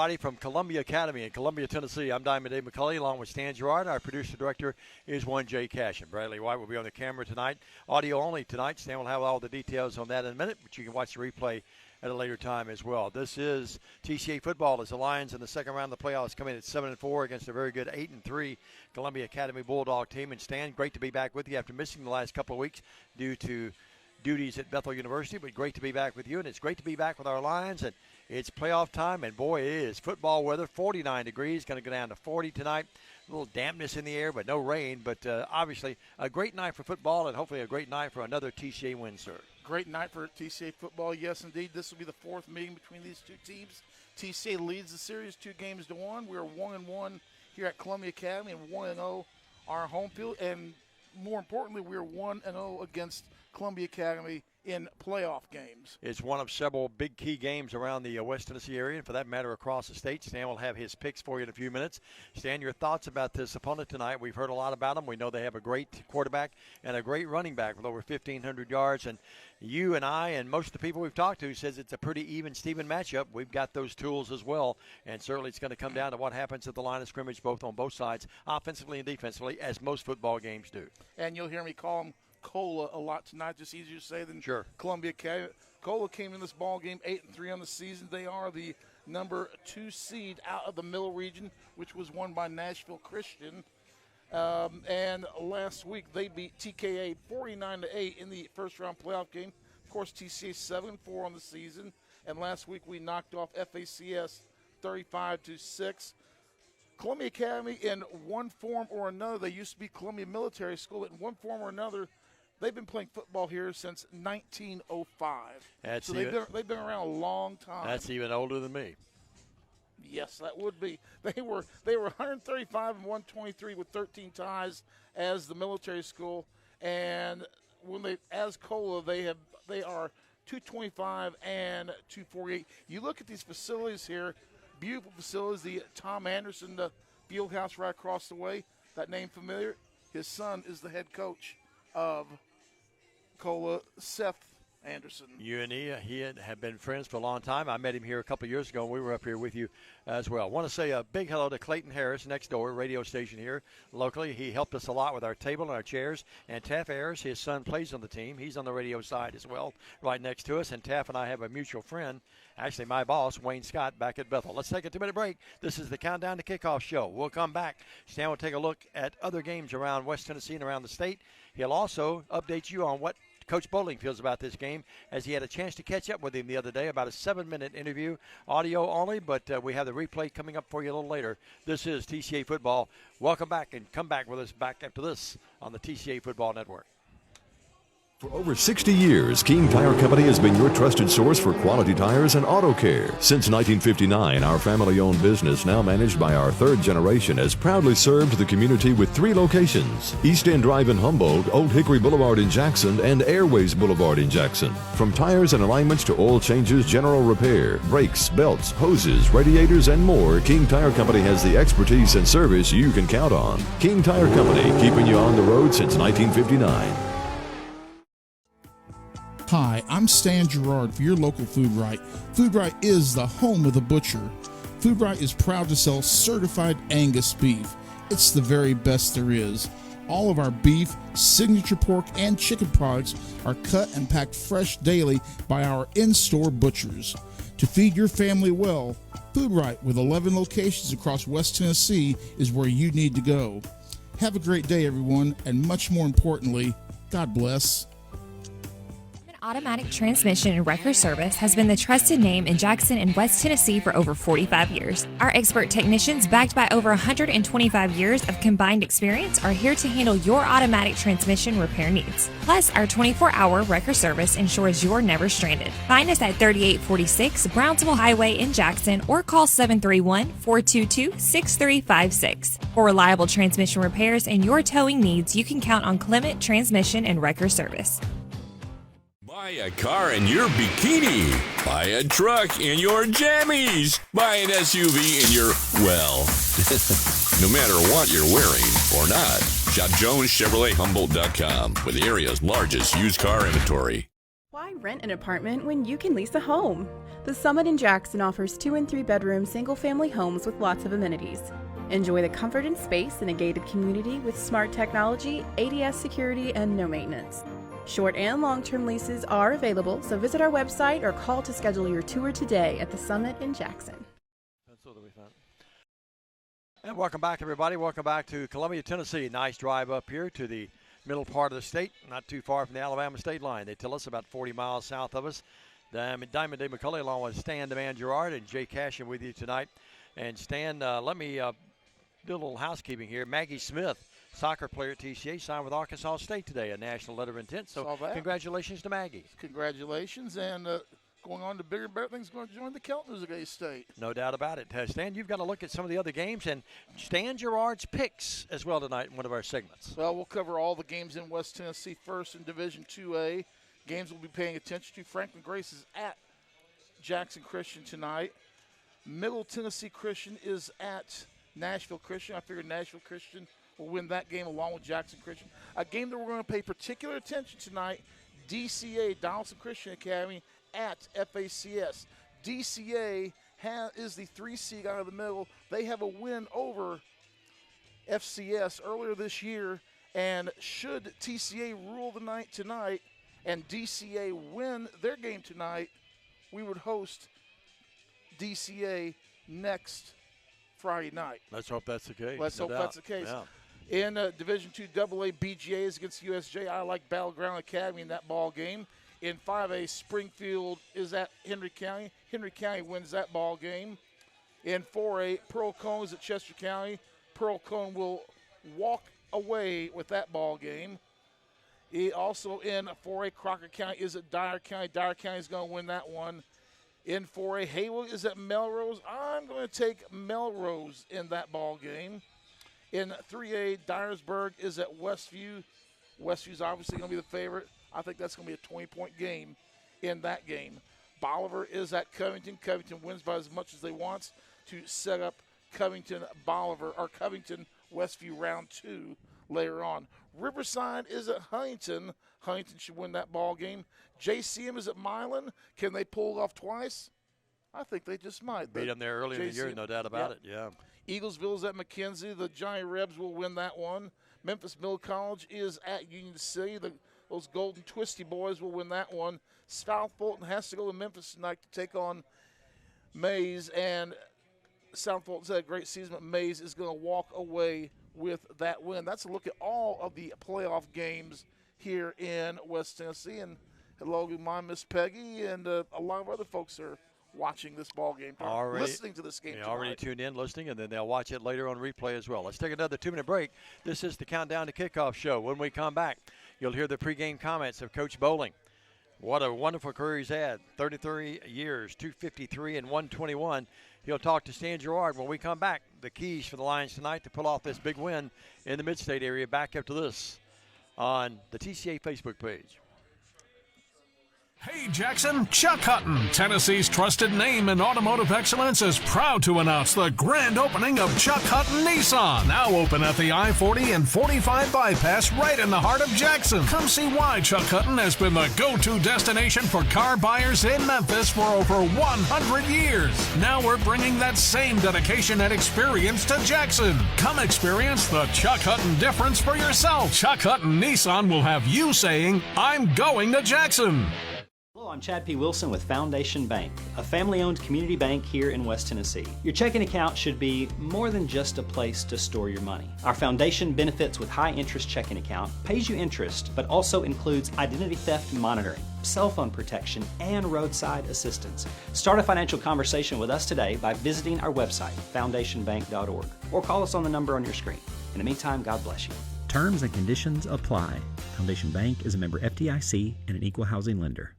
everybody, from Columbia Academy in Columbia, Tennessee. I'm Diamond Dave McCulley, along with Stan Gerard. Our producer-director is one Jay Cash. And Bradley White will be on the camera tonight. Audio only tonight. Stan will have all the details on that in a minute, but you can watch the replay at a later time as well. This is TCA football as the Lions in the second round of the playoffs come in at 7-4 against a very good 8-3 Columbia Academy Bulldog team. And Stan, great to be back with you after missing the last couple of weeks due to duties at Bethel University, but great to be back with you, and it's great to be back with our Lions. And it's playoff time, and boy, it is football weather. 49 degrees, going to go down to 40 tonight. A little dampness in the air, but no rain. But obviously a great night for football, and hopefully a great night for another TCA win, sir. Great night for TCA football, yes, indeed. This will be the fourth meeting between these two teams. TCA leads the series 2-1. We are 1-1 here at Columbia Academy and 1-0 our home field. And more importantly, we are 1-0 against Columbia Academy in playoff games. It's one of several big key games around the West Tennessee area, and for that matter across the state. Stan will have his picks for you in a few minutes. Stan, your thoughts about this opponent tonight? We've heard a lot about them. We know they have a great quarterback and a great running back with over 1,500 yards. And you and I and most of the people we've talked to says it's a pretty even Steven matchup. We've got those tools as well, and certainly it's going to come down to what happens at the line of scrimmage, both on both sides, offensively and defensively, as most football games do. And you'll hear me call them Cola a lot tonight, just easier to say than sure. Columbia Academy. Cola came in this ball game 8-3 on the season. They are the number 2 seed out of the Middle region, which was won by Nashville Christian. And last week they beat TKA 49-8 in the first round playoff game. Of course, TCA 7-4 on the season. And last week we knocked off FACS 35-6. Columbia Academy, in one form or another, they used to be Columbia Military School, but in one form or another, they've been playing football here since 1905. So they've been around a long time. That's even older than me. Yes, that would be. They were 135 and 123 with 13 ties as the military school, and as Cola they are 225 and 248. You look at these facilities here. Beautiful facilities, the Tom Anderson, the field house right across the way. That name familiar? His son is the head coach of Cola, Seth Anderson. You and he have been friends for a long time. I met him here a couple of years ago, and we were up here with you as well. I want to say a big hello to Clayton Harris, next door, radio station here locally. He helped us a lot with our table and our chairs. And Taff Harris, his son, plays on the team. He's on the radio side as well, right next to us. And Taff and I have a mutual friend, actually my boss, Wayne Scott, back at Bethel. Let's take a 2-minute break. This is the Countdown to Kickoff show. We'll come back. Stan will take a look at other games around West Tennessee and around the state. He'll also update you on what Coach Bowling feels about this game, as he had a chance to catch up with him the other day, about a 7-minute interview, audio only, but we have the replay coming up for you a little later. This is TCA Football. Welcome back, and come back with us back after this on the TCA Football Network. For over 60 years, King Tire Company has been your trusted source for quality tires and auto care. Since 1959, our family-owned business, now managed by our third generation, has proudly served the community with 3 locations: East End Drive in Humboldt, Old Hickory Boulevard in Jackson, and Airways Boulevard in Jackson. From tires and alignments to oil changes, general repair, brakes, belts, hoses, radiators, and more, King Tire Company has the expertise and service you can count on. King Tire Company, keeping you on the road since 1959. Hi, I'm Stan Gerard for your local Food Right. Food Right is the home of the butcher. Food Right is proud to sell certified Angus beef. It's the very best there is. All of our beef, signature pork, and chicken products are cut and packed fresh daily by our in-store butchers. To feed your family well, Food Right, with 11 locations across West Tennessee, is where you need to go. Have a great day, everyone, and much more importantly, God bless. Automatic Transmission and Wrecker Service has been the trusted name in Jackson and West Tennessee for over 45 years. Our expert technicians, backed by over 125 years of combined experience, are here to handle your automatic transmission repair needs. Plus, our 24-hour wrecker service ensures you're never stranded. Find us at 3846 Brownsville Highway in Jackson, or call 731-422-6356. For reliable transmission repairs and your towing needs, you can count on Clement Transmission and Wrecker Service. Buy a car in your bikini. Buy a truck in your jammies. Buy an SUV in your, well, no matter what you're wearing or not. Shop JonesChevroletHumboldt.com with the area's largest used car inventory. Why rent an apartment when you can lease a home? The Summit in Jackson offers 2 and 3 bedroom single-family homes with lots of amenities. Enjoy the comfort and space in a gated community with smart technology, ADS security, and no maintenance. Short and long-term leases are available, so visit our website or call to schedule your tour today at the Summit in Jackson. That's what we found. And welcome back, everybody. Welcome back to Columbia, Tennessee. Nice drive up here to the middle part of the state, not too far from the Alabama state line. They tell us about 40 miles south of us. Diamond Day McCulley along with Stan DeMan Gerard and Jay Cashin with you tonight. And Stan, let me do a little housekeeping here. Maggie Smith, soccer player at TCA, signed with Arkansas State today, a national letter of intent. So congratulations to Maggie. Congratulations, and going on to bigger and better things, going to join the Keltner State. No doubt about it. Stan, you've got to look at some of the other games, and Stan Gerard's picks as well tonight in one of our segments. Well, we'll cover all the games in West Tennessee first in Division 2A. Games we'll be paying attention to. Franklin Grace is at Jackson Christian tonight. Middle Tennessee Christian is at Nashville Christian. I figured Nashville Christian will win that game along with Jackson Christian. A game that we're going to pay particular attention tonight, DCA, Donaldson Christian Academy, at FACS. DCA is the 3 seed out of the middle. They have a win over FCS earlier this year, and should TCA rule the night tonight and DCA win their game tonight, we would host DCA next Friday night. Let's hope that's the case. Let's hope that's the case. Yeah. In Division II AA, BGA is against USJ. I like Battleground Academy in that ball game. In 5A, Springfield is at Henry County. Henry County wins that ball game. In 4A, Pearl Cone is at Chester County. Pearl Cone will walk away with that ball game. Also in 4A, Crocker County is at Dyer County. Dyer County is going to win that one. In 4A, Haywood is at Melrose. I'm going to take Melrose in that ball game. In 3A, Dyersburg is at Westview. Westview's obviously going to be the favorite. I think that's going to be a 20-point game in that game. Bolivar is at Covington. Covington wins by as much as they want to set up Covington-Bolivar or Covington-Westview round 2 later on. Riverside is at Huntington. Huntington should win that ball game. JCM is at Milan. Can they pull it off twice? I think they just might. Beat them there early in the year, no doubt about it, yeah. Eaglesville is at McKenzie. The Johnny Rebs will win that one. Memphis Middle College is at Union City. Those Golden Twisty boys will win that one. South Fulton has to go to Memphis tonight to take on Mays, and South Fulton's had a great season, but Mays is going to walk away with that win. That's a look at all of the playoff games here in West Tennessee. And hello to my Miss Peggy, and a lot of other folks are watching this ball game, listening to this game. They already tuned in, listening, and then they'll watch it later on replay as well. Let's take another 2-minute break. This is the Countdown to Kickoff show. When we come back, you'll hear the pregame comments of Coach Bowling. What a wonderful career he's had. 33 years, 253 and 121. He'll talk to Stan Gerard when we come back. The keys for the Lions tonight to pull off this big win in the Mid-State area. Back up to this on the TCA Facebook page. Hey Jackson, Chuck Hutton, Tennessee's trusted name in automotive excellence, is proud to announce the grand opening of Chuck Hutton Nissan, now open at the I-40 and 45 bypass right in the heart of Jackson. Come see why Chuck Hutton has been the go-to destination for car buyers in Memphis for over 100 years. Now we're bringing that same dedication and experience to Jackson. Come experience the Chuck Hutton difference for yourself. Chuck Hutton Nissan will have you saying, I'm going to Jackson. Hello, I'm Chad P. Wilson with Foundation Bank, a family-owned community bank here in West Tennessee. Your checking account should be more than just a place to store your money. Our Foundation Benefits with High Interest checking account pays you interest, but also includes identity theft monitoring, cell phone protection, and roadside assistance. Start a financial conversation with us today by visiting our website, foundationbank.org, or call us on the number on your screen. In the meantime, God bless you. Terms and conditions apply. Foundation Bank is a member FDIC and an equal housing lender.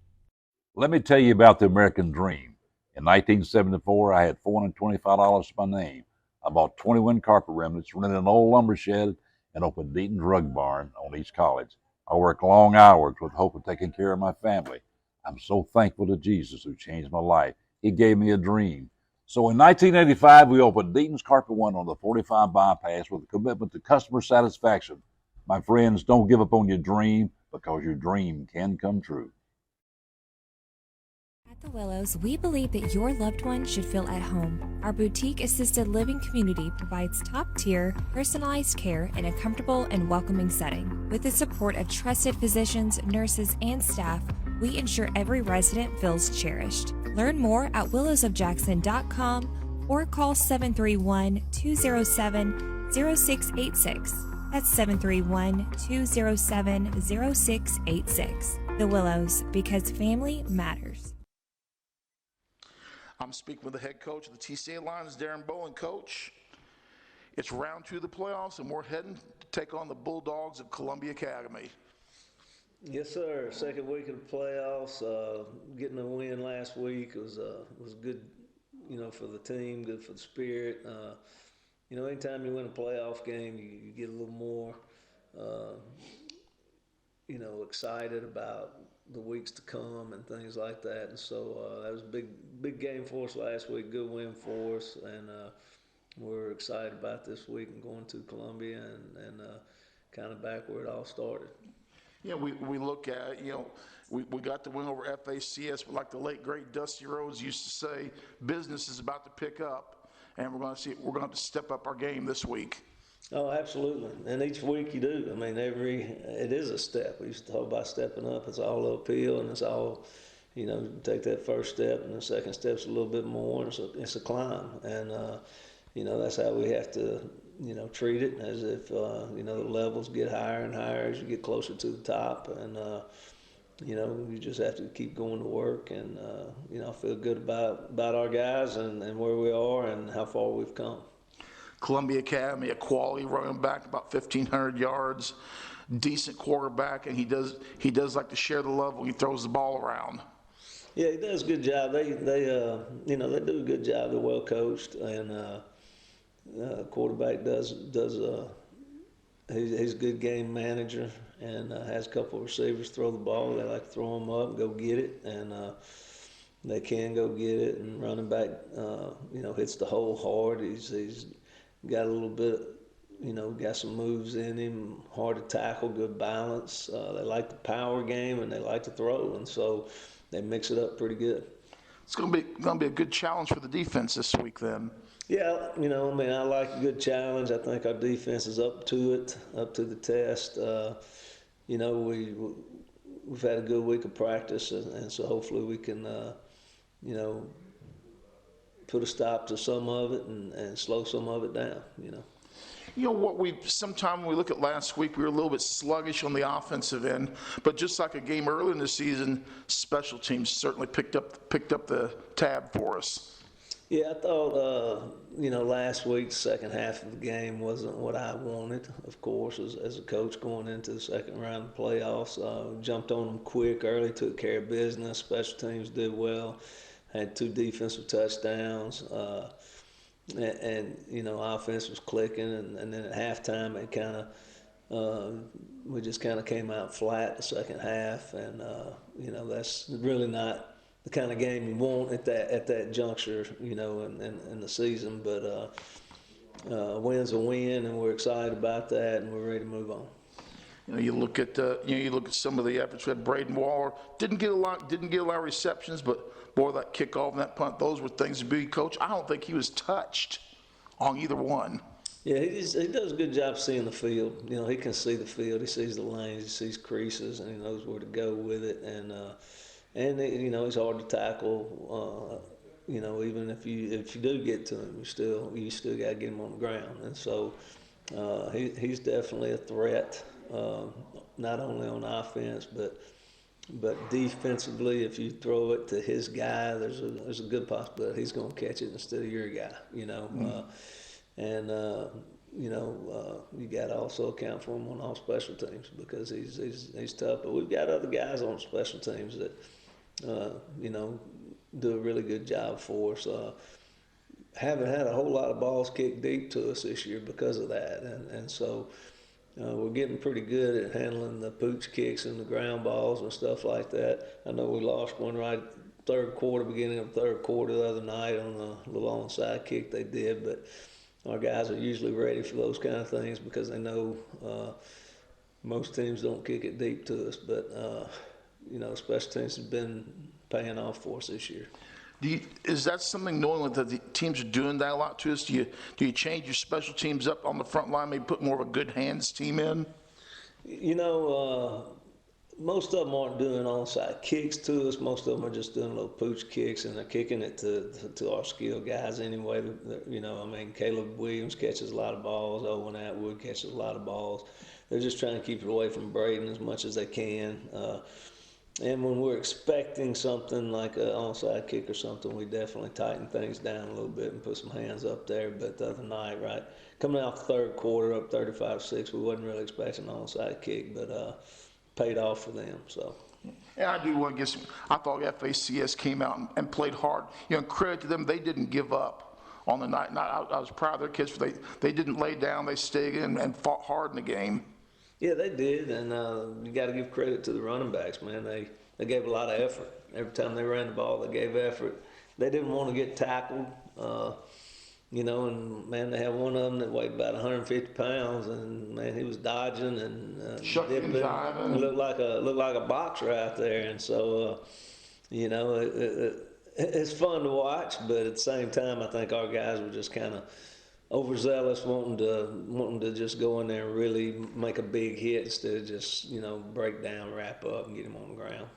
Let me tell you about the American Dream. In 1974, I had $425 to my name. I bought 21 carpet remnants, rented an old lumber shed, and opened Deaton's Rug Barn on East College. I worked long hours with hope of taking care of my family. I'm so thankful to Jesus who changed my life. He gave me a dream. So in 1985, we opened Deaton's Carpet One on the 45 bypass with a commitment to customer satisfaction. My friends, don't give up on your dream, because your dream can come true. The Willows, we believe that your loved one should feel at home. Our boutique assisted living community provides top-tier, personalized care in a comfortable and welcoming setting. With the support of trusted physicians, nurses, and staff, we ensure every resident feels cherished. Learn more at willowsofjackson.com or call 731-207-0686. That's 731-207-0686. The Willows, because family matters. I'm speaking with the head coach of the TCA Lions, Darren Bowling. Coach, it's round 2 of the playoffs, and we're heading to take on the Bulldogs of Columbia Academy. Yes, sir. Second week of the playoffs. Getting a win last week was good, for the team, good for the spirit. Anytime you win a playoff game, you get a little more, excited about the weeks to come and things like that. And so that was a big game for us last week, good win for us, and we're excited about this week and going to Columbia and kind of back where it all started. Yeah, we look at it, we got the win over FACS, but like the late great Dusty Rhodes used to say, business is about to pick up, and we're going to have to step up our game this week. Oh, absolutely. And each week you do. I mean, it is a step. We used to talk about stepping up. It's all uphill, and it's all, take that first step, and the second step's a little bit more, and it's a climb. And, that's how we have to, treat it, as if, the levels get higher and higher as you get closer to the top. And, you just have to keep going to work. And, I feel good about our guys and where we are and how far we've come. Columbia Academy, a quality running back, about 1,500 yards, decent quarterback, and he does like to share the love when he throws the ball around. Yeah, he does a good job. They do a good job. They're well coached, and quarterback does he's a good game manager, and has a couple of receivers throw the ball. They like to throw them up and go get it, and they can go get it. And running back, hits the hole hard. He's got a little bit, got some moves in him, hard to tackle, good balance. They like the power game, and they like to throw, and so they mix it up pretty good. It's going to be a good challenge for the defense this week then. Yeah, I like a good challenge. I think our defense is up to it, up to the test. We've had a good week of practice, and so hopefully we can, put a stop to some of it and slow some of it down, Sometime when we look at last week, we were a little bit sluggish on the offensive end, but just like a game early in the season, special teams certainly picked up the tab for us. Yeah, I thought, last week, the second half of the game wasn't what I wanted, of course, as a coach going into the second round of the playoffs. Jumped on them quick early, took care of business. Special teams did well, had 2 defensive touchdowns. And offense was clicking, and then at halftime it kind of we just kind of came out flat the second half, and that's really not the kind of game you want at that juncture, in the season. But win's a win, and we're excited about that, and we're ready to move on. You look at some of the efforts. We had Braden Waller didn't get a lot of receptions, but boy, that kickoff and that punt, those were things to be. Coach, I don't think he was touched on either one. Yeah, he does a good job seeing the field. He can see the field. He sees the lanes. He sees creases, and he knows where to go with it. And he's hard to tackle. Even if you do get to him, you still got to get him on the ground. And so he's definitely a threat, not only on offense, but defensively. If you throw it to his guy, there's a good possibility he's going to catch it instead of your guy. You got to also account for him on all special teams, because he's tough. But we've got other guys on special teams that do a really good job for us. Haven't had a whole lot of balls kicked deep to us this year because of that, and so we're getting pretty good at handling the pooch kicks and the ground balls and stuff like that. I know we lost one right beginning of third quarter the other night on a little onside kick they did, but our guys are usually ready for those kind of things because they know most teams don't kick it deep to us. But special teams have been paying off for us this year. Is that something, knowing that the teams are doing that a lot to us? Do you change your special teams up on the front line, maybe put more of a good hands team in? Most of them aren't doing onside kicks to us. Most of them are just doing little pooch kicks, and they're kicking it to our skilled guys anyway. Caleb Williams catches a lot of balls. Owen Atwood catches a lot of balls. They're just trying to keep it away from Braden as much as they can. And when we're expecting something like an onside kick or something, we definitely tighten things down a little bit and put some hands up there. But the other night, right, coming out the third quarter up 35-6, we wasn't really expecting an onside kick, but paid off for them. So. Yeah, I do want to get I thought FACS came out and played hard. Credit to them, they didn't give up on the night. And I was proud of their kids. They didn't lay down. They stayed in and fought hard in the game. Yeah, they did, and you got to give credit to the running backs, man. They gave a lot of effort. Every time they ran the ball, they gave effort. They didn't want to get tackled, and, man, they had one of them that weighed about 150 pounds, and, man, he was dodging and dipping. It looked like a boxer out there, and so, it's fun to watch, but at the same time, I think our guys were just kind of overzealous, wanting to just go in there and really make a big hit instead of just, break down, wrap up, and get him on the ground.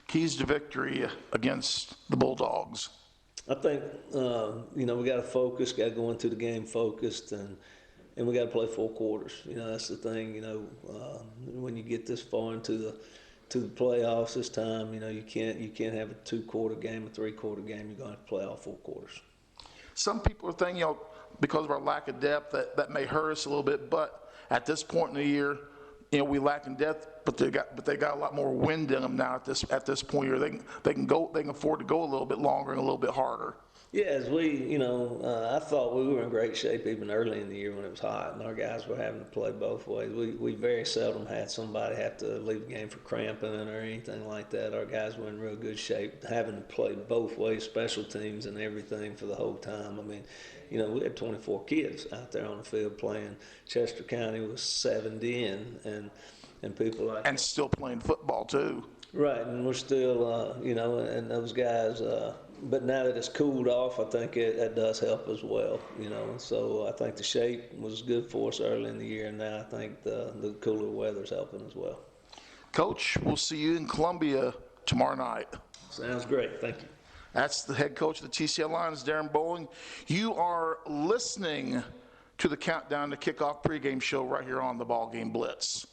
Keys to victory against the Bulldogs? I think, we got to focus, got to go into the game focused, and we got to play 4 quarters. That's the thing, when you get this far into the playoffs this time, you can't have a 2-quarter game, a 3-quarter game. You're going to have to play all 4 quarters. Some people are thinking, because of our lack of depth, that may hurt us a little bit. But at this point in the year, we lack in depth, but they got a lot more wind in them now. At this point here, they can afford to go a little bit longer and a little bit harder. Yeah, as I thought we were in great shape even early in the year when it was hot, and our guys were having to play both ways. We very seldom had somebody have to leave the game for cramping or anything like that. Our guys were in real good shape, having to play both ways, special teams and everything for the whole time. We had 24 kids out there on the field playing. Chester County was 70, and people like and still playing football too. Right, and we're still, and those guys. But now that it's cooled off, I think that does help as well. So I think the shape was good for us early in the year, and now I think the cooler weather's helping as well. Coach, we'll see you in Columbia tomorrow night. Sounds great. Thank you. That's the head coach of the TCA Lions, Darren Bowling. You are listening to the Countdown to Kickoff pregame show right here on the BallGame Blitz.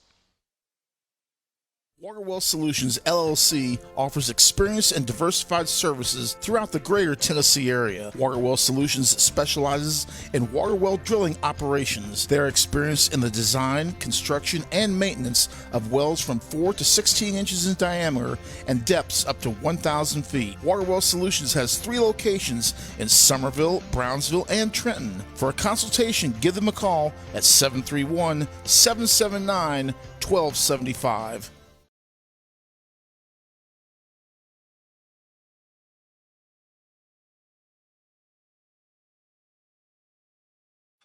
Waterwell Solutions, LLC offers experienced and diversified services throughout the greater Tennessee area. Waterwell Solutions specializes in water well drilling operations. They are experienced in the design, construction, and maintenance of wells from 4 to 16 inches in diameter and depths up to 1,000 feet. Waterwell Solutions has 3 locations in Summerville, Brownsville, and Trenton. For a consultation, give them a call at 731-779-1275.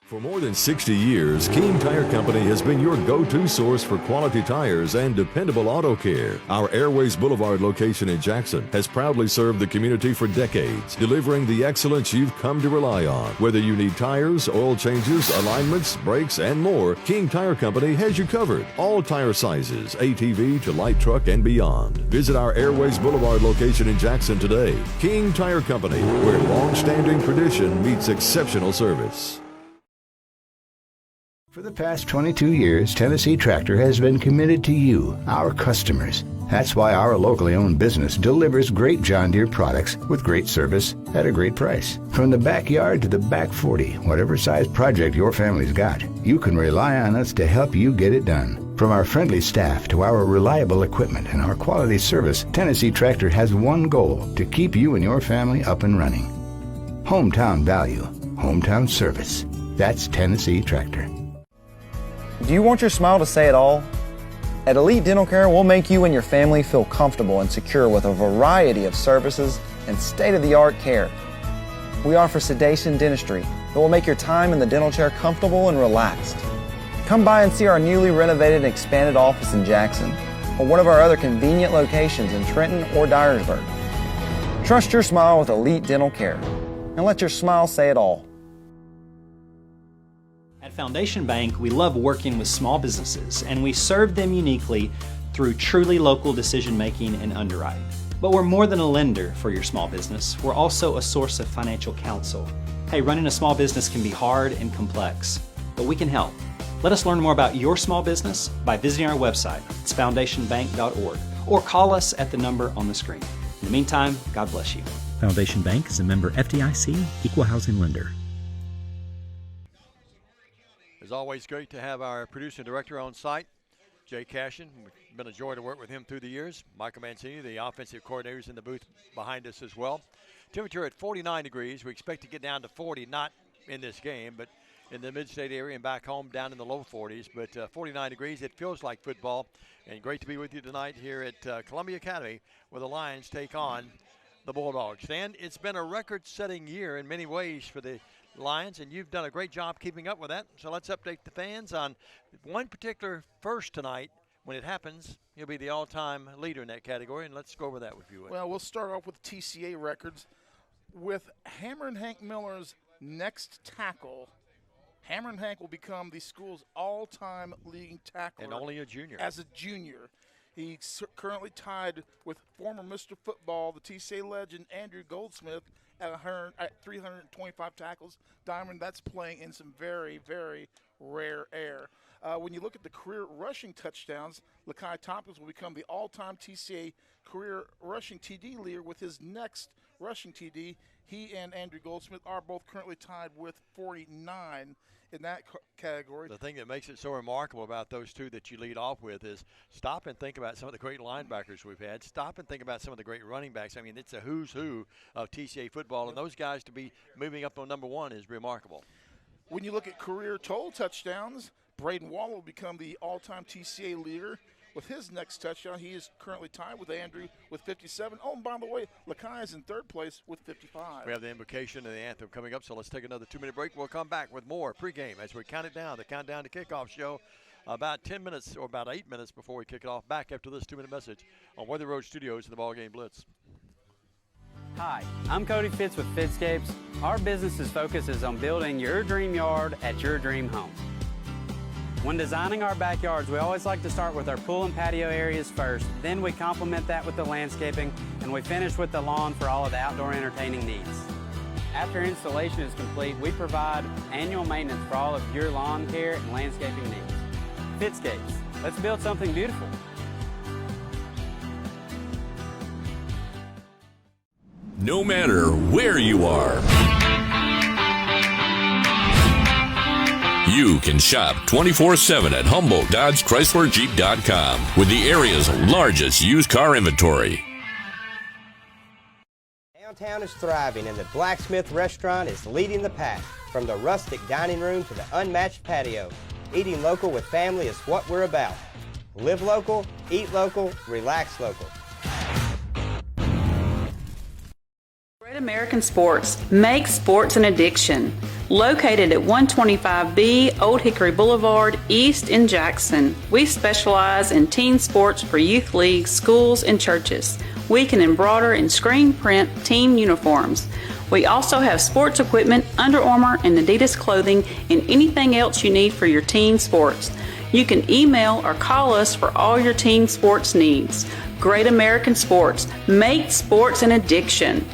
For more than 60 years, King Tire Company has been your go-to source for quality tires and dependable auto care. Our Airways Boulevard location in Jackson has proudly served the community for decades, delivering the excellence you've come to rely on. Whether you need tires, oil changes, alignments, brakes, and more, King Tire Company has you covered. All tire sizes, ATV to light truck and beyond. Visit our Airways Boulevard location in Jackson today. King Tire Company, where long-standing tradition meets exceptional service. For the past 22 years, Tennessee Tractor has been committed to you, our customers. That's why our locally owned business delivers great John Deere products with great service at a great price. From the backyard to the back 40, whatever size project your family's got, you can rely on us to help you get it done. From our friendly staff to our reliable equipment and our quality service, Tennessee Tractor has one goal: to keep you and your family up and running. Hometown value, hometown service. That's Tennessee Tractor. Do you want your smile to say it all? At Elite Dental Care, we'll make you and your family feel comfortable and secure with a variety of services and state-of-the-art care. We offer sedation dentistry that will make your time in the dental chair comfortable and relaxed. Come by and see our newly renovated and expanded office in Jackson or one of our other convenient locations in Trenton or Dyersburg. Trust your smile with Elite Dental Care and let your smile say it all. At Foundation Bank, we love working with small businesses, and we serve them uniquely through truly local decision-making and underwriting. But we're more than a lender for your small business. We're also a source of financial counsel. Hey, running a small business can be hard and complex, but we can help. Let us learn more about your small business by visiting our website. It's foundationbank.org, or call us at the number on the screen. In the meantime, God bless you. Foundation Bank is a member FDIC, equal housing lender. It's always great to have our producer and director on site, Jay Cashin. It's been a joy to work with him through the years. Michael Mancini, the offensive coordinator, is in the booth behind us as well. Temperature at 49 degrees. We expect to get down to 40, not in this game, but in the mid-state area and back home down in the low 40s. But 49 degrees, it feels like football. And great to be with you tonight here at Columbia Academy, where the Lions take on the Bulldogs. And it's been a record-setting year in many ways for the Lions, and you've done a great job keeping up with that. So let's update the fans on one particular first tonight. When it happens, he'll be the all-time leader in that category, and let's go over that with you. Well, we'll start off with TCA records. With Hammer and Hank Miller's next tackle, Hammer and Hank will become the school's all-time leading tackler. And only a junior. As a junior. He's currently tied with former Mr. Football, the TCA legend, Andrew Goldsmith, at 325 tackles. Diamond, that's playing in some very, very rare air. When you look at the career rushing touchdowns, Lakai Tompkins will become the all-time TCA career rushing TD leader with his next rushing TD. He and Andrew Goldsmith are both currently tied with 49 in that category. The thing that makes it so remarkable about those two that you lead off with is stop and think about some of the great linebackers we've had. Stop and think about some of the great running backs. I mean, it's a who's who of TCA football, and those guys to be moving up on number one is remarkable. When you look at career total touchdowns, Braden Waller will become the all-time TCA leader with his next touchdown. He is currently tied with Andrew with 57. Oh, and by the way, Lakai is in third place with 55. We have the invocation and the anthem coming up, so let's take another 2-minute break. We'll come back with more pregame as we count it down, the Countdown to Kickoff show, about 10 minutes or about 8 minutes before we kick it off. Back after this 2-minute message on Weather Road Studios in the BallGame Blitz. Hi, I'm Cody Fitz with Fitscapes. Our business's focus is on building your dream yard at your dream home. When designing our backyards, we always like to start with our pool and patio areas first. Then we complement that with the landscaping, and we finish with the lawn for all of the outdoor entertaining needs. After installation is complete, we provide annual maintenance for all of your lawn care and landscaping needs. Fitscapes, let's build something beautiful. No matter where you are, you can shop 24/7 at HumboldtDodgeChryslerJeep.com with the area's largest used car inventory. Downtown is thriving, and the Blacksmith Restaurant is leading the pack. From the rustic dining room to the unmatched patio, eating local with family is what we're about. Live local, eat local, relax local. Great American Sports. Make sports an addiction. Located at 125B Old Hickory Boulevard, East in Jackson. We specialize in team sports for youth leagues, schools, and churches. We can embroider and screen print team uniforms. We also have sports equipment, Under Armour, and Adidas clothing, and anything else you need for your team sports. You can email or call us for all your team sports needs. Great American Sports. Make sports an addiction.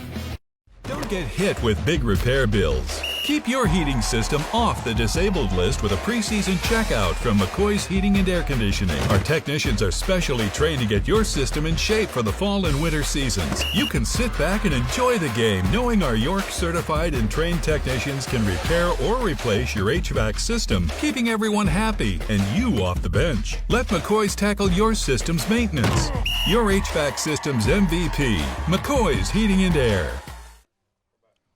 Don't get hit with big repair bills. Keep your heating system off the disabled list with a preseason checkout from McCoy's Heating and Air Conditioning. Our technicians are specially trained to get your system in shape for the fall and winter seasons. You can sit back and enjoy the game knowing our York certified and trained technicians can repair or replace your HVAC system, keeping everyone happy and you off the bench. Let McCoy's tackle your system's maintenance. Your HVAC system's MVP, McCoy's Heating and Air.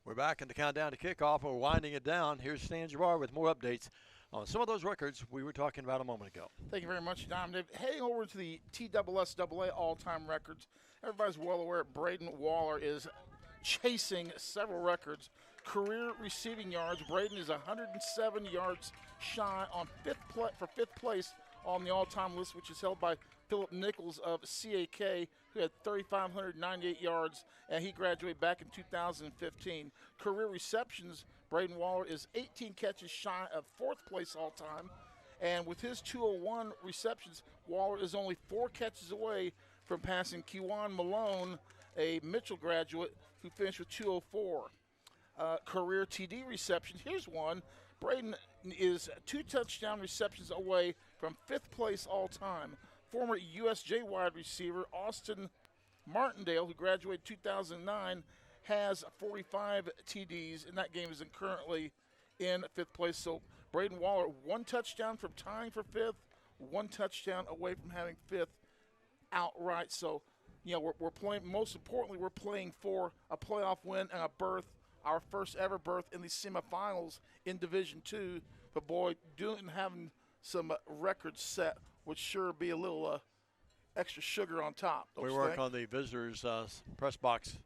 We're back in the Countdown to Kickoff. We're winding it down. Here's Stan Gerard with more updates on some of those records we were talking about a moment ago. Thank you very much, Dom. Heading over to the TSSAA all-time records, everybody's well aware Braden Waller is chasing several records. Career receiving yards, Braden is 107 yards shy on fifth place on the all-time list, which is held by Philip Nichols of CAK, who had 3,598 yards, and he graduated back in 2015. Career receptions, Braden Waller is 18 catches shy of fourth place all-time, and with his 201 receptions, Waller is only 4 catches away from passing Kewan Malone, a Mitchell graduate, who finished with 204. Career TD receptions, here's one. Braden is 2 touchdown receptions away from 5th place all-time. Former USJ wide receiver Austin Martindale, who graduated 2009, has 45 TDs, and that game is currently in 5th place. So Braden Waller, 1 touchdown from tying for 5th, 1 touchdown away from having 5th outright. So, you know, we're playing, most importantly, we're playing for a playoff win and a berth, our first ever berth in the semifinals in Division II. But, boy, having some records set would sure be a little extra sugar on top. We work on the visitors' press box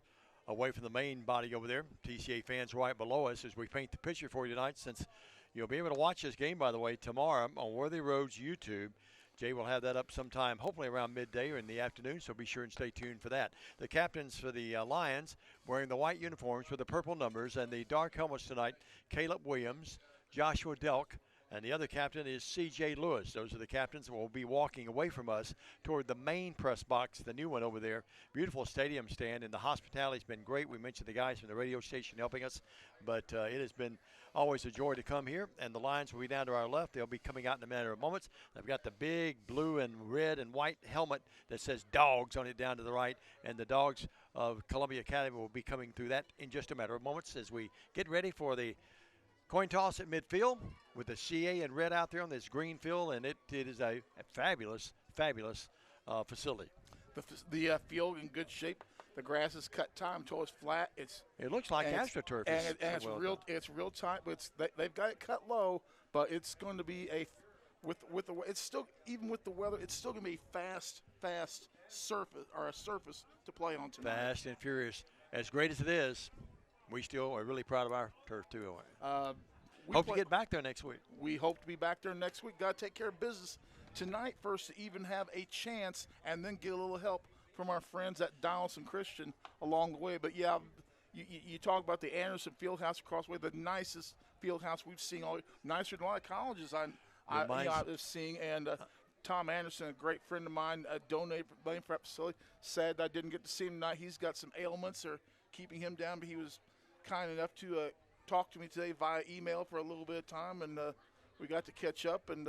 away from the main body over there. TCA fans right below us as we paint the picture for you tonight, since you'll be able to watch this game, by the way, tomorrow on Worthy Road's YouTube. Jay will have that up sometime, hopefully around midday or in the afternoon, so be sure and stay tuned for that. The captains for the Lions wearing the white uniforms with the purple numbers and the dark helmets tonight, Caleb Williams, Joshua Delk, and the other captain is C.J. Lewis. Those are the captains that will be walking away from us toward the main press box, the new one over there. Beautiful stadium stand, and the hospitality's been great. We mentioned the guys from the radio station helping us, but it has been always a joy to come here. And the Lions will be down to our left. They'll be coming out in a matter of moments. They've got the big blue and red and white helmet that says Dogs on it down to the right, and the Dogs of Columbia Academy will be coming through that in just a matter of moments as we get ready for the coin toss at midfield with the CA and red out there on this green field, and it is a fabulous, fabulous facility. The field in good shape. The grass is cut time until it's flat. It looks like AstroTurf. And it's real tight, but they've got it cut low. But it's going to be with the it's still, even with the weather, it's still going to be fast surface, or a surface to play on tonight. Fast and furious. As great as it is, we still are really proud of our turf too. Hope to get back there next week. We hope to be back there next week. Got to take care of business tonight first to even have a chance, and then get a little help from our friends at Donaldson Christian along the way. But yeah, you talk about the Anderson Fieldhouse across the way, the nicest fieldhouse we've seen, nicer than a lot of colleges I've seen. And Tom Anderson, a great friend of mine, donated for that facility. Sad I didn't get to see him tonight. He's got some ailments that are keeping him down, but he was kind enough to talk to me today via email for a little bit of time, and we got to catch up. And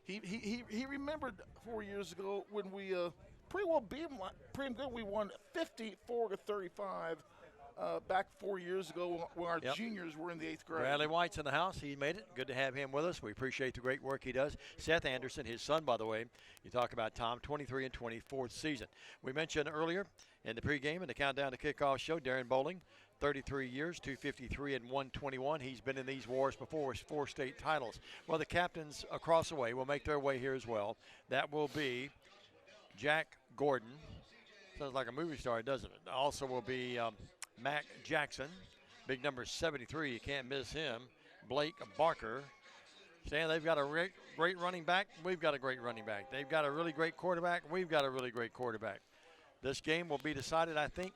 he remembered 4 years ago when we pretty well beat him pretty good. We won 54-35 back 4 years ago when our juniors were in the 8th grade. Bradley White's in the house. He made it. Good to have him with us. We appreciate the great work he does. Seth Anderson, his son, by the way. You talk about Tom, 23 and 24th season. We mentioned earlier in the pregame and the countdown to kickoff show, Darren Bowling, 33 years, 253 and 121. He's been in these wars before, 4 state titles. Well, the captains across the way will make their way here as well. That will be Jack Gordon. Sounds like a movie star, doesn't it? Also will be Mac Jackson, big number 73. You can't miss him. Blake Barker. Stan, they've got a great running back. We've got a great running back. They've got a really great quarterback. We've got a really great quarterback. This game will be decided, I think,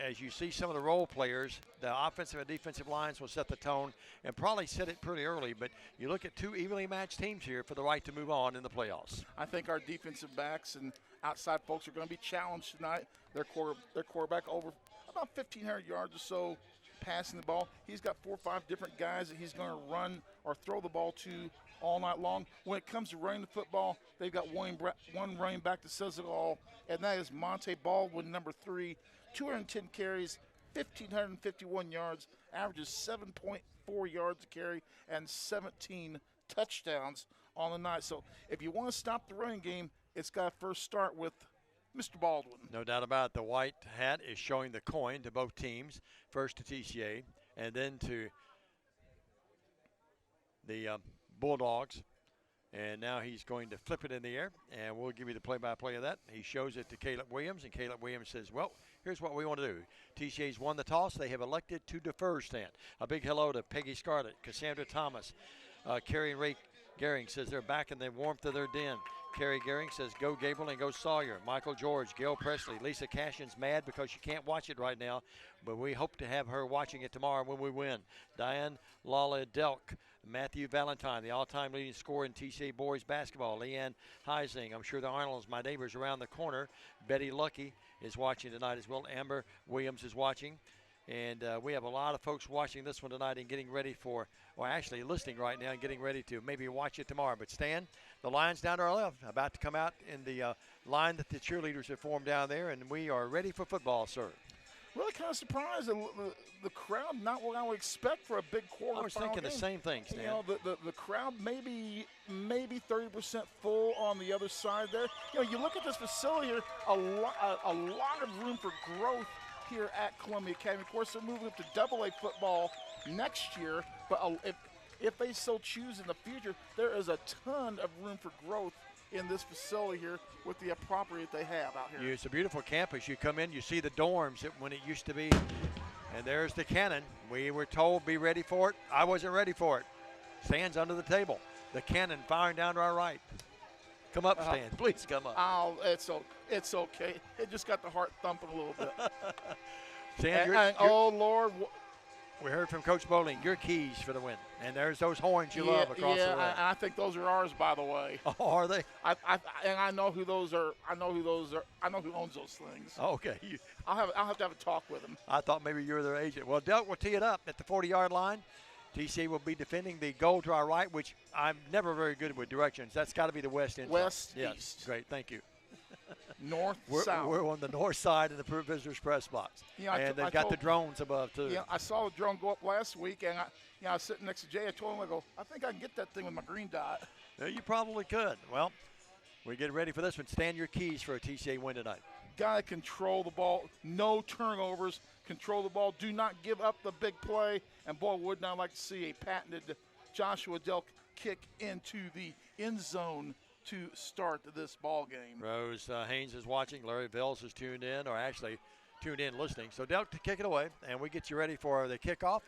as you see some of the role players. The offensive and defensive lines will set the tone and probably set it pretty early. But you look at 2 evenly matched teams here for the right to move on in the playoffs. I think our defensive backs and outside folks are going to be challenged tonight. Their quarterback over about 1,500 yards or so passing the ball. He's got 4 or 5 different guys that he's going to run or throw the ball to all night long. When it comes to running the football, they've got one running back that says it all, and that is Monte Baldwin, number 3, 210 carries, 1,551 yards, averages 7.4 yards a carry, and 17 touchdowns on the night. So if you want to stop the running game, it's got to first start with Mr. Baldwin. No doubt about it. The white hat is showing the coin to both teams, first to TCA and then to the Bulldogs. And now he's going to flip it in the air, and we'll give you the play-by-play of that. He shows it to Caleb Williams, and Caleb Williams says, well, here's what we want to do. TCA's won the toss. They have elected to defer stand. A big hello to Peggy Scarlett, Cassandra Thomas, Carrie and Ray Gehring says they're back in the warmth of their den. Kerry Gehring says go Gable and go Sawyer. Michael George, Gail Presley. Lisa Cashin's mad because she can't watch it right now, but we hope to have her watching it tomorrow when we win. Diane Lala Delk. Matthew Valentine, the all-time leading scorer in TCA boys basketball. Leanne Heising. I'm sure the Arnolds, my neighbors around the corner. Betty Lucky is watching tonight as well. Amber Williams is watching. And we have a lot of folks watching this one tonight and getting ready for, or actually listening right now and getting ready to maybe watch it tomorrow. But Stan, the line's down to our left, about to come out in the line that the cheerleaders have formed down there, and we are ready for football, sir. Really kind of surprised the crowd, not what I would expect for a big quarter. I was thinking game. the same thing, Stan. You know, the crowd maybe 30% full on the other side there. You know, you look at this facility here, a lot of room for growth here at Columbia Academy. Of course, they're moving up to AA football next year, but if they so choose in the future, there is a ton of room for growth in this facility here with the property that they have out here. It's a beautiful campus. You come in, you see the dorms when it used to be, and there's the cannon. We were told be ready for it. I wasn't ready for it. Stan's under the table. The cannon firing down to our right. Come up, Stan. Please come up. Oh, it's okay. It just got the heart thumping a little bit. Stan, oh, Lord. We heard from Coach Bowling, your keys for the win. And there's those horns you love across the way. I think those are ours, by the way. Oh, are they? I know who those are. I know who owns those things. Oh, okay. I'll have to have a talk with them. I thought maybe you were their agent. Well, Delk will tee it up at the 40-yard line. TCA will be defending the goal to our right, which I'm never very good with directions. That's got to be the west end. West, yes. east. Great, thank you. North, south. We're on the north side of the visitors press box. Yeah, and they've got the drones above, too. Yeah, I saw the drone go up last week, and I was sitting next to Jay. I told him, I think I can get that thing with my green dot. Yeah, you probably could. Well, we're getting ready for this one. Stand your keys for a TCA win tonight. Got to control the ball. No turnovers. Control the ball. Do not give up the big play. And, boy, would not like to see a patented Joshua Delk kick into the end zone to start this ball game. Rose Haynes is watching. Larry Vels is tuned in, or actually tuned in listening. So Delk to kick it away, and we get you ready for the kickoff.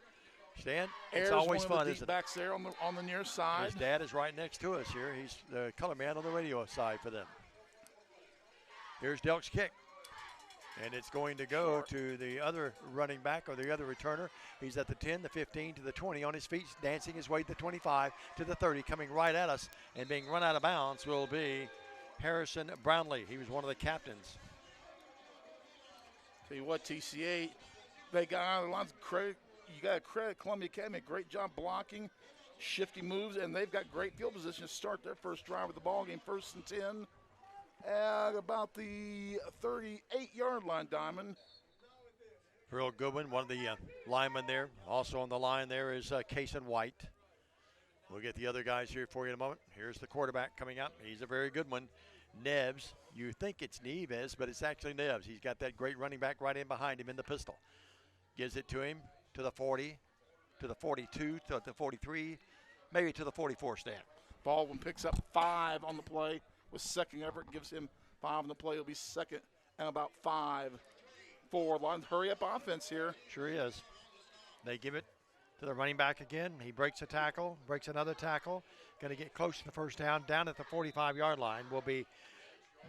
Stan, it's always fun, isn't it? Backs there on the near side. His dad is right next to us here. He's the color man on the radio side for them. Here's Delk's kick. And it's going to go to the other running back or the other returner. He's at the 10, the 15, to the 20 on his feet, dancing his way to the 25, to the 30, coming right at us. And being run out of bounds will be Harrison Brownlee. He was one of the captains. Tell you what, TCA, they got out of the lines. You got to credit Columbia Academy. Great job blocking, shifty moves, and they've got great field position to start their first drive of the ball game. 1st and 10. At about the 38-yard line, Diamond. Real good one. One of the linemen there. Also on the line there is Kason White. We'll get the other guys here for you in a moment. Here's the quarterback coming up. He's a very good one. Neves. You think it's Neves, but it's actually Neves. He's got that great running back right in behind him in the pistol. Gives it to him to the 40, to the 42, to the 43, maybe to the 44 stand. Baldwin picks up 5 on the play. With second effort, gives him 5 on the play. He'll be second and about 5 for line. Hurry up offense here. Sure he is. They give it to the running back again. He breaks a tackle, breaks another tackle. Going to get close to the first down. Down at the 45-yard line will be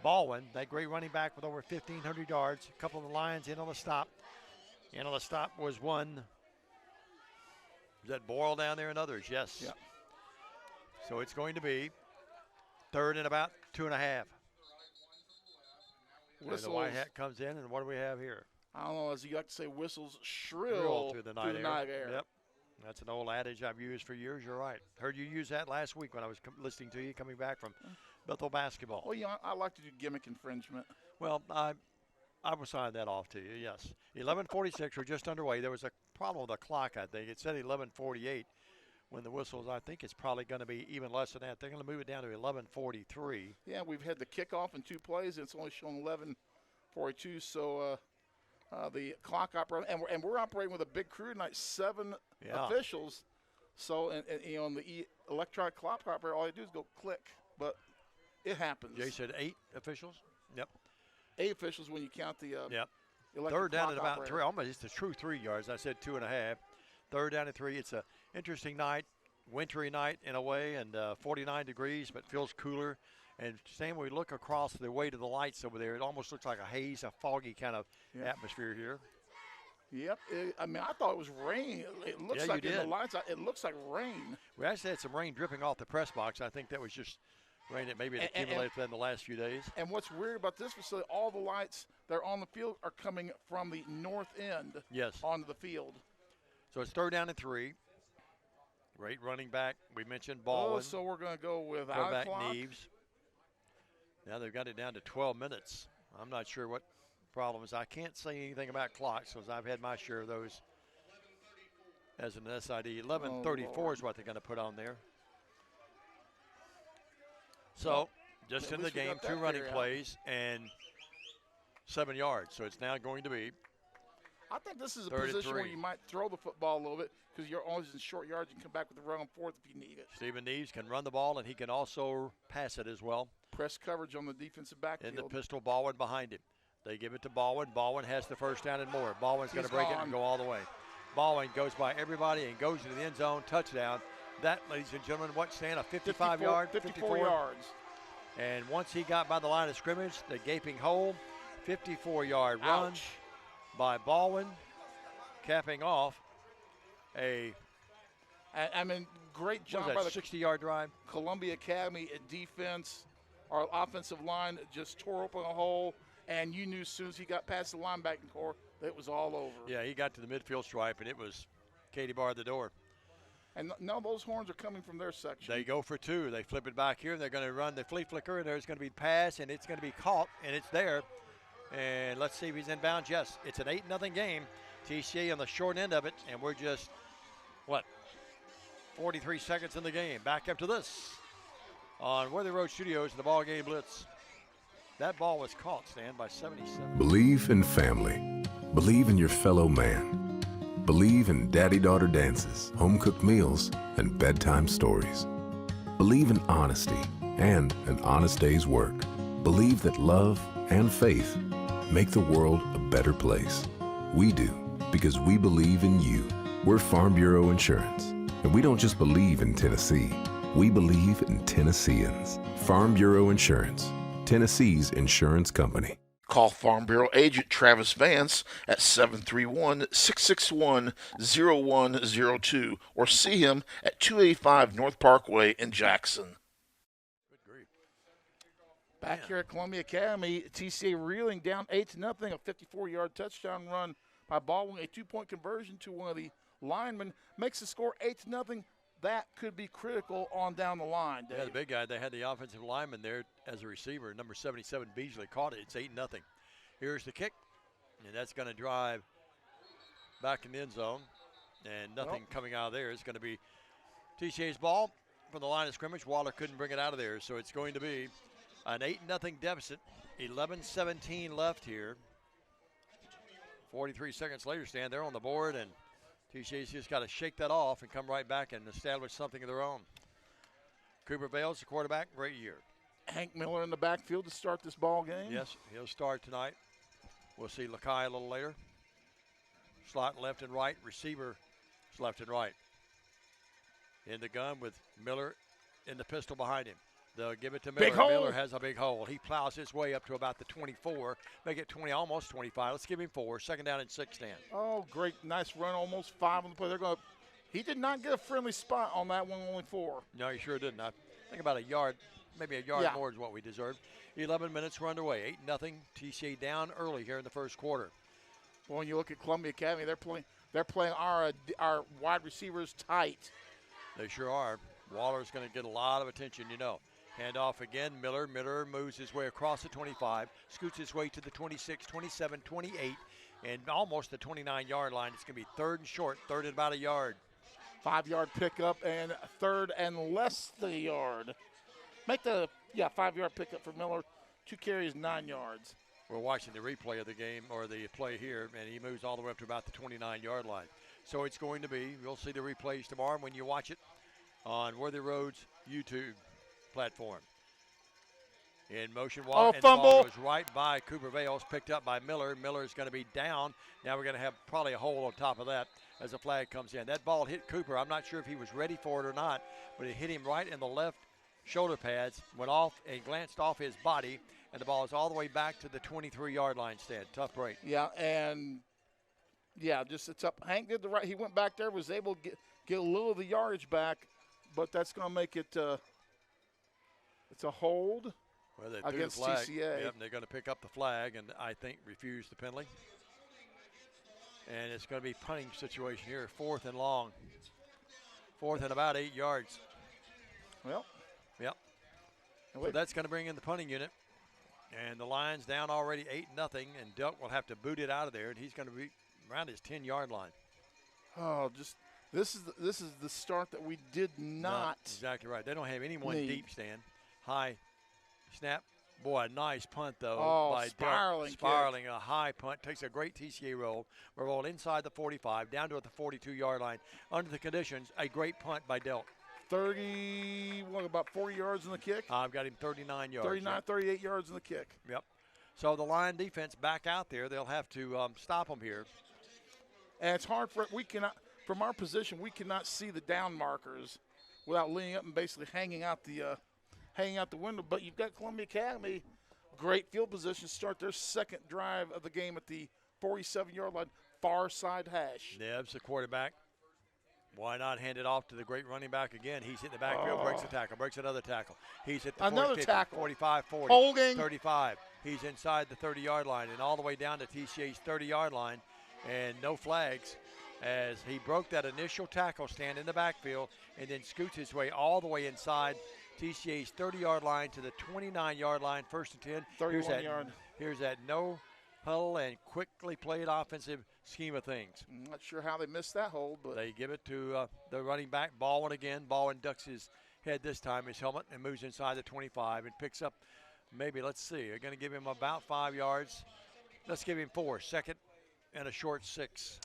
Baldwin, that great running back with over 1,500 yards. A couple of the Lions in on the stop. In on the stop was one. Was that Boyle down there and others? Yes. Yeah. So it's going to be 3rd and about 2.5. And the white hat comes in, and what do we have here? I don't know, as you like to say, whistles shrill through the night air. Yep. That's an old adage I've used for years. You're right. Heard you use that last week when I was listening to you coming back from Bethel basketball. Well, I like to do gimmick infringement. Well, I will sign that off to you, yes. 11:46, we're just underway. There was a problem with the clock, I think. It said 11:48. When the whistles, I think it's probably going to be even less than that. They're going to move it down to 11:43. Yeah, we've had the kickoff in 2 plays, and it's only shown 11:42. So the clock operator, and we're operating with a big crew tonight, 7 officials. So, and on the electronic clock operator, all you do is go click, but it happens. Jay said 8 officials. Yep. 8 officials when you count the yep. Third down at about operator. 3. Almost it's a true 3 yards. I said 2.5. 3rd down at 3. It's a interesting night. wintry night in a way, and 49 degrees, but feels cooler. And Stan, when we look across the way to the lights over there, it almost looks like a haze, a foggy kind of atmosphere here. Yep. I thought it was rain. It looks like in the lights, it looks like rain. We actually had some rain dripping off the press box. I think that was just rain that maybe accumulated in the last few days. And what's weird about this facility, all the lights that are on the field are coming from the north end onto the field. So it's 3rd down and 3. Great running back. We mentioned Baldwin. So we're going to go with quarterback clock. Neves. Now they've got it down to 12 minutes. I'm not sure what problem is. I can't say anything about clocks because I've had my share of those as an SID. 11:34 is what they're going to put on there. So just in the game, 2 running plays and 7 yards. So it's now going to be I think this is a position where you might throw the football a little bit because you're always in short yards. You can come back with the run on 4th if you need it. Stephen Neves can run the ball, and he can also pass it as well. Press coverage on the defensive backfield. In the pistol, Baldwin behind him. They give it to Baldwin. Baldwin has the 1st down and more. Baldwin's going to break it and go all the way. Baldwin goes by everybody and goes into the end zone. Touchdown. That, ladies and gentlemen, what, Stan? A 54 yards. And once he got by the line of scrimmage, the gaping hole, 54-yard run by Baldwin, capping off a great job by the 60-yard drive. Columbia Academy at defense. Our offensive line just tore open a hole, and you knew as soon as he got past the linebacking core that it was all over. Yeah, he got to the midfield stripe, and it was Katie barred the door. And now those horns are coming from their section. They go for 2. They flip it back here, and they're going to run the flea flicker, and there's going to be pass, and it's going to be caught, and it's there. And let's see if he's inbound. Yes, it's an 8-0 game. TCA on the short end of it, and we're just, 43 seconds in the game. Back up to this on Worthy Road Studios in the BallGame Blitz. That ball was caught, Stan, by 77. Believe in family. Believe in your fellow man. Believe in daddy-daughter dances, home-cooked meals, and bedtime stories. Believe in honesty and an honest day's work. Believe that love and faith make the world a better place. We do, because we believe in you. We're Farm Bureau Insurance, and we don't just believe in Tennessee. We believe in Tennesseans. Farm Bureau Insurance, Tennessee's insurance company. Call Farm Bureau agent Travis Vance at 731-661-0102 or see him at 285 North Parkway in Jackson. Back here at Columbia Academy, TCA reeling down 8-0, a 54-yard touchdown run by Baldwin, a 2-point conversion to one of the linemen makes the score 8-0. That could be critical on down the line, Dave. Yeah, the big guy, they had the offensive lineman there as a receiver. Number 77, Beasley, caught it. It's 8-0. Here's the kick, and that's going to drive back in the end zone. And nothing coming out of there. It's going to be TCA's ball from the line of scrimmage. Waller couldn't bring it out of there, so it's going to be an 8-0 deficit. 11-17 left here. 43 seconds later, Stan, they're on the board, and TCA's just got to shake that off and come right back and establish something of their own. Cooper Bales, the quarterback, great year. Hank Miller in the backfield to start this ball game. Yes, he'll start tonight. We'll see Lakai a little later. Slot left and right, receivers left and right. In the gun with Miller in the pistol behind him. They'll give it to Miller. Big hole. Miller has a big hole. He plows his way up to about the 24. Make it 20, almost 25. Let's give him 4. 2nd down and 6, Stan. Oh, great. Nice run. Almost 5 on the play. He did not get a friendly spot on that one, only 4. No, he sure didn't. I think about a yard, maybe a yard more is what we deserved. 11 minutes were underway. 8-0. TCA down early here in the first quarter. Well, when you look at Columbia Academy, they're playing our wide receivers tight. They sure are. Waller's going to get a lot of attention, you know. Handoff again, Miller. Miller moves his way across the 25, scoots his way to the 26, 27, 28, and almost the 29-yard line. It's going to be 3rd and short, 3rd and about a yard. 5-yard pickup and 3rd and less than a yard. Make the 5-yard pickup for Miller. 2 carries, 9 yards. We're watching the replay of the game, or the play here, and he moves all the way up to about the 29-yard line. So it's going to be, you'll see the replays tomorrow when you watch it on Worthy Road's YouTube platform. In motion Oh, walk, and fumble. the ball goes right by Cooper Vales, picked up by Miller. Miller's going to be down. Now we're going to have probably a hole on top of that as a flag comes in. That ball hit Cooper. I'm not sure if he was ready for it or not, but it hit him right in the left shoulder pads, went off and glanced off his body, and the ball is all the way back to the 23-yard line stand. Tough break. Yeah, and just it's up. Hank did the right. He went back there, was able to get a little of the yardage back, but that's going to make it. It's a hold. Well, they threw against the flag. TCA. Yep, they're going to pick up the flag and I think refuse the penalty. And it's going to be punting situation here, 4th and long. 4th and about 8 yards. Well. Yep. So that's going to bring in the punting unit. And the Lions down already 8-0, and Delk will have to boot it out of there, and he's going to be around his 10-yard line. Oh, this is the start that we did not. Exactly right. They don't have anyone need. deep, Stan. High snap. Boy, a nice punt, though, by spiraling. Spiraling, a high punt. Takes a great TCA roll. We're rolled inside the 45, down to the 42-yard line. Under the conditions, a great punt by Delk. About 40 yards in the kick? I've got him 39 yards. 38 yards in the kick. Yep. So the Lion defense back out there. They'll have to stop them here. And it's hard from our position, we cannot see the down markers without leaning up and basically hanging out the window. But you've got Columbia Academy, great field position, start their second drive of the game at the 47-yard line, far side hash. Neves, the quarterback. Why not hand it off to the great running back again? He's hit the backfield, breaks a tackle, breaks another tackle. He's hit the another 40, tackle. 45, 40, holding. 35. He's inside the 30-yard line and all the way down to TCA's 30-yard line, and no flags as he broke that initial tackle stand in the backfield and then scoots his way all the way inside TCA's 30-yard line to the 29-yard line, 1st and 10. 31 yard. Here's that no huddle and quickly played offensive scheme of things. I'm not sure how they missed that hold, but they give it to the running back, Baldwin again. Baldwin ducks his head this time, his helmet, and moves inside the 25 and picks up maybe, let's see, they're going to give him about 5 yards. Let's give him 4, 2nd and a short 6.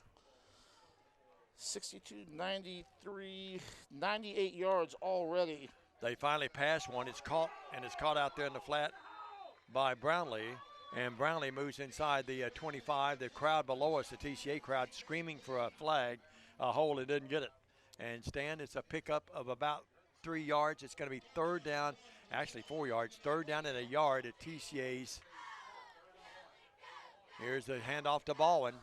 62, 93, 98 yards already. They finally pass one. It's caught, and it's caught out there in the flat by Brownlee. And Brownlee moves inside the 25. The crowd below us, the TCA crowd, screaming for a flag, a hold, and didn't get it. And Stan, it's a pickup of about 3 yards. It's going to be 3rd down, actually 4 yards, 3rd down and a yard at TCA's. Here's the handoff to Baldwin.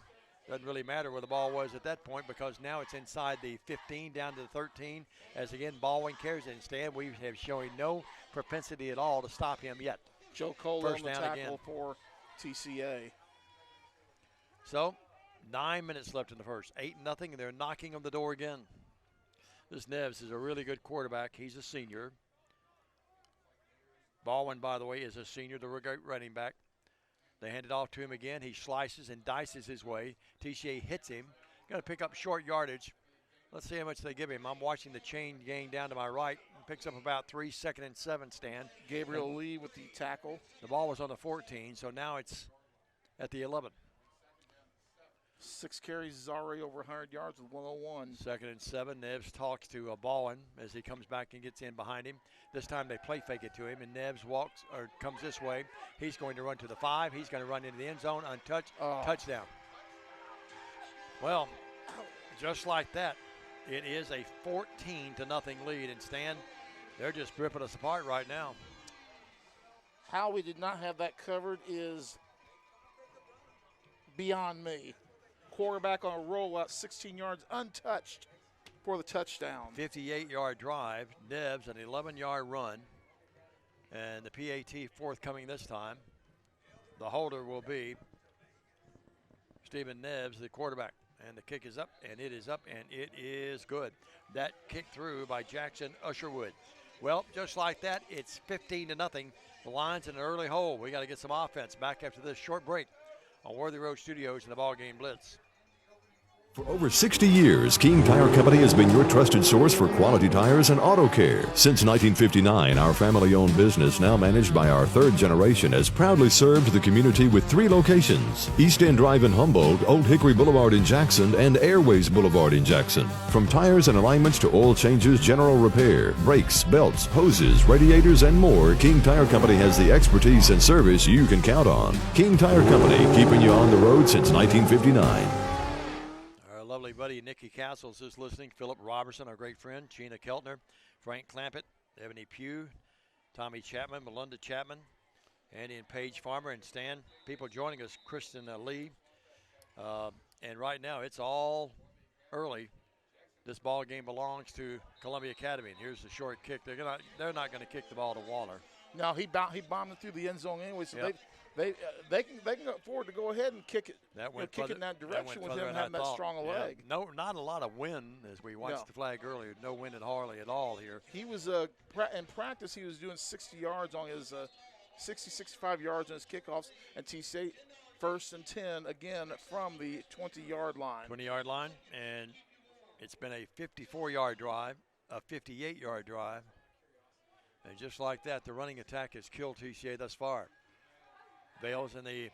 Doesn't really matter where the ball was at that point because now it's inside the 15 down to the 13. As again, Baldwin carries it. And Stan, we have showing no propensity at all to stop him yet. Joe Cole on the tackle for TCA. So, 9 minutes left in the first. 8-0, and they're knocking on the door again. This Neves is a really good quarterback. He's a senior. Baldwin, by the way, is a senior, the running back. They hand it off to him again. He slices and dices his way. TCA hits him. Going to pick up short yardage. Let's see how much they give him. I'm watching the chain gang down to my right. Picks up about 3, 2nd and 7, Stan. Gabriel Lee with the tackle. The ball was on the 14, so now it's at the 11. 6 carries is already over 100 yards with 101. 2nd and 7. Neves talks to Baldwin as he comes back and gets in behind him. This time they play fake it to him, and Neves comes this way. He's going to run to the 5. He's going to run into the end zone, untouched, touchdown. Well, just like that, it is a 14-0 lead, and Stan, they're just ripping us apart right now. How we did not have that covered is beyond me. Quarterback on a rollout, 16 yards untouched for the touchdown. 58-yard drive. Neves, an 11-yard run. And the PAT forthcoming this time. The holder will be Stephen Neves, the quarterback. And the kick is up, and it is up, and it is good. That kick through by Jackson Usherwood. Well, just like that, it's 15-0. The Lions in an early hole. We got to get some offense back after this short break on Worthy Road Studios and the BallGame Blitz. For over 60 years, King Tire Company has been your trusted source for quality tires and auto care. Since 1959, our family-owned business, now managed by our third generation, has proudly served the community with 3 locations: East End Drive in Humboldt, Old Hickory Boulevard in Jackson, and Airways Boulevard in Jackson. From tires and alignments to oil changes, general repair, brakes, belts, hoses, radiators, and more, King Tire Company has the expertise and service you can count on. King Tire Company, keeping you on the road since 1959. Lovely buddy Nikki Castles is listening. Philip Robertson, our great friend. Gina Keltner, Frank Clampett, Ebony Pugh, Tommy Chapman, Melinda Chapman, Andy and Paige Farmer, and Stan. People joining us, Kristen Lee. And right now it's all early. This ball game belongs to Columbia Academy. And here's the short kick. They're not going to kick the ball to Waller. No, he bombed it through the end zone anyway. So they can afford to go ahead and kick it. Kick it in that direction with him having that strong a leg. No, not a lot of wind as we watched the flag earlier. No wind at Harley at all here. He was in practice. He was doing 60 yards on his 65 yards on his kickoffs, and TCA 1st and 10 again from the 20-yard line. 20-yard line, and it's been a 54-yard drive, a 58-yard drive, and just like that, the running attack has killed TCA thus far. Bales in the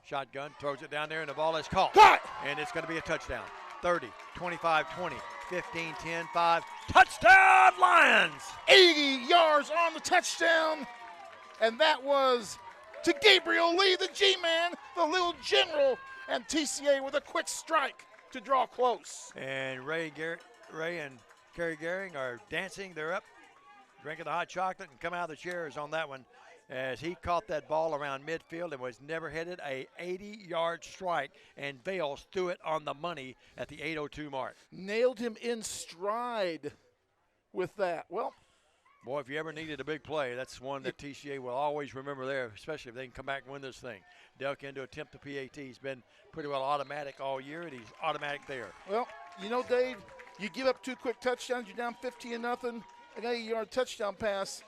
shotgun, throws it down there, and the ball is caught. And it's going to be a touchdown. 30, 25, 20, 15, 10, 5. Touchdown, Lions! 80 yards on the touchdown. And that was to Gabriel Lee, the G-Man, the little general, and TCA with a quick strike to draw close. And Ray and Kerry Gehring are dancing. They're up, drinking the hot chocolate, and come out of the chairs on that one, as he caught that ball around midfield and was never headed. A 80-yard strike, and Bales threw it on the money at the 8:02 mark. Nailed him in stride with that. Well, boy, if you ever needed a big play, that's one that TCA will always remember there, especially if they can come back and win this thing. Delk to attempt the PAT. He's been pretty well automatic all year, and he's automatic there. Well, you know, Dave, you give up 2 quick touchdowns, you're down 15-0, an 80-yard touchdown pass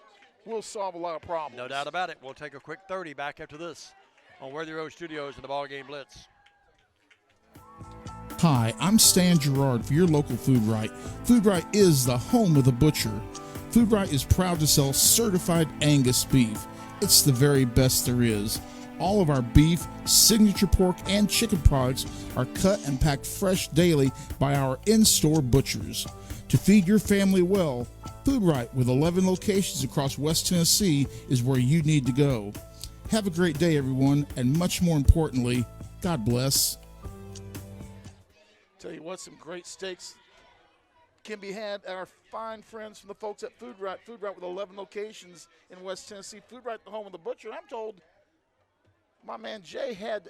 will solve a lot of problems. No doubt about it. We'll take a quick 30 back after this on Worthy Road Studios in the BallGame Blitz. Hi, I'm Stan Gerard for your local Food Right. Food Right is the home of the butcher. Food Right is proud to sell certified Angus beef. It's the very best there is. All of our beef, signature pork, and chicken products are cut and packed fresh daily by our in-store butchers. To feed your family well, Food Right, with 11 locations across West Tennessee, is where you need to go. Have a great day, everyone, and much more importantly, God bless. Tell you what, some great steaks can be had at our fine friends from the folks at Food Right. Food Right with 11 locations in West Tennessee. Food Right, the home of the butcher. I'm told my man Jay had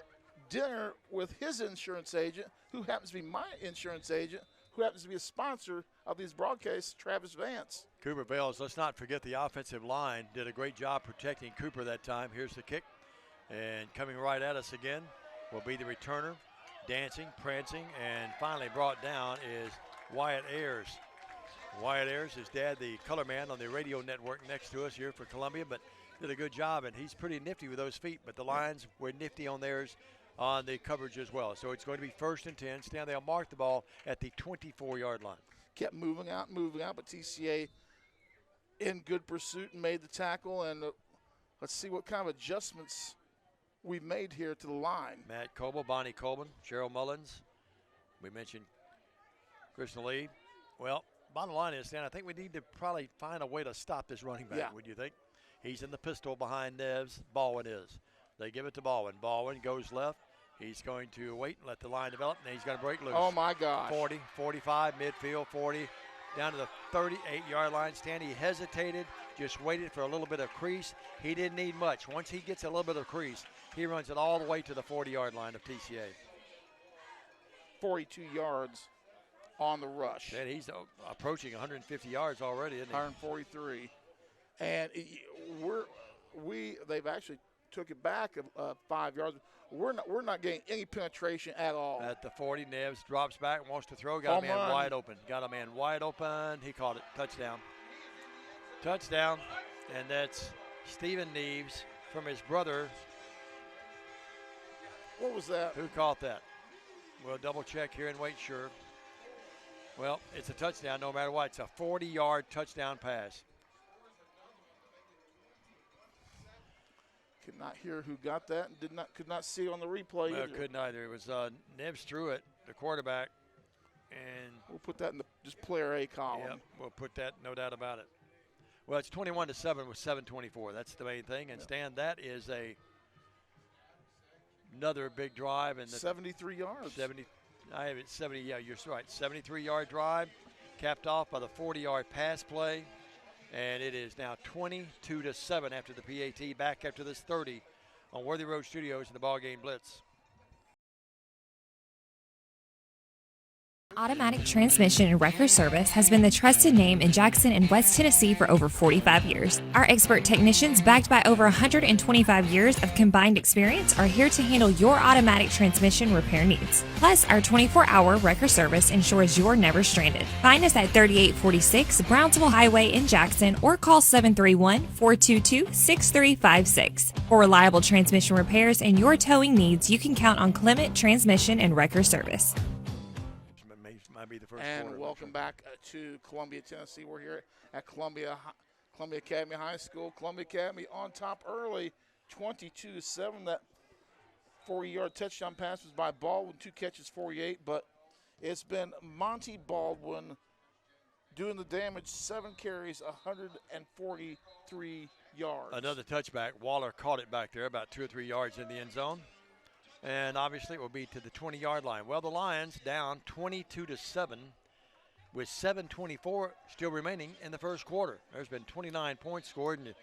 dinner with his insurance agent, who happens to be my insurance agent, who happens to be a sponsor of these broadcasts, Travis Vance. Cooper Bales, let's not forget the offensive line did a great job protecting Cooper that time. Here's the kick, and coming right at us again will be the returner, dancing, prancing, and finally brought down is Wyatt Ayers. Wyatt Ayers, his dad, the color man on the radio network next to us here for Columbia, but did a good job, and he's pretty nifty with those feet, but the Lions were nifty on theirs on the coverage as well. So it's going to be 1st and 10. Stan, they'll mark the ball at the 24-yard line. Kept moving out, but TCA in good pursuit and made the tackle, and let's see what kind of adjustments we've made here to the line. Matt Coble, Bonnie Coleman, Cheryl Mullins. We mentioned Kristen Lee. Well, bottom line is, Stan, I think we need to probably find a way to stop this running back, would you think? He's in the pistol behind Neves. Baldwin is. They give it to Baldwin. Baldwin goes left. He's going to wait and let the line develop, and he's going to break loose. Oh, my gosh. 40, 45, midfield, 40, down to the 38-yard line. Stan, he hesitated, just waited for a little bit of crease. He didn't need much. Once he gets a little bit of crease, he runs it all the way to the 40-yard line of TCA. 42 yards on the rush. And he's approaching 150 yards already, isn't he? 143. And they've actually took it back 5 yards. We're not getting any penetration at all. At the 40, Neves drops back and wants to throw. Got a man wide open. He caught it. Touchdown. Touchdown. And that's Stephen Neves from his brother. What was that? Who caught that? We'll double check here and wait sure. Well, it's a touchdown no matter what. It's a 40-yard touchdown pass. Could not hear who got that and could not see on the replay. Well, either. couldn't either. It was Nibs threw it, the quarterback, and we'll put that in the just player A column. Yep, we'll put that, no doubt about it. Well, it's 21-7 with 7:24. That's the main thing. And Stan, that is another big drive and 73 yards. 70. I have it 70. Yeah, you're right. 73-yard drive, capped off by the 40-yard pass play. And it is now 22-7 after the PAT. Back after this 30 on Worthy Road Studios in the BallGame Blitz. Automatic transmission and wrecker service has been the trusted name in Jackson and West Tennessee for over 45 years. Our expert technicians, backed by over 125 years of combined experience, are here to handle your automatic transmission repair needs. Plus, our 24-hour wrecker service ensures you're never stranded. Find us at 3846 Brownsville Highway in Jackson or call 731-422-6356. For reliable transmission repairs and your towing needs, you can count on Clement Transmission and Wrecker Service. Be the first and quarter. Welcome back to Columbia, Tennessee. We're here at Columbia Academy High School. Columbia Academy on top early, 22-7. That 40-yard touchdown pass was by Baldwin, 2 catches, 48. But it's been Monty Baldwin doing the damage, 7 carries, 143 yards. Another touchback. Waller caught it back there about 2 or 3 yards in the end zone. And obviously it will be to the 20-yard line. Well, the Lions down 22-7 with 7:24 still remaining in the first quarter. There's been 29 points scored, and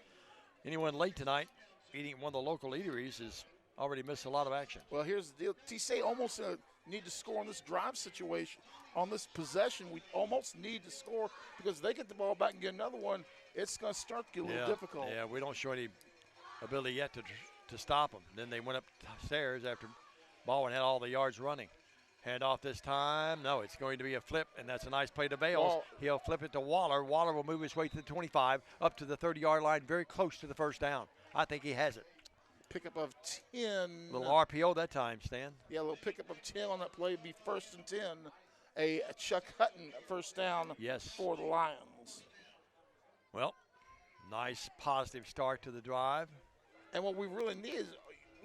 anyone late tonight eating one of the local eateries has already missed a lot of action. Well, here's the deal. TCA almost need to score on this drive situation. On this possession, we almost need to score because if they get the ball back and get another one, it's going to start to get a little difficult. Yeah, we don't show any ability yet to stop them. Then they went upstairs after Baldwin had all the yards running. Hand off this time. No, it's going to be a flip, and that's a nice play to Bales. He'll flip it to Waller. Waller will move his way to the 25, up to the 30-yard line, very close to the first down. I think he has it. Pickup of 10. Little RPO that time, Stan. Yeah, a little pickup of 10 on that play. It'd be 1st and 10. A Chuck Hutton first down for the Lions. Well, nice positive start to the drive. And what we really need is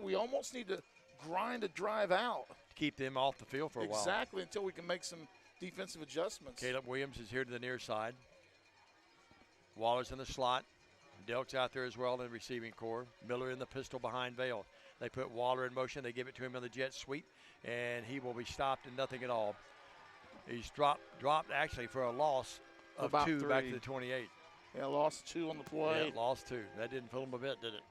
we almost need to grind a drive out. Keep them off the field for a while. Exactly, until we can make some defensive adjustments. Caleb Williams is here to the near side. Waller's in the slot. Delk's out there as well in the receiving core. Miller in the pistol behind Vale. They put Waller in motion. They give it to him on the jet sweep, and he will be stopped and nothing at all. He's dropped actually for a loss of about 2 3. back to the 28. Yeah, lost 2 on the play. Yeah, lost 2. That didn't fool him a bit, did it?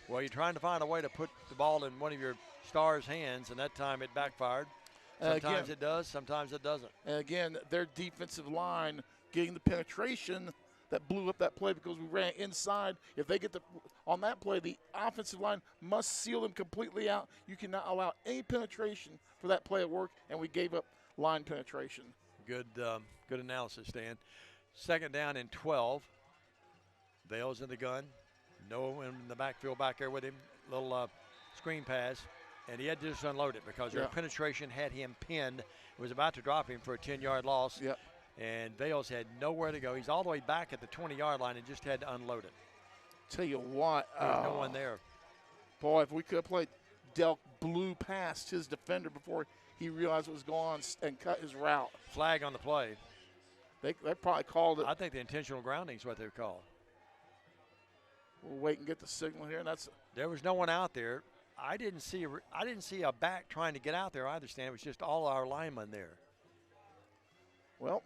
Well, you're trying to find a way to put the ball in one of your stars' hands, and that time it backfired. Sometimes it does, sometimes it doesn't. And again, their defensive line getting the penetration that blew up that play because we ran inside. If they get on that play, the offensive line must seal them completely out. You cannot allow any penetration for that play at work, and we gave up line penetration. Good analysis, Dan. 2nd down and 12. Vale's in the gun. No in the backfield back there with him. Little screen pass. And he had to just unload it because their penetration had him pinned. It was about to drop him for a 10-yard loss. Yep. And Vales had nowhere to go. He's all the way back at the 20-yard line and just had to unload it. Tell you what. There's no one there. Boy, if we could have played, Delk blew past his defender before he realized what was going on and cut his route. Flag on the play. They probably called it. I think the intentional grounding is what they call. We'll wait and get the signal here. And there was no one out there. I didn't see a back trying to get out there either, Stan. It was just all our linemen there. Well.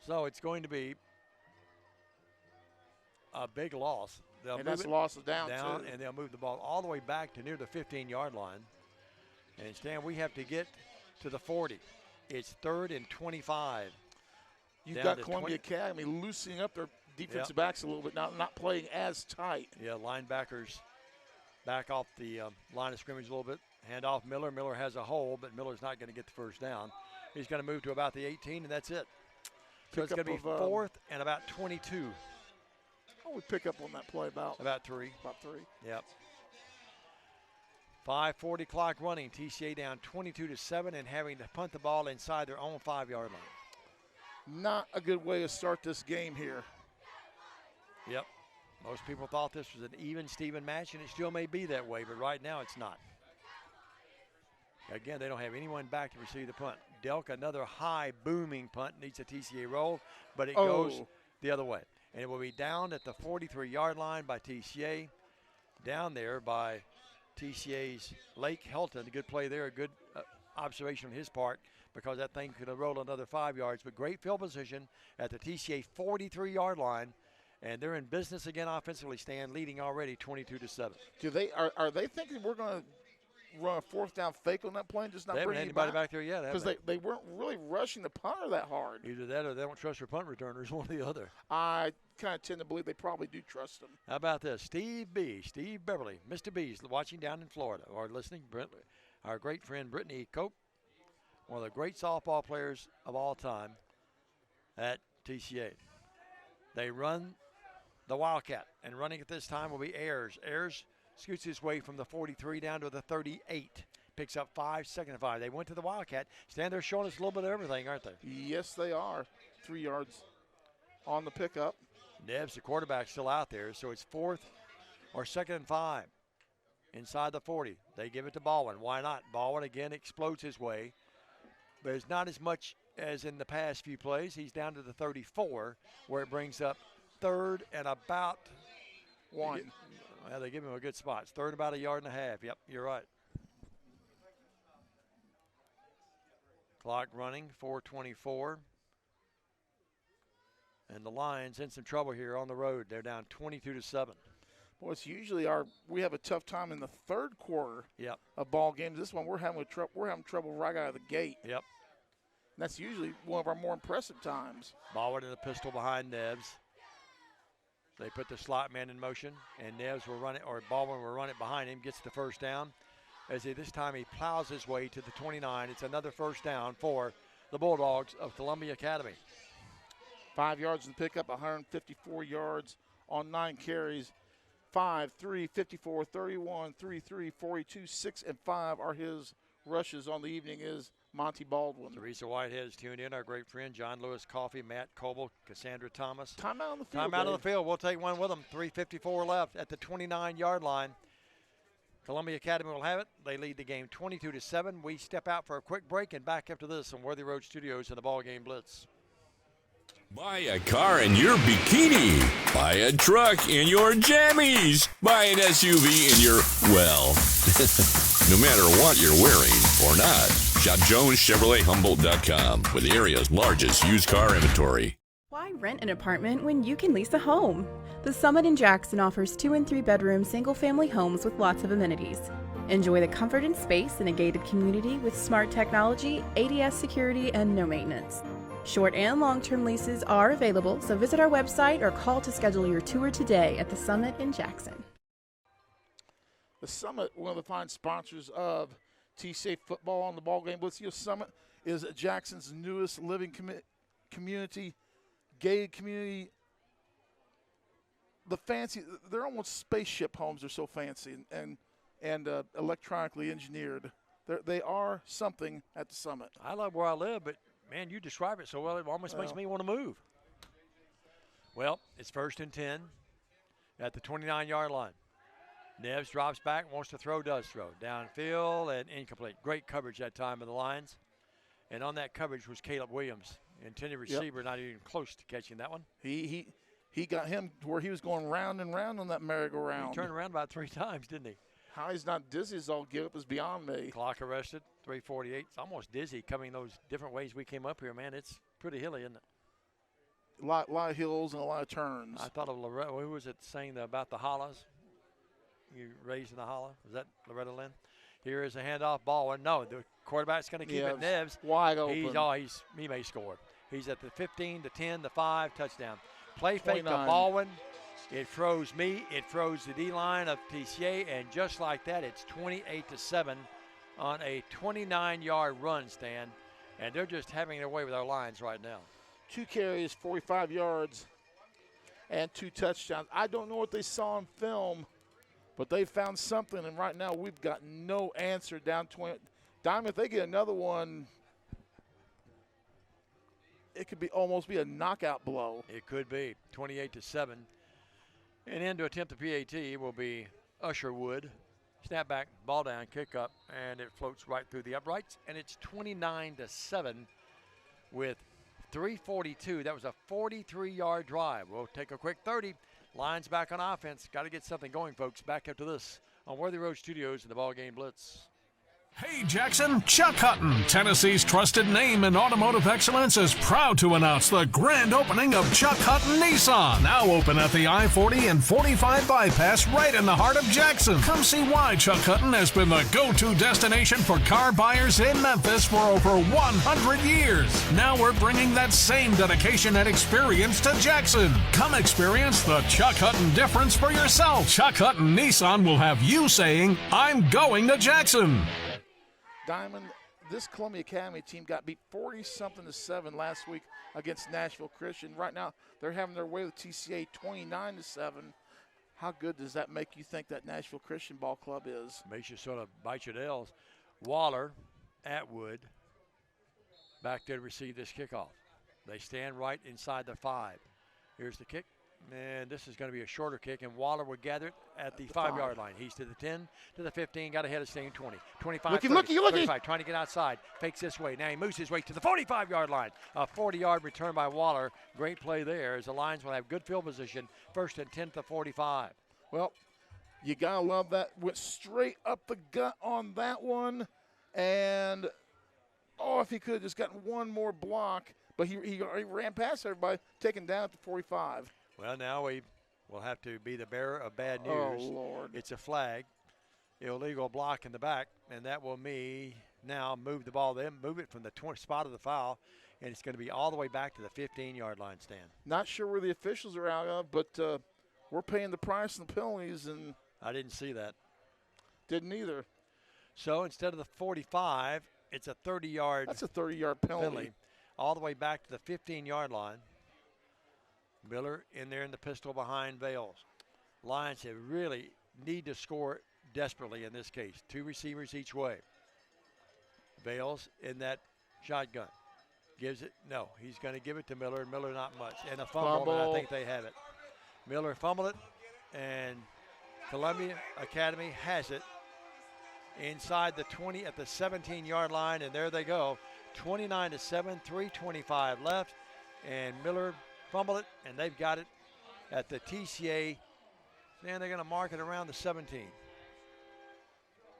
So it's going to be a big loss. And that's a loss of down, too. And they'll move the ball all the way back to near the 15-yard line. And, Stan, we have to get to the 40. It's 3rd and 25. You've got Columbia Academy loosening up their defensive backs a little bit, not playing as tight. Yeah, linebackers back off the line of scrimmage a little bit. Hand off Miller. Miller has a hole, but Miller's not going to get the first down. He's going to move to about the 18, and that's it. So it's going to be 4th and about 22. Oh, we pick up on that play about 3. About 3. Yep. 5:40 clock running. TCA down 22-7 and having to punt the ball inside their own 5-yard line. Not a good way to start this game here. Yep. Most people thought this was an even-Steven match, and it still may be that way, but right now it's not. Again, they don't have anyone back to receive the punt. Delk, another high booming punt, needs a TCA roll, but it goes the other way. And it will be down at the 43-yard line by TCA. Down there by TCA's Lake Helton. A good play there, a good observation on his part, because that thing could have rolled another 5 yards. But great field position at the TCA 43-yard line. And they're in business again offensively, Stan, leading already 22-7. Are they thinking we're going to run a fourth down fake on that play and just not bring anybody anybody back there yet? Because they weren't really rushing the punter that hard. Either that or they don't trust their punt returners, one or the other. I kind of tend to believe they probably do trust them. How about this? Steve Beverly, Mr. B's, watching down in Florida, or listening. Our great friend Brittany Cope, one of the great softball players of all time at TCA. They run the Wildcat, and running at this time will be Ayers. Ayers scoots his way from the 43 down to the 38. Picks up 5, second and 5. They went to the Wildcat. Stan, they're showing us a little bit of everything, aren't they? Yes, they are. 3 yards on the pickup. Neves, the quarterback, still out there, so it's 4th or 2nd and 5 inside the 40. They give it to Baldwin. Why not? Baldwin again explodes his way, but it's not as much as in the past few plays. He's down to the 34, where it brings up 3rd and about 1. Well, they give him a good spot. It's 3rd about 1.5 yards. Yep, you're right. Clock running, 4:24. And the Lions in some trouble here on the road. They're down 22-7. Well, it's usually we have a tough time in the third quarter of ball games. This one we're having trouble right out of the gate. Yep. And that's usually one of our more impressive times. Ballward in the pistol behind Neves. They put the slot man in motion, and Neves will run it, or Baldwin will run it behind him, gets the first down. This time he plows his way to the 29. It's another first down for the Bulldogs of Columbia Academy. 5 yards in the pickup, 154 yards on 9 carries. 5, 3, 54, 31, 3, 3, 42, 6, and 5 are his rushes on the evening is Monty Baldwin. Teresa Whitehead is tuned in. Our great friend John Lewis Coffey, Matt Coble, Cassandra Thomas. Time out on the field. Time out on the field. We'll take one with them. 3:54 left at the 29-yard line. Columbia Academy will have it. They lead the game 22-7. We step out for a quick break and back after this on Worthy Road Studios in the BallGame Blitz. Buy a car in your bikini. Buy a truck in your jammies. Buy an SUV in your, well, no matter what you're wearing or not. Shop JonesChevroletHumboldt.com with the area's largest used car inventory. Why rent an apartment when you can lease a home? The Summit in Jackson offers 2 and 3 bedroom single-family homes with lots of amenities. Enjoy the comfort and space in a gated community with smart technology, ADS security, and no maintenance. Short and long-term leases are available, so visit our website or call to schedule your tour today at the Summit in Jackson. The Summit, one of the fine sponsors of TCA football on the BallGame Blitz. Summit is Jackson's newest living community, gated community. They're almost spaceship homes. They're so fancy and electronically engineered. They are something at the Summit. I love where I live, but man, you describe it so well, it almost makes me want to move. Well, it's 1st and 10 at the 29-yard line. Neves drops back, wants to throw, does throw. Downfield and incomplete. Great coverage that time of the Lions. And on that coverage was Caleb Williams, intended receiver, not even close to catching that one. He got him to where he was going round and round on that merry-go-round. He turned around about 3 times, didn't he? How he's not dizzy as all give up is beyond me. Clock arrested, 3:48. It's almost dizzy coming those different ways we came up here, man. It's pretty hilly, isn't it? A lot of hills and a lot of turns. I thought of Loretta. Who was it saying about the hollows? You raised in the hollow? Was that Loretta Lynn? Here is a handoff ball. No, the quarterback's going to keep it. Neves. Wide open. He may score. He's at the 15, the 10, the 5, touchdown. Play 29. fake to Baldwin. It froze me. It froze the D-line of TCA, and just like that, it's 28-7 on a 29-yard run, Stan. And they're just having their way with our lines right now. 2 carries, 45 yards, and 2 touchdowns. I don't know what they saw in film But they found something, and right now we've got no answer down 20. Diamond, if they get another one, it could be almost be a knockout blow. It could be 28-7. And in to attempt the PAT will be Usherwood. Snap back, ball down, kick up, and it floats right through the uprights. And it's 29-7 with 3:42. That was a 43-yard drive. We'll take a quick 30. Lions back on offense. Got to get something going, folks. Back after this on Worthy Road Studios in the BallGame Blitz. Hey Jackson, Chuck Hutton, Tennessee's trusted name in automotive excellence, is proud to announce the grand opening of Chuck Hutton Nissan, now open at the I-40 and 45 bypass right in the heart of Jackson. Come see why Chuck Hutton has been the go-to destination for car buyers in Memphis for over 100 years. Now we're bringing that same dedication and experience to Jackson. Come experience the Chuck Hutton difference for yourself. Chuck Hutton Nissan will have you saying, "I'm going to Jackson." Diamond, this Columbia Academy team got beat 40-something-7 last week against Nashville Christian. Right now, they're having their way with TCA 29-7. How good does that make you think that Nashville Christian ball club is? Makes you sort of bite your nails. Waller, Atwood, back there to receive this kickoff. They stand right inside the 5. Here's the kick. And this is going to be a shorter kick, and Waller will gather it at the 5-yard line. He's to the 10, to the 15, got ahead of staying 20, 25, looky, 30, looky. 35, trying to get outside, fakes this way. Now he moves his way to the 45-yard line. A 40-yard return by Waller. Great play there as the Lions will have good field position, 1st and 10 to 45. Well, you got to love that. Went straight up the gut on that one, and, if he could have just gotten one more block, but he ran past everybody, taken down at the 45. Well, now we will have to be the bearer of bad news. Oh, Lord. It's a flag, illegal block in the back, and that will now move the ball then, move it from the spot of the foul, and it's going to be all the way back to the 15-yard line stand. Not sure where the officials are out of, but we're paying the price and the penalties. And I didn't see that. Didn't either. So instead of the 45, it's a 30-yard. That's a 30-yard penalty. All the way back to the 15-yard line. Miller in there in the pistol behind Vales. Lions have really need to score desperately in this case. 2 receivers each way. Vales in that shotgun. Gives it. No, he's going to give it to Miller. Miller not much. And a fumble. And I think they have it. Miller fumbled it. And Columbia Academy has it inside the 20 at the 17-yard line. And there they go. 29-7, 3:25 left. And Miller fumble it, and they've got it at the TCA, and they're going to mark it around the 17.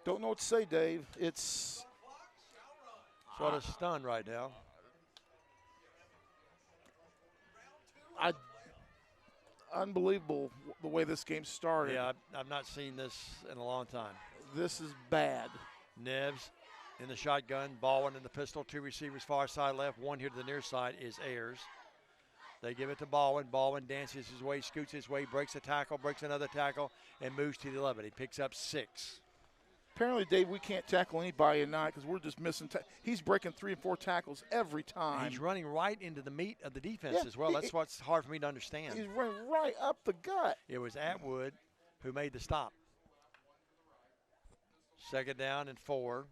Don't know what to say, Dave. It's sort of stunned right now. Unbelievable the way this game started. Yeah, I've not seen this in a long time. This is bad. Neves in the shotgun, Baldwin in the pistol, 2 receivers far side left, 1 here to the near side is Ayers. They give it to Baldwin. Baldwin dances his way, scoots his way, breaks a tackle, breaks another tackle, and moves to the 11. He picks up 6. Apparently, Dave, we can't tackle anybody tonight because we're just missing. He's breaking 3 and 4 tackles every time. He's running right into the meat of the defense as well. That's what's hard for me to understand. He's running right up the gut. It was Atwood who made the stop. 2nd down and 4.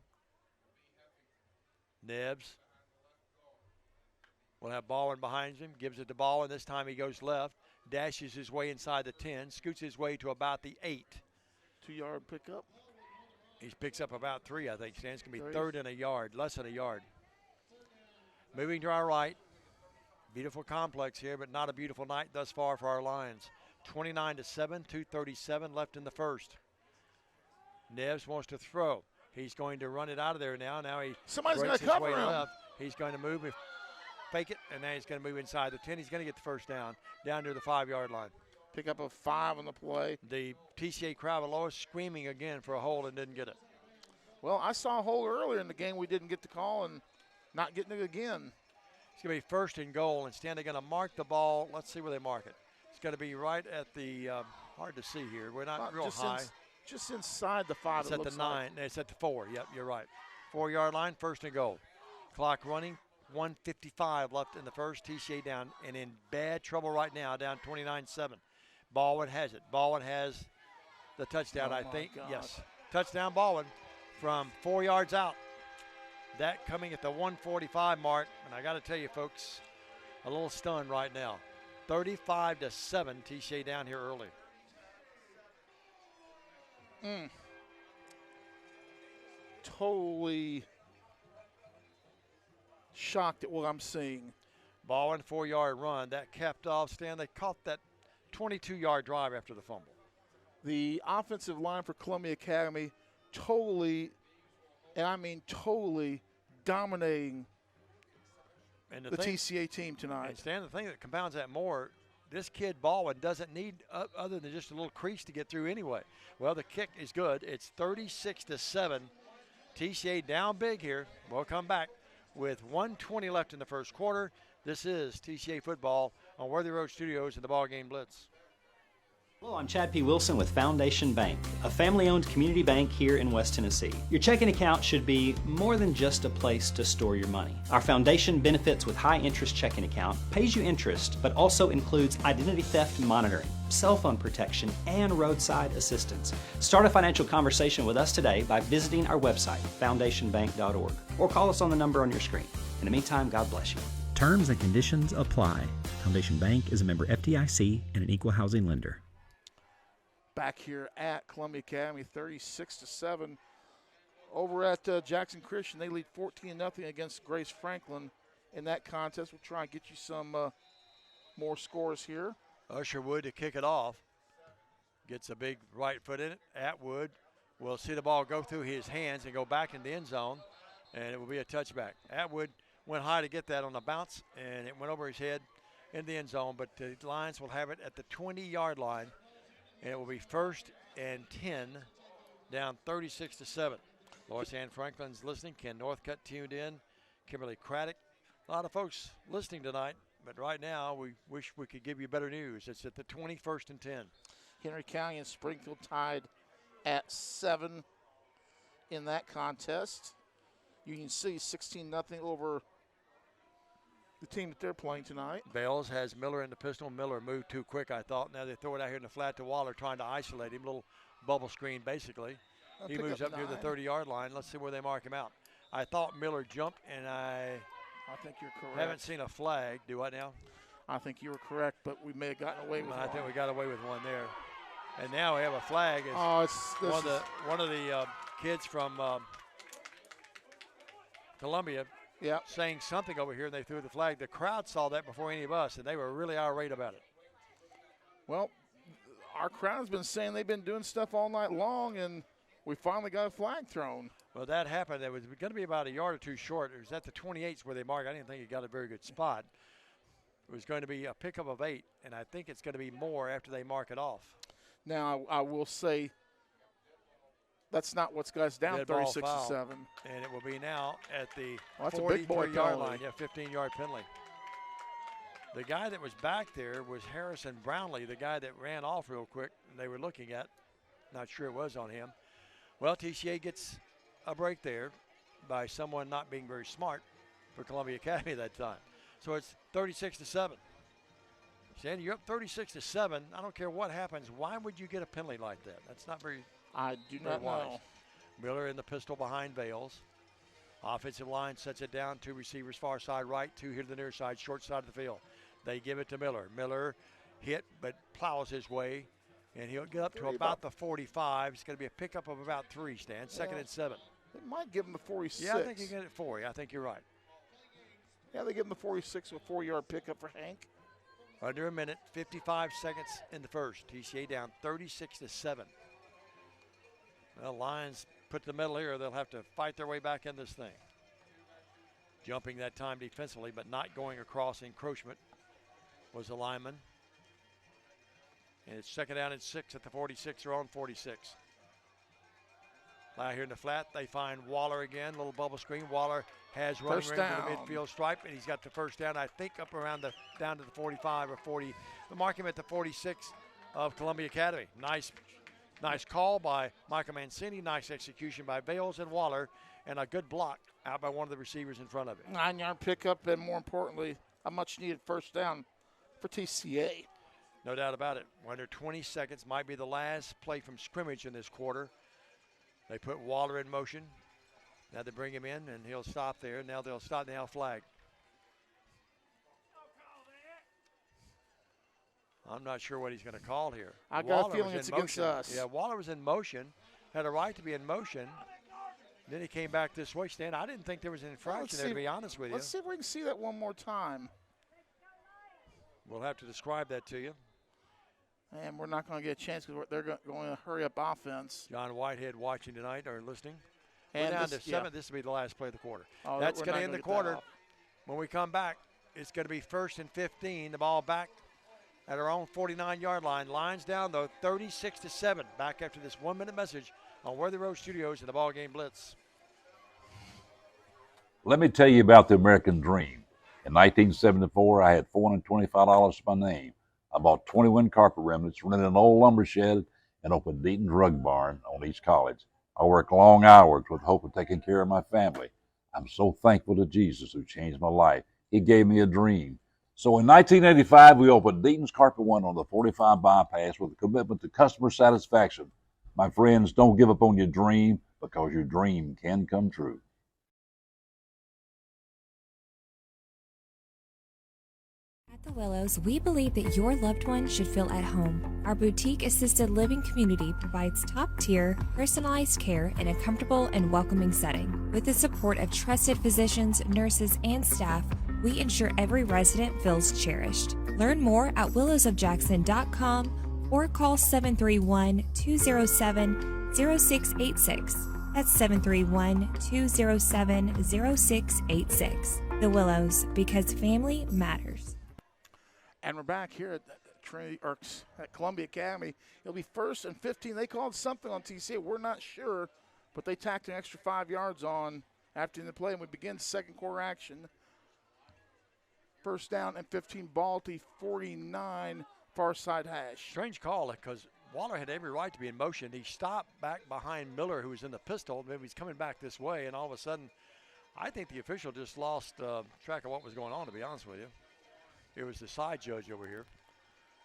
Neves will have Baldwin behind him, gives it to Baldwin. This time he goes left, dashes his way inside the 10, scoots his way to about the 8. 2-yard pickup. He picks up about 3, I think. Stands going to be 3rd and a yard, less than a yard. Moving to our right. Beautiful complex here, but not a beautiful night thus far for our Lions. 29-7, 2:37 left in the first. Neves wants to throw. He's going to run it out of there now. Now somebody's going to cover him. Left. He's going to move, fake it, and now he's going to move inside the 10. He's going to get the first down near the 5-yard line. Pick up a 5 on the play. The TCA crowd below us screaming again for a hold and didn't get it. Well, I saw a hold earlier in the game. We didn't get the call and not getting it again. It's going to be 1st and goal. Instead, they're going to mark the ball. Let's see where they mark it. It's going to be right at the, hard to see here. We're not real high. Just inside the 5. It's at the 9. It's at the 4. Yep, you're right. 4-yard line, 1st and goal. Clock running, 1:55 left in the first. TCA down and in bad trouble right now, down 29-7. Baldwin has it. Baldwin has the touchdown, Oh, I my think. God. Yes. Touchdown Baldwin from 4 yards out. That coming at the 145 mark. And I got to tell you, folks, a little stunned right now. 35-7, TCA down here early. Totally shocked at what I'm seeing. Baldwin, 4-yard run. That capped off, Stan. They caught that 22-yard drive after the fumble. The offensive line for Columbia Academy totally, and I mean totally, dominating And the TCA team tonight. And Stan, the thing that compounds that more, this kid Baldwin doesn't need other than just a little crease to get through anyway. Well, the kick is good. It's 36-7. TCA down big here. We'll come back with 1:20 left in the first quarter. This is TCA football on Worthy Road Studios in the BallGame Blitz. Hello, I'm Chad P. Wilson with Foundation Bank, a family-owned community bank here in West Tennessee. Your checking account should be more than just a place to store your money. Our foundation benefits with high-interest checking account pays you interest, but also includes identity theft monitoring, cell phone protection, and roadside assistance. Start a financial conversation with us today by visiting our website, foundationbank.org, or call us on the number on your screen. In the meantime, God bless you. Terms and conditions apply. Foundation Bank is a member FDIC and an equal housing lender. Back here at Columbia Academy, 36-7. Over at Jackson Christian, they lead 14-0 against Grace Franklin in that contest. We'll try and get you some more scores here. Usherwood to kick it off. Gets a big right foot in it. Atwood will see the ball go through his hands and go back in the end zone, and it will be a touchback. Atwood went high to get that on the bounce, and it went over his head in the end zone, but the Lions will have it at the 20-yard line. And it will be 1st and 10, down 36-7. Lois Ann Franklin's listening. Ken Northcutt tuned in. Kimberly Craddock. A lot of folks listening tonight, but right now we wish we could give you better news. It's at the 21st and 10. Henry County and Springfield tied at 7 in that contest. You can see 16-0 over the team that they're playing tonight. Bales has Miller in the pistol. Miller moved too quick, I thought. Now they throw it out here in the flat to Waller, trying to isolate him. Little bubble screen, basically. He moves up near the 30-yard line. Let's see where they mark him out. I thought Miller jumped, and I think you're correct. Haven't seen a flag. Do I now? I think you were correct, but we may have gotten away with one. I think we got away with one there. And now we have a flag. It's one of the kids from Columbia saying something over here, and they threw the flag. The crowd saw that before any of us, and they were really irate about it. Well, our crowd's been saying they've been doing stuff all night long, and we finally got a flag thrown. Well, that happened. It was going to be about a yard or two short. It was at the 28s where they marked. I didn't think he got a very good spot. It was going to be a pickup of 8, and I think it's going to be more after they mark it off. Now, I will say that's not what's got us down 36-7. And it will be now at the that's a big boy 43-yard line. Yeah, 15-yard penalty. The guy that was back there was Harrison Brownlee, the guy that ran off real quick, and they were looking at. Not sure it was on him. Well, TCA gets a break there by someone not being very smart for Columbia Academy that time. So it's 36-7. Sandy, you're up 36-7. I don't care what happens. Why would you get a penalty like that? That's not very. I do not know. Miller in the pistol behind Bales. Offensive line sets it down. 2 receivers far side right, 2 here to the near side, short side of the field. They give it to Miller. Miller hit but plows his way, and he'll get up to about the 45. It's going to be a pickup of about 3, Stan. 2nd and 7. They might give him the 46. Yeah, I think you get it 40. I think you're right. Yeah, they give him the 46 with a 4-yard pickup for Hank. Under a minute, 55 seconds in the first. TCA down 36-7. Well, Lions put the medal here. They'll have to fight their way back in this thing. Jumping that time defensively, but not going across encroachment was the lineman. And it's 2nd down and 6 at the 46. They're on 46. Out here in the flat, they find Waller again. Little bubble screen. Waller has running range to the midfield stripe, and he's got the first down. I think up around down to the 45 or 40. They mark him at the 46 of Columbia Academy. Nice call by Michael Mancini. Nice execution by Bales and Waller, and a good block out by one of the receivers in front of it. 9-yard pickup, and more importantly, a much-needed first down for TCA. No doubt about it. Under 20 seconds might be the last play from scrimmage in this quarter. They put Waller in motion. Now they bring him in, and he'll stop there. Now they'll stop. Now flag. I'm not sure what he's going to call here. I got a feeling it's against us. Yeah, Waller was in motion, had a right to be in motion. Then he came back this way, Stan. I didn't think there was an infraction there, to be honest with you. Let's see if we can see that one more time. We'll have to describe that to you. And we're not going to get a chance because they're going to hurry up offense. John Whitehead watching tonight or listening. And we're down this, to 7. This will be the last play of the quarter. Oh, that's going to end the quarter. When we come back, it's going to be 1st and 15. The ball back at our own 49-yard line. Lines down, though, 36-7. Back after this 1-minute message on Worthy Road Studios and the BallGame Blitz. Let me tell you about the American dream. In 1974, I had $425 to my name. I bought 21 carpet remnants, rented an old lumber shed, and opened Deaton's Rug Barn on East College. I worked long hours with the hope of taking care of my family. I'm so thankful to Jesus who changed my life. He gave me a dream. So in 1985, we opened Deaton's Carpet One on the 45 bypass with a commitment to customer satisfaction. My friends, don't give up on your dream because your dream can come true. At the Willows, we believe that your loved one should feel at home. Our boutique assisted living community provides top-tier, personalized care in a comfortable and welcoming setting. With the support of trusted physicians, nurses, and staff, we ensure every resident feels cherished. Learn more at willowsofjackson.com or call 731-207-0686. That's 731-207-0686. The Willows, because family matters. And we're back here at Trinity, or at Columbia Academy. It'll be 1st and 15. They called something on TCA. We're not sure, but they tacked an extra 5 yards on after the play, and we begin second quarter action. 1st down and 15, Balti 49, far side hash. Strange call because Waller had every right to be in motion. He stopped back behind Miller, who was in the pistol. Maybe he's coming back this way, and all of a sudden, I think the official just lost track of what was going on, to be honest with you. It was the side judge over here.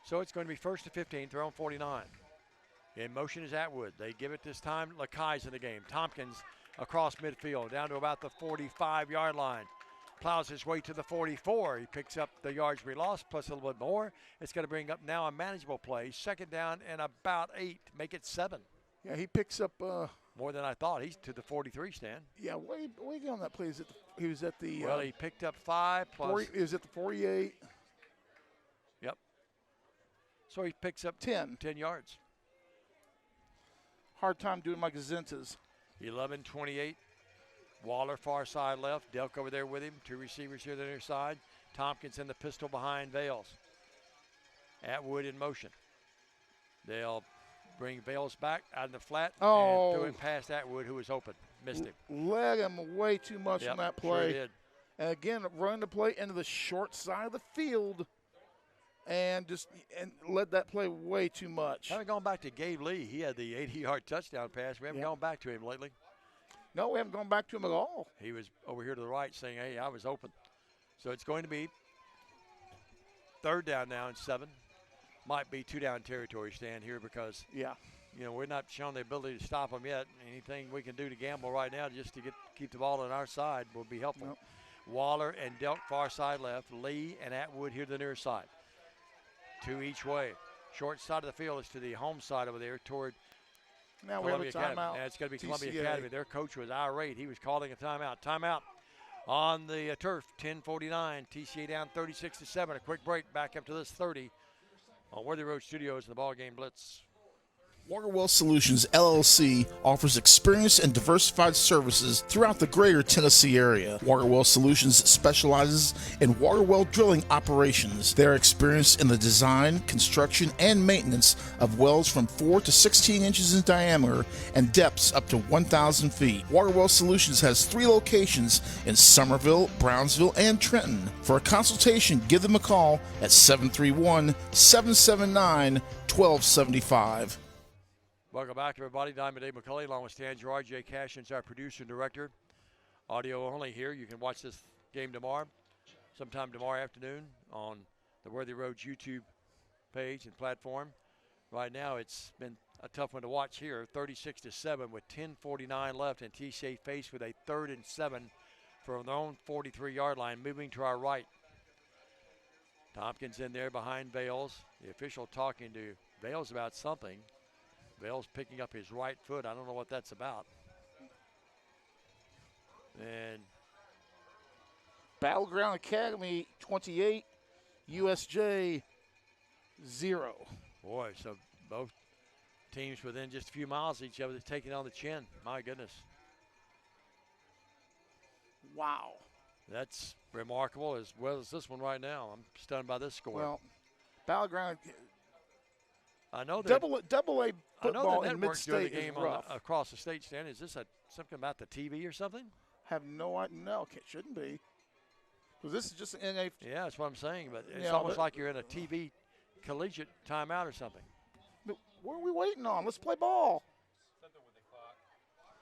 So it's going to be 1st and 15, they're on 49. In motion is Atwood. They give it this time. Lakai's in the game. Tompkins across midfield, down to about the 45-yard line. Plows his way to the 44. He picks up the yards we lost, plus a little bit more. It's going to bring up now a manageable play. 2nd down and about 8. Make it 7. Yeah, he picks up more than I thought. He's to the 43 stand. Yeah, way on that play. He was at the. Well, he picked up 5 plus. 40, he was at the 48. Yep. So he picks up 10 yards. Hard time doing my gazintas. 11-28. Waller far side left. Delk over there with him. 2 receivers here on the near side. Tompkins in the pistol behind Vales. Atwood in motion. They'll bring Vales back out in the flat and threw him past Atwood, who was open. Missed him. Led him way too much on that play. Sure did. And again, running the play into the short side of the field and led that play way too much. Haven't gone back to Gabe Lee. He had the 80-yard touchdown pass. We haven't gone back to him lately. No, we haven't gone back to him at all. He was over here to the right saying, hey, I was open. So it's going to be 3rd down now and 7. Might be 2-down territory stand here because, we're not showing the ability to stop them yet. Anything we can do to gamble right now just to keep the ball on our side will be helpful. Nope. Waller and Delk far side left. Lee and Atwood here to the near side. 2 each way. Short side of the field is to the home side over there toward now Columbia we have a timeout. Academy. It's going to be Columbia TCA. Academy. Their coach was irate. He was calling a timeout. Timeout on the turf. 10:49. TCA down 36-7. A quick break. Back up to this 30 on Worthy Road Studios and the BallGame Blitz. Waterwell Solutions, LLC offers experienced and diversified services throughout the greater Tennessee area. Waterwell Solutions specializes in water well drilling operations. They are experienced in the design, construction, and maintenance of wells from 4 to 16 inches in diameter and depths up to 1,000 feet. Waterwell Solutions has 3 locations in Somerville, Brownsville, and Trenton. For a consultation, give them a call at 731-779-1275. Welcome back, everybody. Diamond Dave McCulley along with Stan Gerard. Jay Cashin's our producer and director. Audio only here. You can watch this game tomorrow, sometime tomorrow afternoon on the Worthy Roads YouTube page and platform. Right now, it's been a tough one to watch here. 36-7 with 10:49 left, and TCA faced with a 3rd and 7 from their own 43-yard line, moving to our right. Tompkins in there behind Vales. The official talking to Vales about something. Vales picking up his right foot. I don't know what that's about. And Battleground Academy 28, USJ 0. Boy, so both teams within just a few miles of each other taking on the chin. My goodness. Wow. That's remarkable as well as this one right now. I'm stunned by this score. Well, Battleground. I know that double A I football know the in network's doing mid-state the is game rough. across the state stand. Is this something about the TV or something? Have no idea. No, it shouldn't be. Because this is just an NA. Yeah, that's what I'm saying. But it's Yeah, almost but- like you're in a TV collegiate timeout or something. But what are we waiting on? Let's play ball.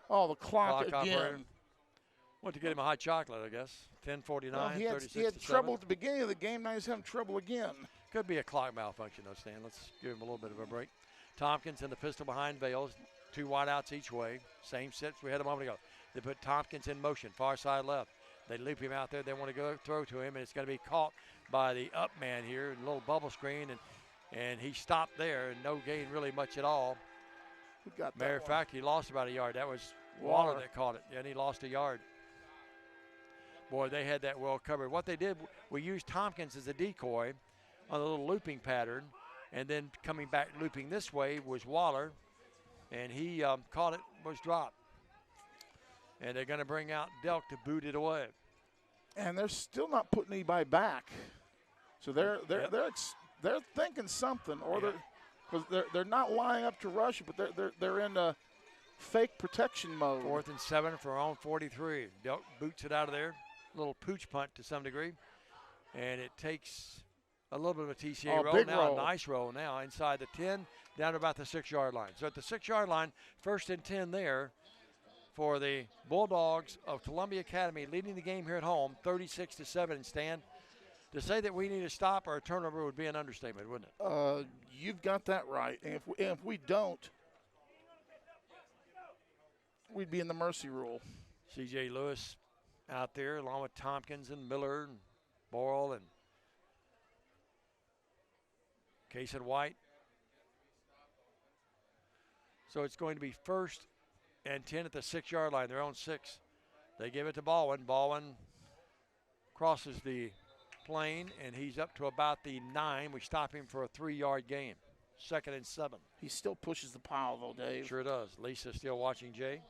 Oh, the clock again. operator. Want to get him a hot chocolate, I guess. 10:49, Well, he had 36-7. trouble at the beginning of the game. Now he's having trouble again. Could be a clock malfunction, though, Stan. Let's give him a little bit of a break. Tompkins in the pistol behind Vales. 2 wideouts each way. Same sets we had a moment ago. They put Tompkins in motion, far side left. They loop him out there. They want to go throw to him, and it's going to be caught by the up man here. A little bubble screen, and he stopped there, and no gain really much at all. Who got that Matter of one? fact, he lost about a yard. That was Waller. Waller that caught it, and he lost a yard. Boy, they had that well covered. What they did, we used Tompkins as a decoy on a little looping pattern, and then coming back looping this way was Waller, and he caught it, was dropped. And they're going to bring out Delk to boot it away. And they're still not putting anybody back. So they're thinking something, or they're not lining up to rush it, but they're in a fake protection mode. 4th and 7 for our own 43. Delk boots it out of there. Little pooch punt to some degree. And it takes a little bit of a TCA roll. Big now roll. a nice roll now inside the 10 down to about the 6-yard line. So at the 6-yard line, 1st and 10 there for the Bulldogs of Columbia Academy, leading the game here at home 36-7. Stan, to say that we need a stop or a turnover would be an understatement, wouldn't it? You've got that right. And if we don't, we'd be in the mercy rule. C.J. Lewis out there along with Tompkins and Miller and Boyle and Case and White. So it's going to be 1st and 10 at the 6-yard line, their own 6. They give it to Baldwin. Baldwin crosses the plane, and he's up to about the 9. We stop him for a 3-yard gain. 2nd and 7. He still pushes the pile, though, Dave. Sure does. Lisa still watching Jay.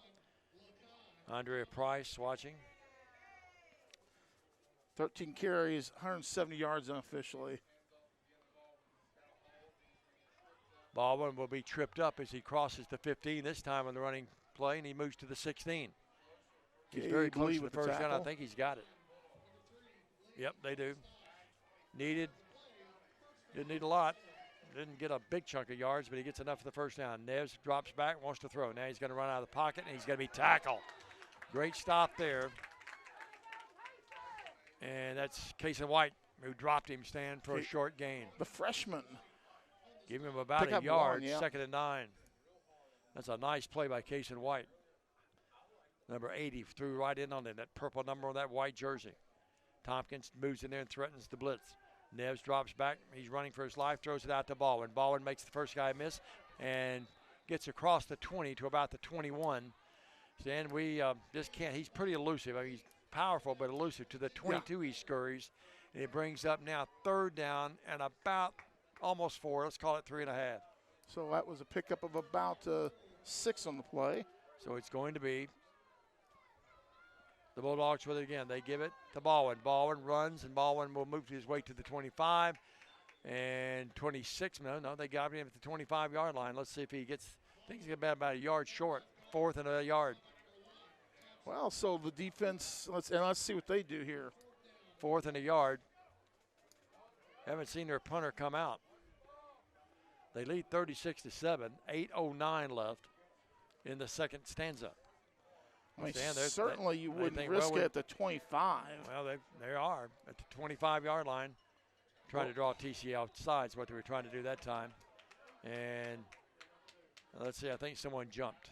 Andrea Price watching. 13 carries, 170 yards unofficially. Baldwin will be tripped up as he crosses the 15 this time on the running play, and he moves to the 16. He's Okay, very you close believe to the with the first down. I tackle? think he's got it. Yep, they do. Didn't need a lot. Didn't get a big chunk of yards, but he gets enough for the first down. Neves drops back, wants to throw. Now he's going to run out of the pocket, and he's going to be tackled. Great stop there. And that's Casey White who dropped him, Stan, for a short gain. The freshman. Give him about Pick a up yard, one, yeah. 2nd and 9. That's a nice play by Casey White. Number 80 threw right in on him, that purple number on that white jersey. Tompkins moves in there and threatens the blitz. Neves drops back. He's running for his life, throws it out to Baldwin. Baldwin makes the first guy miss and gets across the 20 to about the 21. Stan, we just can't. He's pretty elusive. I mean, he's powerful but elusive. To the 22 he scurries, and it brings up now 3rd down and about almost 4. Let's call it 3.5. So that was a pickup of about 6 on the play. So it's going to be the Bulldogs with it again. They give it to Baldwin. Baldwin runs, and Baldwin will move his way to the 25 and 26. No, they got him at the 25-yard line. Let's see if he gets, I think he's about a yard short. 4th and a yard. Well, so the defense, let's see what they do here. 4th and a yard. Haven't seen their punter come out. They lead 36-7. 8:09 left in the 2nd stanza. I mean, Stan, certainly you they wouldn't think, risk well, it at the 25. Well, they are at the 25-yard line. Trying to draw TCA outside is what they were trying to do that time. And let's see, I think someone jumped.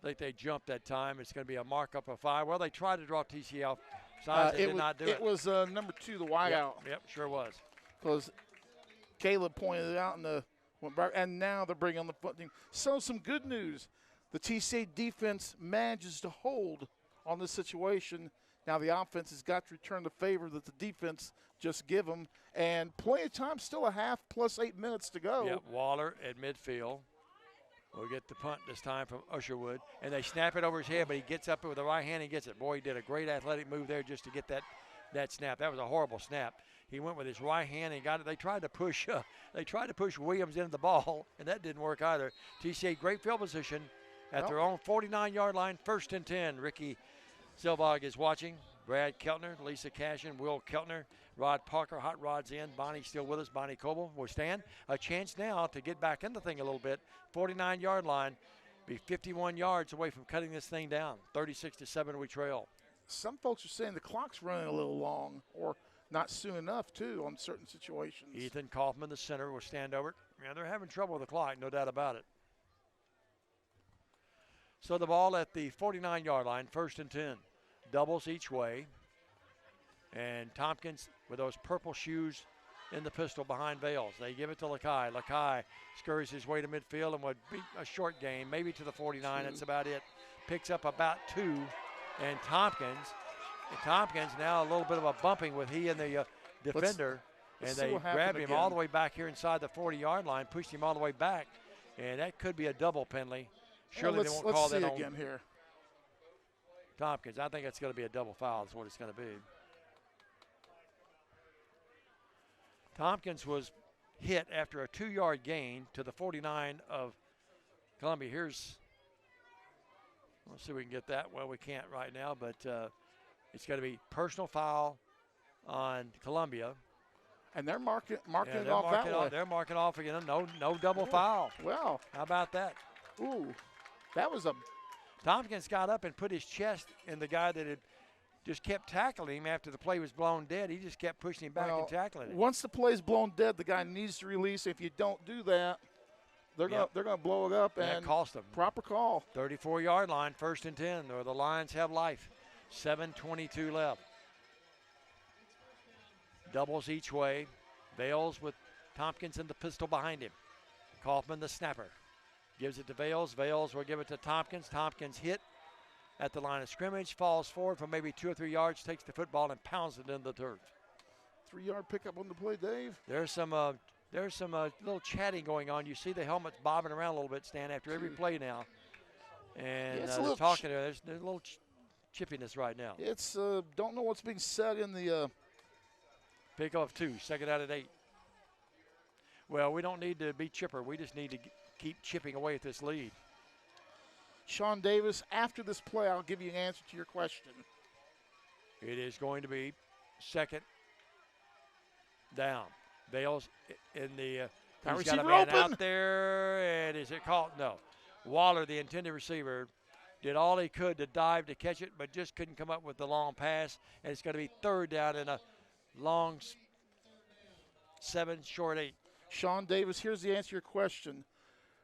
I think they jumped that time. It's going to be a markup of 5. Well, they tried to draw TCA outside. They did not do it. It was number 2, the wideout. Yep, sure was. Because Caleb pointed it out and now they're bringing on the punting. So some good news. The TCA defense manages to hold on this situation. Now the offense has got to return the favor that the defense just give them. And plenty of time, still a half plus 8 minutes to go. Yep, Waller at midfield. We'll get the punt this time from Usherwood. And they snap it over his head, but he gets up with the right hand and gets it. Boy, he did a great athletic move there just to get that snap. That was a horrible snap. He went with his right hand and got it. They tried to push Williams into the ball, and that didn't work either. TCA, great field position at their own 49-yard line, 1st and 10. Ricky Silvag is watching. Brad Keltner, Lisa Cashin, Will Keltner, Rod Parker, Hot Rod's in. Bonnie's still with us. Bonnie Coble will stand. A chance now to get back in the thing a little bit. 49-yard line, be 51 yards away from cutting this thing down. 36-7 we trail. Some folks are saying the clock's running a little long or not soon enough, too, on certain situations. Ethan Kaufman, the center, will stand over it. Yeah, they're having trouble with the clock, no doubt about it. So the ball at the 49-yard line, 1st and 10. Doubles each way. And Tompkins with those purple shoes in the pistol behind Vales. They give it to Lakai. Lakai scurries his way to midfield and would beat a short game, maybe to the 49. That's about it. Picks up about 2. And Tompkins now a little bit of a bumping with he and the defender. Let's and they grabbed him all the way back here inside the 40-yard line, pushed him all the way back. And that could be a double penalty. Surely they won't call that on. Let's see again here. Tompkins. I think it's going to be a double foul is what it's going to be. Tompkins was hit after a 2-yard gain to the 49 of Columbia. Let's see if we can get that. Well, we can't right now, but it's going to be personal foul on Columbia. And they're marking it off that way. They're marking off again. No double foul. Well. How about that? Ooh, that was a... Tompkins got up and put his chest in the guy that had just kept tackling him after the play was blown dead. He just kept pushing him back and tackling him. Once the play's blown dead, the guy needs to release. If you don't do that, they're going to blow it up. And cost them. Proper call. 34-yard line, 1st and 10. Or the Lions have life. 7:22 left. Doubles each way. Vales with Tompkins in the pistol behind him. Kaufman, the snapper. Gives it to Vales. Vales will give it to Tompkins. Tompkins hit at the line of scrimmage, falls forward for maybe 2 or 3 yards, takes the football and pounds it into the turf. 3-yard pickup on the play, Dave. There's some little chatting going on. You see the helmets bobbing around a little bit, Stan, after every play now. And they're talking there. There's a little chippiness right now. It's don't know what's being said in the pickup of 2, 2nd out at 8. Well, we don't need to be chipper. We just need to keep chipping away at this lead. Sean Davis, after this play, I'll give you an answer to your question. It is going to be 2nd down. Vales in the he's got a man out there, and is it caught? No. Waller, the intended receiver, did all he could to dive to catch it, but just couldn't come up with the long pass, and it's going to be 3rd down and a long 7, short 8. Sean Davis, here's the answer to your question.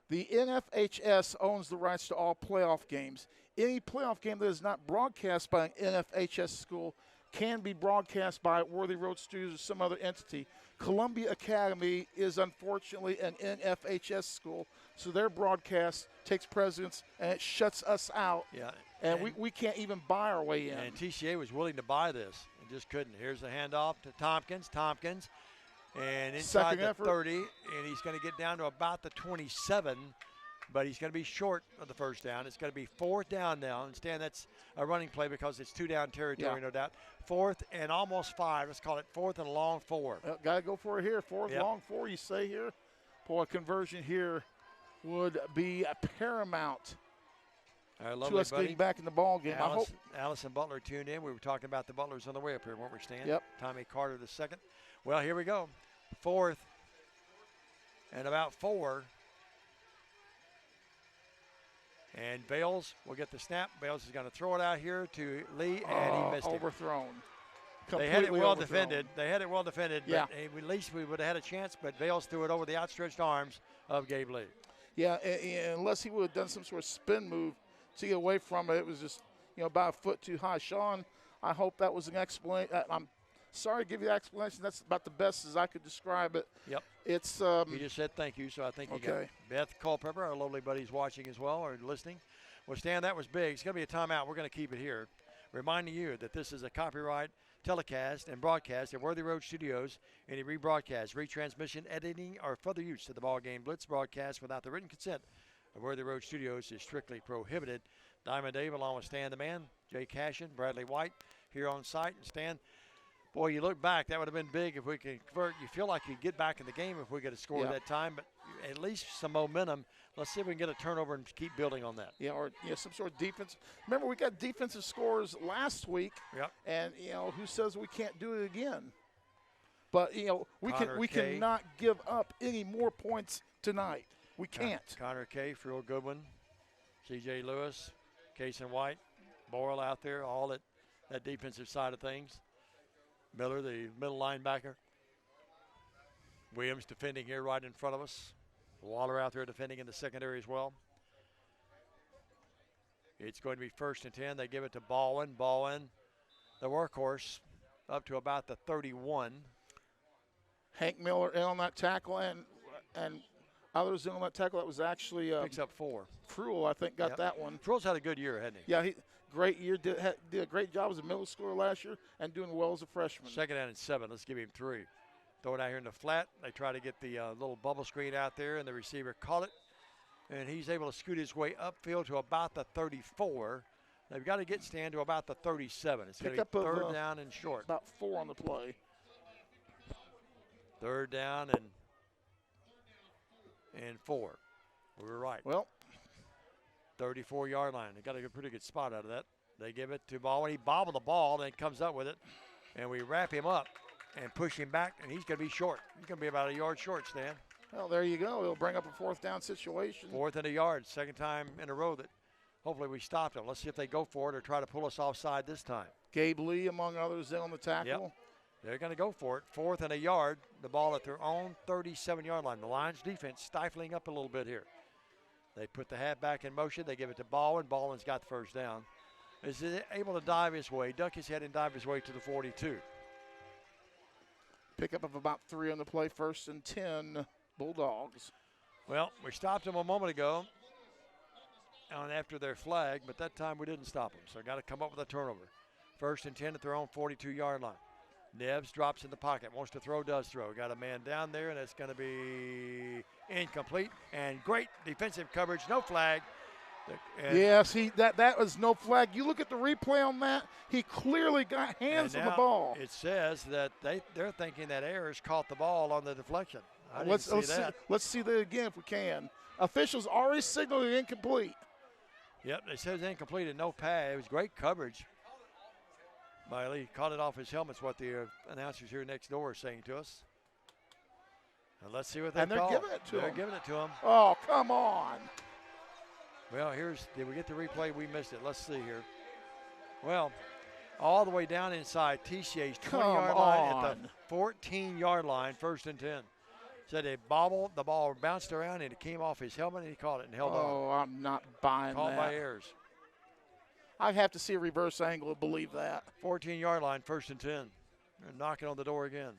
The NFHS owns the rights to all playoff games. Any playoff game that is not broadcast by an NFHS school can be broadcast by Worthy Road Studios or some other entity. Columbia Academy is unfortunately an NFHS school, so their broadcast takes precedence and it shuts us out. Yeah. And we can't even buy our way in. And TCA was willing to buy this and just couldn't. Here's the handoff to Tompkins. And inside the 30, and he's going to get down to about the 27, but he's going to be short of the 1st down. It's going to be 4th down now. And Stan, that's a running play because it's 2-down territory, no doubt. 4th and almost 5. Let's call it 4th and a long 4. Well, got to go for it here. 4th, long 4, you say here. Boy, a conversion here would be paramount to us getting back in the ball game. Allison Butler tuned in. We were talking about the Butlers on the way up here, weren't we, Stan? Yep. Tommy Carter the 2nd. Well, here we go. 4th and about 4. And Bales will get the snap. Bales is going to throw it out here to Lee, and he missed it. Overthrown. completely They had it well overthrown. defended. Yeah. But at least we would have had a chance, but Vales threw it over the outstretched arms of Gabe Lee. Yeah, unless he would have done some sort of spin move to get away from it. It was just, about a foot too high. Sean, I hope that was an explanation. I'm sorry to give you the explanation. That's about the best as I could describe it. Yep. It's He just said thank you, so I think you got okay. it. Beth Culpepper, our lovely buddies watching as well or listening. Well, Stan, that was big. It's going to be a timeout. We're going to keep it here. Reminding you that this is a copyright telecast and broadcast at Worthy Road Studios. Any rebroadcast, retransmission, editing, or further use of the BallGame Blitz broadcast without the written consent of Worthy Road Studios is strictly prohibited. Diamond Dave, along with Stan the Man, Jay Cashin, Bradley White, here on site. And Stan, boy, you look back, that would have been big if we could convert. You feel like you'd get back in the game if we get a score at that time, but at least some momentum. Let's see if we can get a turnover and keep building on that. Yeah, or some sort of defense. Remember, we got defensive scores last week. Yep. And who says we can't do it again? But we cannot give up any more points tonight. We can't. Connor Kay, Friel Goodwin, C.J. Lewis, Cason White, Boyle out there, all at that defensive side of things. Miller, the middle linebacker. Williams defending here right in front of us. Waller out there defending in the secondary as well. It's going to be 1st and 10. They give it to Baldwin. Baldwin, the workhorse, up to about the 31. Hank Miller in on that tackle and others in on that tackle. That was actually picks up 4. Fruel, I think, got that one. Fruel's had a good year, hasn't he? Yeah, great year. Did a great job as a middle schooler last year and doing well as a freshman. 2nd down and 7. Let's give him 3. Throw it out here in the flat. They try to get the little bubble screen out there, and the receiver caught it. And he's able to scoot his way upfield to about the 34. They've got to get Stan to about the 37. It's going to be 3rd down and short. About 4 on the play. 3rd down and 4. We were right. Well, 34-yard line. They got a pretty good spot out of that. They give it to Baldwin. He bobbled the ball, then comes up with it, and we wrap him up and push him back, and he's going to be short. He's going to be about a yard short, Stan. Well, there you go. It'll bring up a 4th down situation. 4th and a yard. 2nd time in a row that hopefully we stopped them. Let's see if they go for it or try to pull us offside this time. Gabe Lee, among others, in on the tackle. Yep. They're going to go for it. 4th and a yard. The ball at their own 37-yard line. The Lions defense stifling up a little bit here. They put the halfback in motion. They give it to Baldwin. Baldwin's got the 1st down. Is able to dive his way, duck his head and dive his way to the 42. Pickup of about 3 on the play, 1st and 10, Bulldogs. Well, we stopped them a moment ago after their flag, but that time we didn't stop them, so got to come up with a turnover. 1st and 10 at their own 42-yard line. Neves drops in the pocket, wants to throw, does throw. Got a man down there, and it's going to be incomplete. And great defensive coverage, no flag. Yes, that was no flag. You look at the replay on that, he clearly got hands on the ball. It says that they're thinking that Ayers caught the ball on the deflection. Let's see that again if we can. Officials already signaled it incomplete. Yep, it says incomplete and no pad. It was great coverage by Lee. Caught it off his helmet is what the announcers here next door are saying to us. And let's see what they call. And they're giving it to him. They're giving it to him. Oh, come on. Well, did we get the replay? We missed it. Let's see here. Well, all the way down inside TCA's 20-yard line at the 14-yard line, 1st and 10. Said the ball bounced around and it came off his helmet and he caught it and held on. Oh, I'm not buying Called that. by Ayers. I'd have to see a reverse angle to believe that. 14-yard line, 1st and 10. They're knocking on the door again.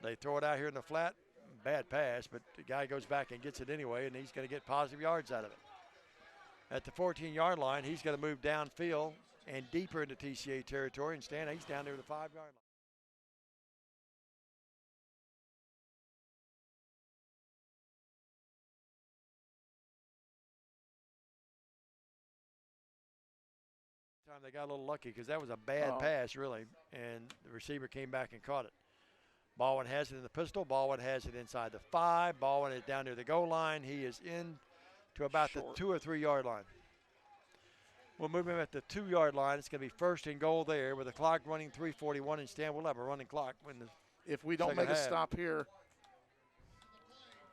They throw it out here in the flat. Bad pass, but the guy goes back and gets it anyway, and he's going to get positive yards out of it. At the 14-yard line, he's going to move downfield and deeper into TCA territory, and he's down there to the 5-yard line. They got a little lucky because that was a bad pass, really, and the receiver came back and caught it. Baldwin has it in the pistol. Baldwin has it inside the 5. Baldwin is down near the goal line. He is in to about the 2 or 3 yard line. We'll move him at the 2-yard line. It's going to be 1st and goal there with the clock running 3:41 and Stan. We'll have a running clock when if we don't make a stop here.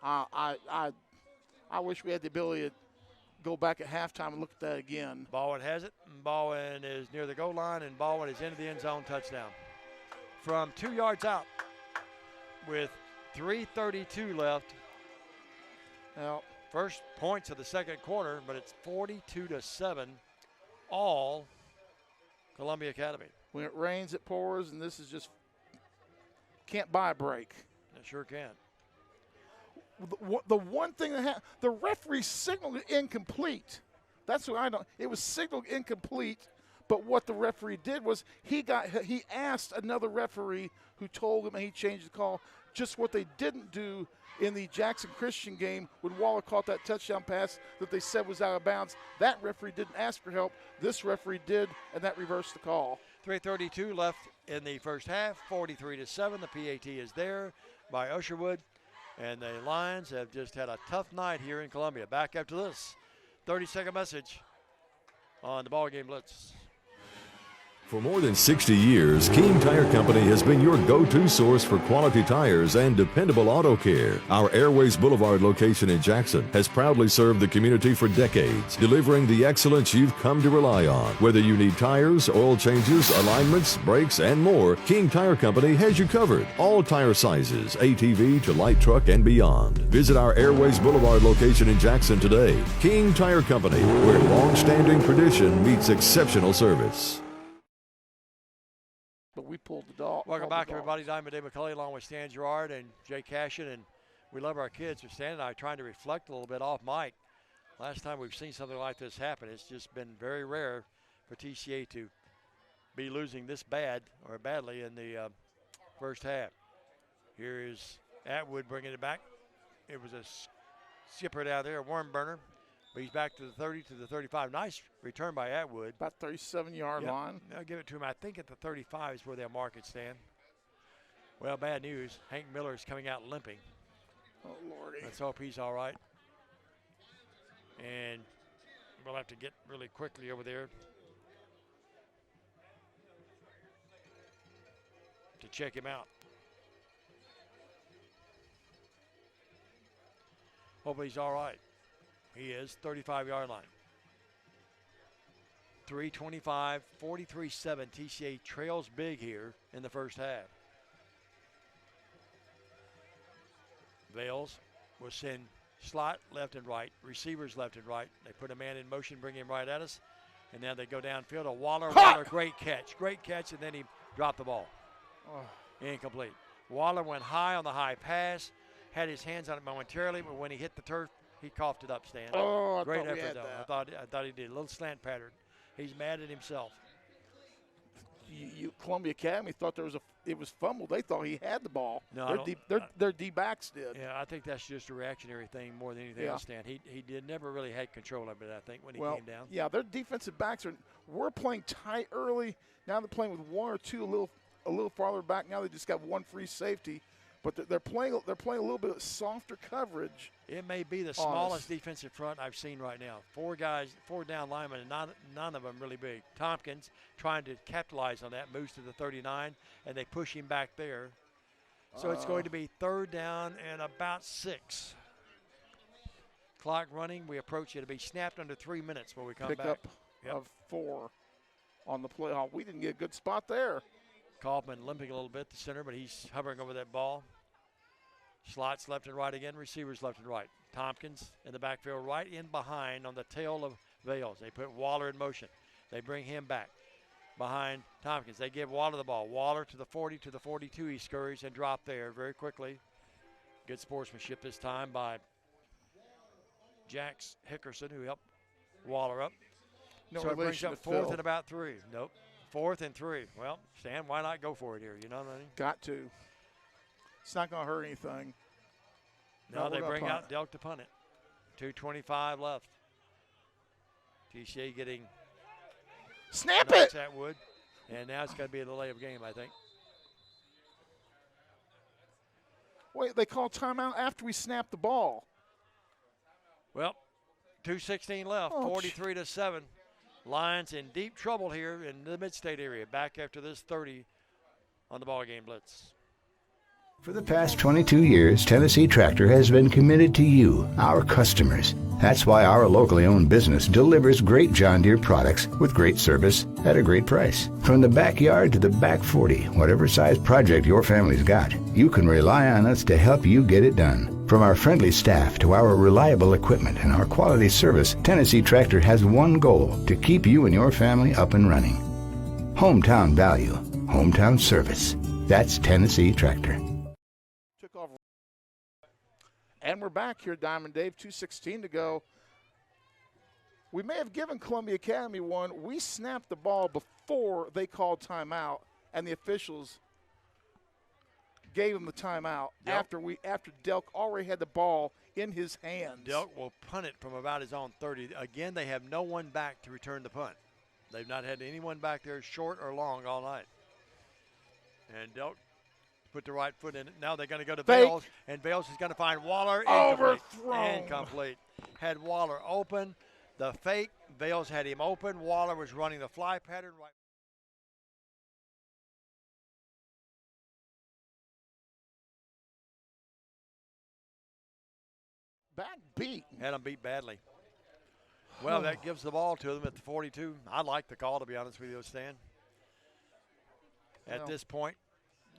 I wish we had the ability to go back at halftime and look at that again. Baldwin has it. Baldwin is near the goal line, and Baldwin is into the end zone, touchdown. from 2 yards out with 3:32 left. Now, first points of the second quarter, but it's 42-7, all Columbia Academy. When it rains, it pours, and this is just can't buy a break. It sure can. The one thing that happened, the referee signaled it incomplete. That's what I know. It was signaled incomplete, but what the referee did was he asked another referee who told him, and he changed the call. Just what they didn't do in the Jackson Christian game when Waller caught that touchdown pass that they said was out of bounds. That referee didn't ask for help. This referee did, and that reversed the call. 3:32 left in the first half, 43-7. The PAT is there by Usherwood, and the Lions have just had a tough night here in Columbia. Back after this 30-second message on the BallGame Blitz. For more than 60 years, King Tire Company has been your go-to source for quality tires and dependable auto care. Our Airways Boulevard location in Jackson has proudly served the community for decades, delivering the excellence you've come to rely on. Whether you need tires, oil changes, alignments, brakes, and more, King Tire Company has you covered. All tire sizes, ATV to light truck and beyond. Visit our Airways Boulevard location in Jackson today. King Tire Company, where long-standing tradition meets exceptional service. But we pulled the dog. Welcome back, everybody. Diamond Dave McCulley along with Stan Gerard and Jay Cashin, and we love our kids. So Stan and I are trying to reflect a little bit off mic. Last time we've seen something like this happen, it's just been very rare for TCA to be losing this bad or badly in the first half. Here is Atwood bringing it back. It was a skipper down there, a worm burner. But he's back to the 30, to the 35. Nice return by Atwood. About 37-yard line. I'll give it to him. I think at the 35 is where they'll mark it, Stan. Well, bad news. Hank Miller is coming out limping. Oh, Lordy. Let's hope he's all right. And we'll have to get really quickly over there to check him out. Hope he's all right. He is, 35-yard line. 3:25, 43-7. TCA trails big here in the first half. Vales will send slot left and right, receivers left and right. They put a man in motion, bring him right at us, and now they go downfield to Waller. Waller, great catch, and then he dropped the ball. Oh. Incomplete. Waller went high on the high pass, had his hands on it momentarily, but when he hit the turf, he coughed it up, Stan. Oh, great effort, though. I thought he did. A little slant pattern. He's mad at himself. Columbia Academy thought it was fumbled. They thought he had the ball. No, their D-backs did. Yeah, I think that's just a reactionary thing more than anything else, Stan. He never really had control of it, I think, when he came down. Yeah, their defensive backs were playing tight early. Now they're playing with one or two a little farther back. Now they just got one free safety. But they're playing a little bit of softer coverage. It may be the smallest defensive front I've seen right now. 4 guys, 4 down linemen, and none of them really big. Tompkins trying to capitalize on that, moves to the 39, and they push him back there. So it's going to be 3rd down and about 6. Clock running. We approach it. It'll be snapped under 3 minutes when we come back. Pickup of 4 on the play. Oh, we didn't get a good spot there. Kaufman limping a little bit, the center, but he's hovering over that ball. Slots left and right again, receivers left and right. Tompkins in the backfield right in behind on the tail of Vales. They put Waller in motion. They bring him back behind Tompkins. They give Waller the ball. Waller to the 40, to the 42. He scurries and dropped there very quickly. Good sportsmanship this time by Jax Hickerson, who helped Waller up. No so it brings up 4th Phil. and about 3. Nope. 4th and 3. Well, Stan, why not go for it here? You know what I mean? Got to. It's not going to hurt anything. No, they bring out Delk to punt it. 2:25 left. TCA getting snap it. Atwood, and now it's going to be a delay of game, I think. Wait, they call timeout after we snap the ball. Well, 2:16 left. 43-7. Lions in deep trouble here in the mid-state area. Back after this 30 on the BallGame Blitz. For the past 22 years, Tennessee Tractor has been committed to you, our customers. That's why our locally owned business delivers great John Deere products with great service at a great price. From the backyard to the back 40, whatever size project your family's got, you can rely on us to help you get it done. From our friendly staff to our reliable equipment and our quality service, Tennessee Tractor has one goal: to keep you and your family up and running. Hometown value, hometown service. That's Tennessee Tractor. And we're back here, Diamond Dave, 2:16 to go. We may have given Columbia Academy one. We snapped the ball before they called timeout, and the officials gave him the timeout after Delk already had the ball in his hands. Delk will punt it from about his own 30. Again, they have no one back to return the punt. They've not had anyone back there short or long all night. And Delk put the right foot in it. Now they're going to go to Bales, and Bales is going to find Waller. Overthrown. Incomplete. Had Waller open. The fake, Bales had him open. Waller was running the fly pattern right. Back beat. Had him beat badly. Well, that gives the ball to them at the 42. I like the call, to be honest with you, Stan. At this point,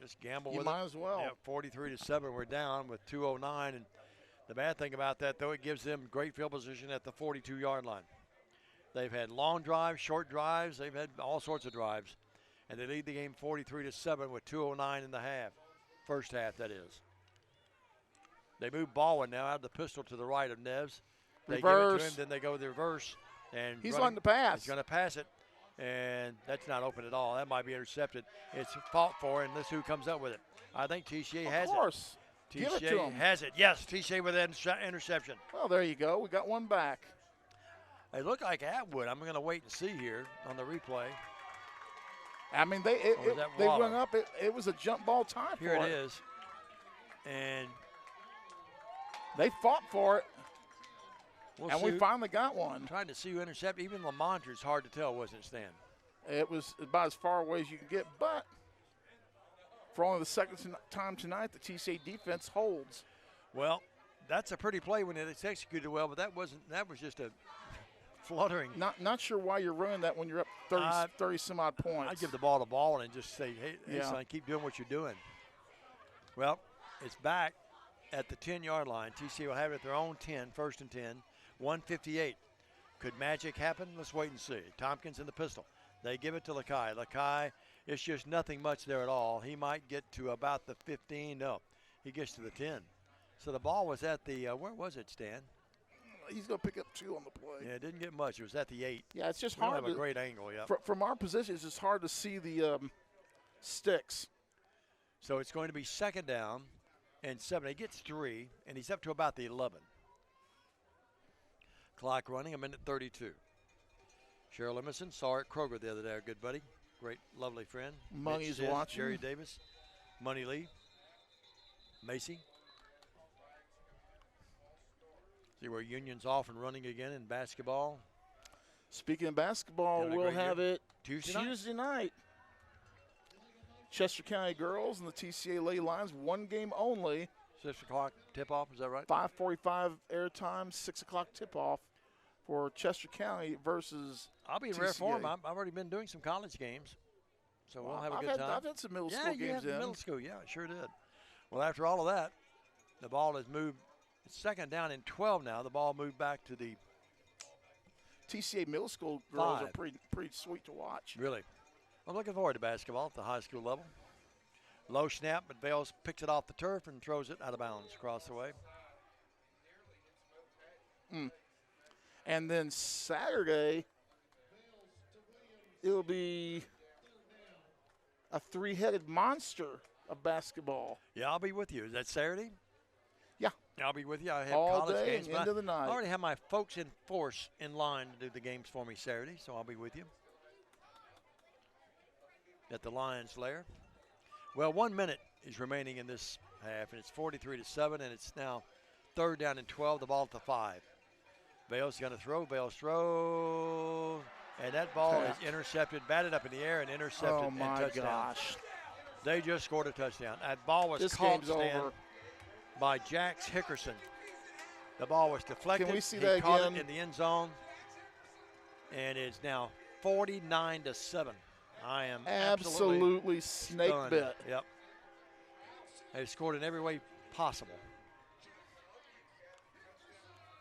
just gamble with it. You might as well. Yeah, 43-7, we're down with 2:09. And the bad thing about that, though, it gives them great field position at the 42-yard line. They've had long drives, short drives. They've had all sorts of drives. And they lead the game 43-7 with 2:09 in the half. First half, that is. They move Baldwin now out of the pistol to the right of Neves. They give it to him, then they go the reverse. And he's on the pass. He's going to pass it. And that's not open at all. That might be intercepted. It's fought for, and let's see who comes up with it. I think TCA has it. Of course. Give it to him. Has it. Yes, TCA with an interception. Well, there you go. We got one back. It looked like Atwood. I'm going to wait and see here on the replay. I mean, they went up. It was a jump ball time here for it. Here it is. And they fought for it. We finally got one. I'm trying to see who intercepted. Even Lamont is hard to tell, wasn't it, Stan? It was about as far away as you can get, but for only the second time tonight, the TCA defense holds. Well, that's a pretty play when it's executed well, but that was just a fluttering. Not sure why you're running that when you're up 30 some odd points. I'd give the ball to Baldwin and just say, hey son, keep doing what you're doing. Well, it's back at the 10-yard line. TCA will have it at their own 10, first and 10. 1:58. Could magic happen? Let's wait and see. Tompkins in the pistol. They give it to Lakai. Lakai, it's just nothing much there at all. He might get to about the 15. No, he gets to the 10. So the ball was at the, where was it, Stan? He's going to pick up 2 on the play. Yeah, it didn't get much. It was at the 8. Yeah, it's just we hard. Have a great angle, yeah. From our position, it's just hard to see the sticks. So it's going to be second down and 7. He gets 3, and he's up to about the 11. Clock running, a minute 32. Cheryl Emerson saw her at Kroger the other day, our good buddy. Great, lovely friend. Money's watching. Jerry Davis, Money Lee, Macy. See where Union's off and running again in basketball. Speaking of basketball, we'll have it Tuesday night. Chester County girls and the TCA Lady Lions, one game only. 6 o'clock tip-off, is that right? 5:45 airtime, 6 o'clock tip-off for Chester County versus I'll be in TCA. rare form. I've already been doing some college games, so we'll have a good time. I've had some middle school games in. Middle school, yeah, sure did. Well, after all of that, the ball has moved. It's second down and 12 now. The ball moved back to the TCA middle school girls 5. are pretty sweet to watch. Really. I'm looking forward to basketball at the high school level. Low snap, but Bales picks it off the turf and throws it out of bounds across the way. And then Saturday, it'll be a 3-headed monster of basketball. Yeah, I'll be with you. Is that Saturday? Yeah. I'll be with you. I have all college day games. and into the night. I already have my folks in force in line to do the games for me Saturday, so I'll be with you at the Lions Lair. Well, 1 minute is remaining in this half, and it's 43-7, and it's now third down and 12, the ball at the 5. Bale's going to throw. Bale's throw. And that ball is intercepted, batted up in the air and intercepted. Oh, my and touchdown. gosh. They just scored a touchdown. That ball was This caught game's over. by Jax Hickerson. The ball was deflected. Can we see he that caught again? it in the end zone, and it's now 49-7. I am absolutely snake stunned. bit. Yep. They scored in every way possible.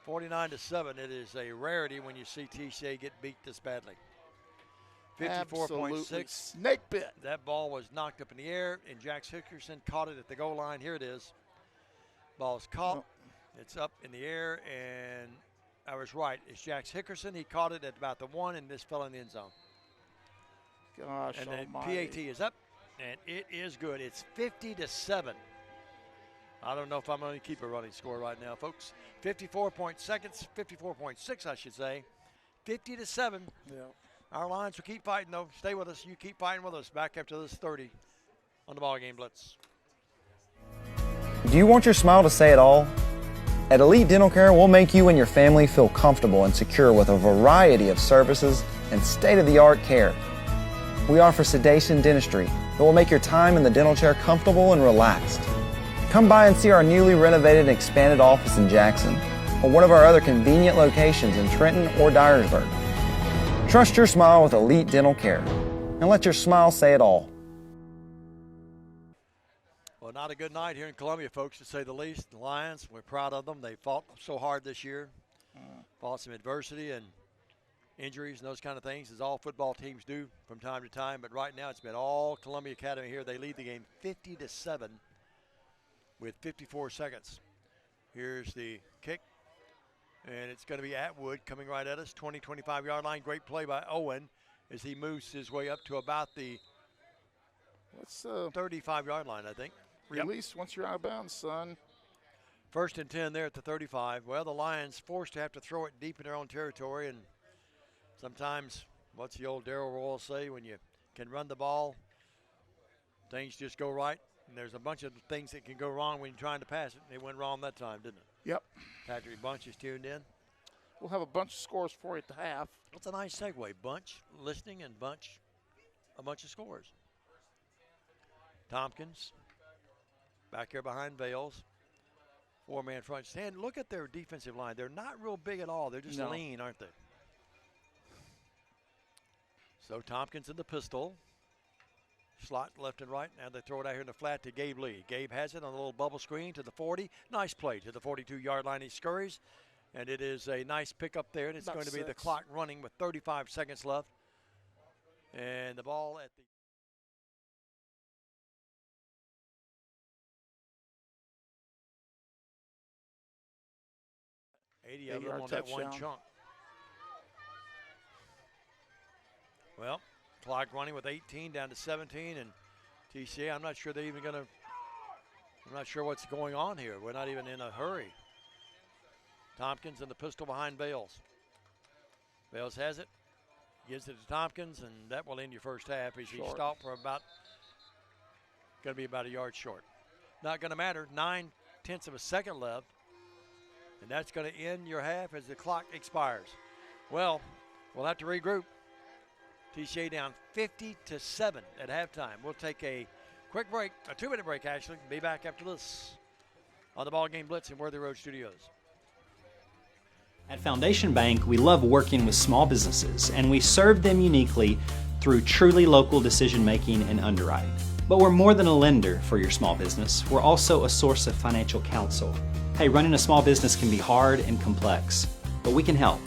49-7. It is a rarity when you see TCA get beat this badly. 54.6. Snake bit. That ball was knocked up in the air, and Jax Hickerson caught it at the goal line. Here it is. Ball's caught. It's up in the air, and I was right. It's Jax Hickerson. He caught it at about the 1, and this fell in the end zone. Gosh and then almighty. PAT is up, and it is good. It's 50-7. I don't know if I'm going to keep a running score right now, folks. 54.6, I should say. 50-7. Yeah. Our Lions will keep fighting, though. Stay with us. You keep fighting with us. Back after this 30 on the BallGame Blitz. Do you want your smile to say it all? At Elite Dental Care, we'll make you and your family feel comfortable and secure with a variety of services and state-of-the-art care. We offer sedation dentistry that will make your time in the dental chair comfortable and relaxed. Come by and see our newly renovated and expanded office in Jackson or one of our other convenient locations in Trenton or Dyersburg. Trust your smile with Elite Dental Care and let your smile say it all. Well, not a good night here in Columbia, folks, to say the least. The Lions, we're proud of them. They fought so hard this year, fought some adversity and injuries and those kind of things, as all football teams do from time to time. But right now it's been all Columbia Academy here. They lead the game 50-7 with 54 seconds. Here's the kick, and it's going to be Atwood coming right at us, 20-25-yard line. Great play by Owen as he moves his way up to about the 35-yard line, I think. Release once you're out of bounds, son. 1st and 10 there at the 35. Well, the Lions forced to have to throw it deep in their own territory, and sometimes, what's the old Darrell Royal say, when you can run the ball, things just go right, and there's a bunch of things that can go wrong when you're trying to pass it. It went wrong that time, didn't it? Yep. Patrick Bunch is tuned in. We'll have a bunch of scores for you at the half. That's a nice segue. Bunch listening and Bunch a bunch of scores. Tompkins back here behind Vales. 4-man front stand. Look at their defensive line. They're not real big at all. They're just lean, aren't they? So Tompkins in the pistol. Slot left and right. Now they throw it out here in the flat to Gabe Lee. Gabe has it on a little bubble screen to the 40. Nice play to the 42-yard line. He scurries. And it is a nice pickup there. And it's going to be the clock running with 35 seconds left. And the ball at the 80 of them on that one chunk. Well, clock running with 18 down to 17, and TCA, I'm not sure they're even going to, I'm not sure what's going on here. We're not even in a hurry. Tompkins in the pistol behind Bales. Bales has it, gives it to Tompkins, and that will end your first half as he stopped for about, going to be about a yard short. Not going to matter, 9/10 of a second left. And that's going to end your half as the clock expires. Well, we'll have to regroup. TCA down 50-7 at halftime. We'll take a quick break, a 2-minute break actually. Be back after this on the BallGame Blitz in Worthy Road Studios. At Foundation Bank, we love working with small businesses, and we serve them uniquely through truly local decision-making and underwriting. But we're more than a lender for your small business. We're also a source of financial counsel. Hey, running a small business can be hard and complex, but we can help.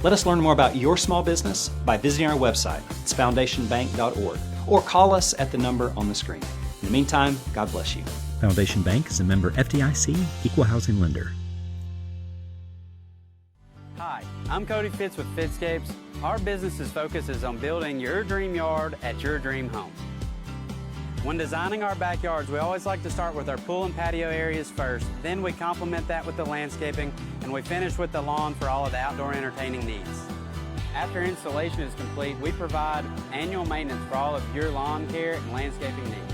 Let us learn more about your small business by visiting our website. It's foundationbank.org, or call us at the number on the screen. In the meantime, God bless you. Foundation Bank is a member FDIC, equal housing lender. Hi, I'm Cody Fitz with Fitscapes. Our business's focus is on building your dream yard at your dream home. When designing our backyards, we always like to start with our pool and patio areas first. Then we complement that with the landscaping, and we finish with the lawn for all of the outdoor entertaining needs. After installation is complete, we provide annual maintenance for all of your lawn care and landscaping needs.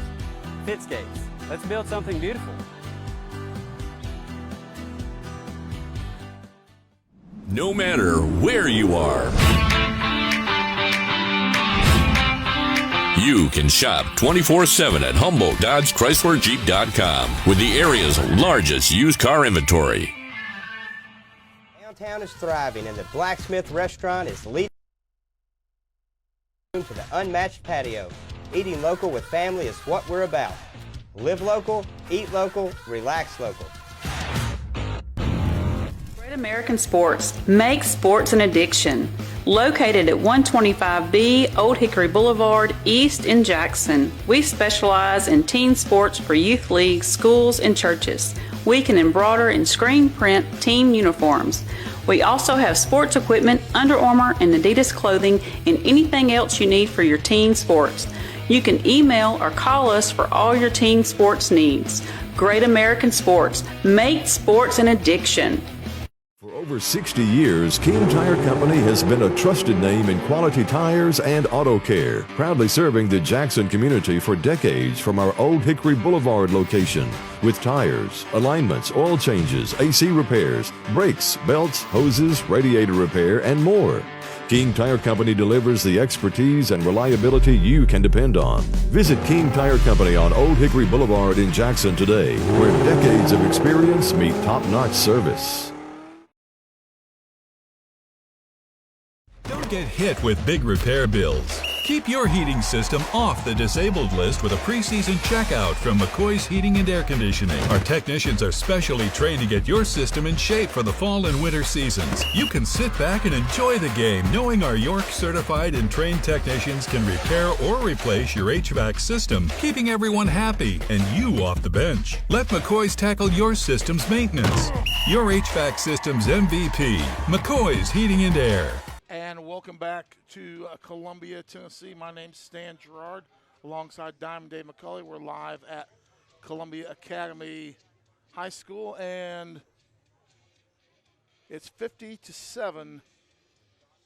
Fitscapes, let's build something beautiful. No matter where you are, You can shop 24/7 at HumboldtDodgeChryslerJeep.com with the area's largest used car inventory. Downtown is thriving, and the Blacksmith Restaurant is leading to the unmatched patio. Eating local with family is what we're about. Live local, eat local, relax local. Great American Sports. Make sports an addiction. Located at 125B Old Hickory Boulevard, East in Jackson. We specialize in team sports for youth leagues, schools, and churches. We can embroider and screen print team uniforms. We also have sports equipment, Under Armour and Adidas clothing, and anything else you need for your team sports. You can email or call us for all your team sports needs. Great American Sports. Make sports an addiction. For over 60 years, King Tire Company has been a trusted name in quality tires and auto care, proudly serving the Jackson community for decades from our Old Hickory Boulevard location. With tires, alignments, oil changes, AC repairs, brakes, belts, hoses, radiator repair, and more. King Tire Company delivers the expertise and reliability you can depend on. Visit King Tire Company on Old Hickory Boulevard in Jackson today, where decades of experience meet top-notch service. Don't get hit with big repair bills. Keep your heating system off the disabled list with a preseason checkout from McCoy's Heating and Air Conditioning. Our technicians are specially trained to get your system in shape for the fall and winter seasons. You can sit back and enjoy the game knowing our York certified and trained technicians can repair or replace your HVAC system, keeping everyone happy and you off the bench. Let McCoy's tackle your system's maintenance. Your HVAC system's MVP, McCoy's Heating and Air. And welcome back to Columbia, Tennessee. My name's Stan Gerard, alongside Diamond Dave McCulley. We're live at Columbia Academy High School, and it's 50-7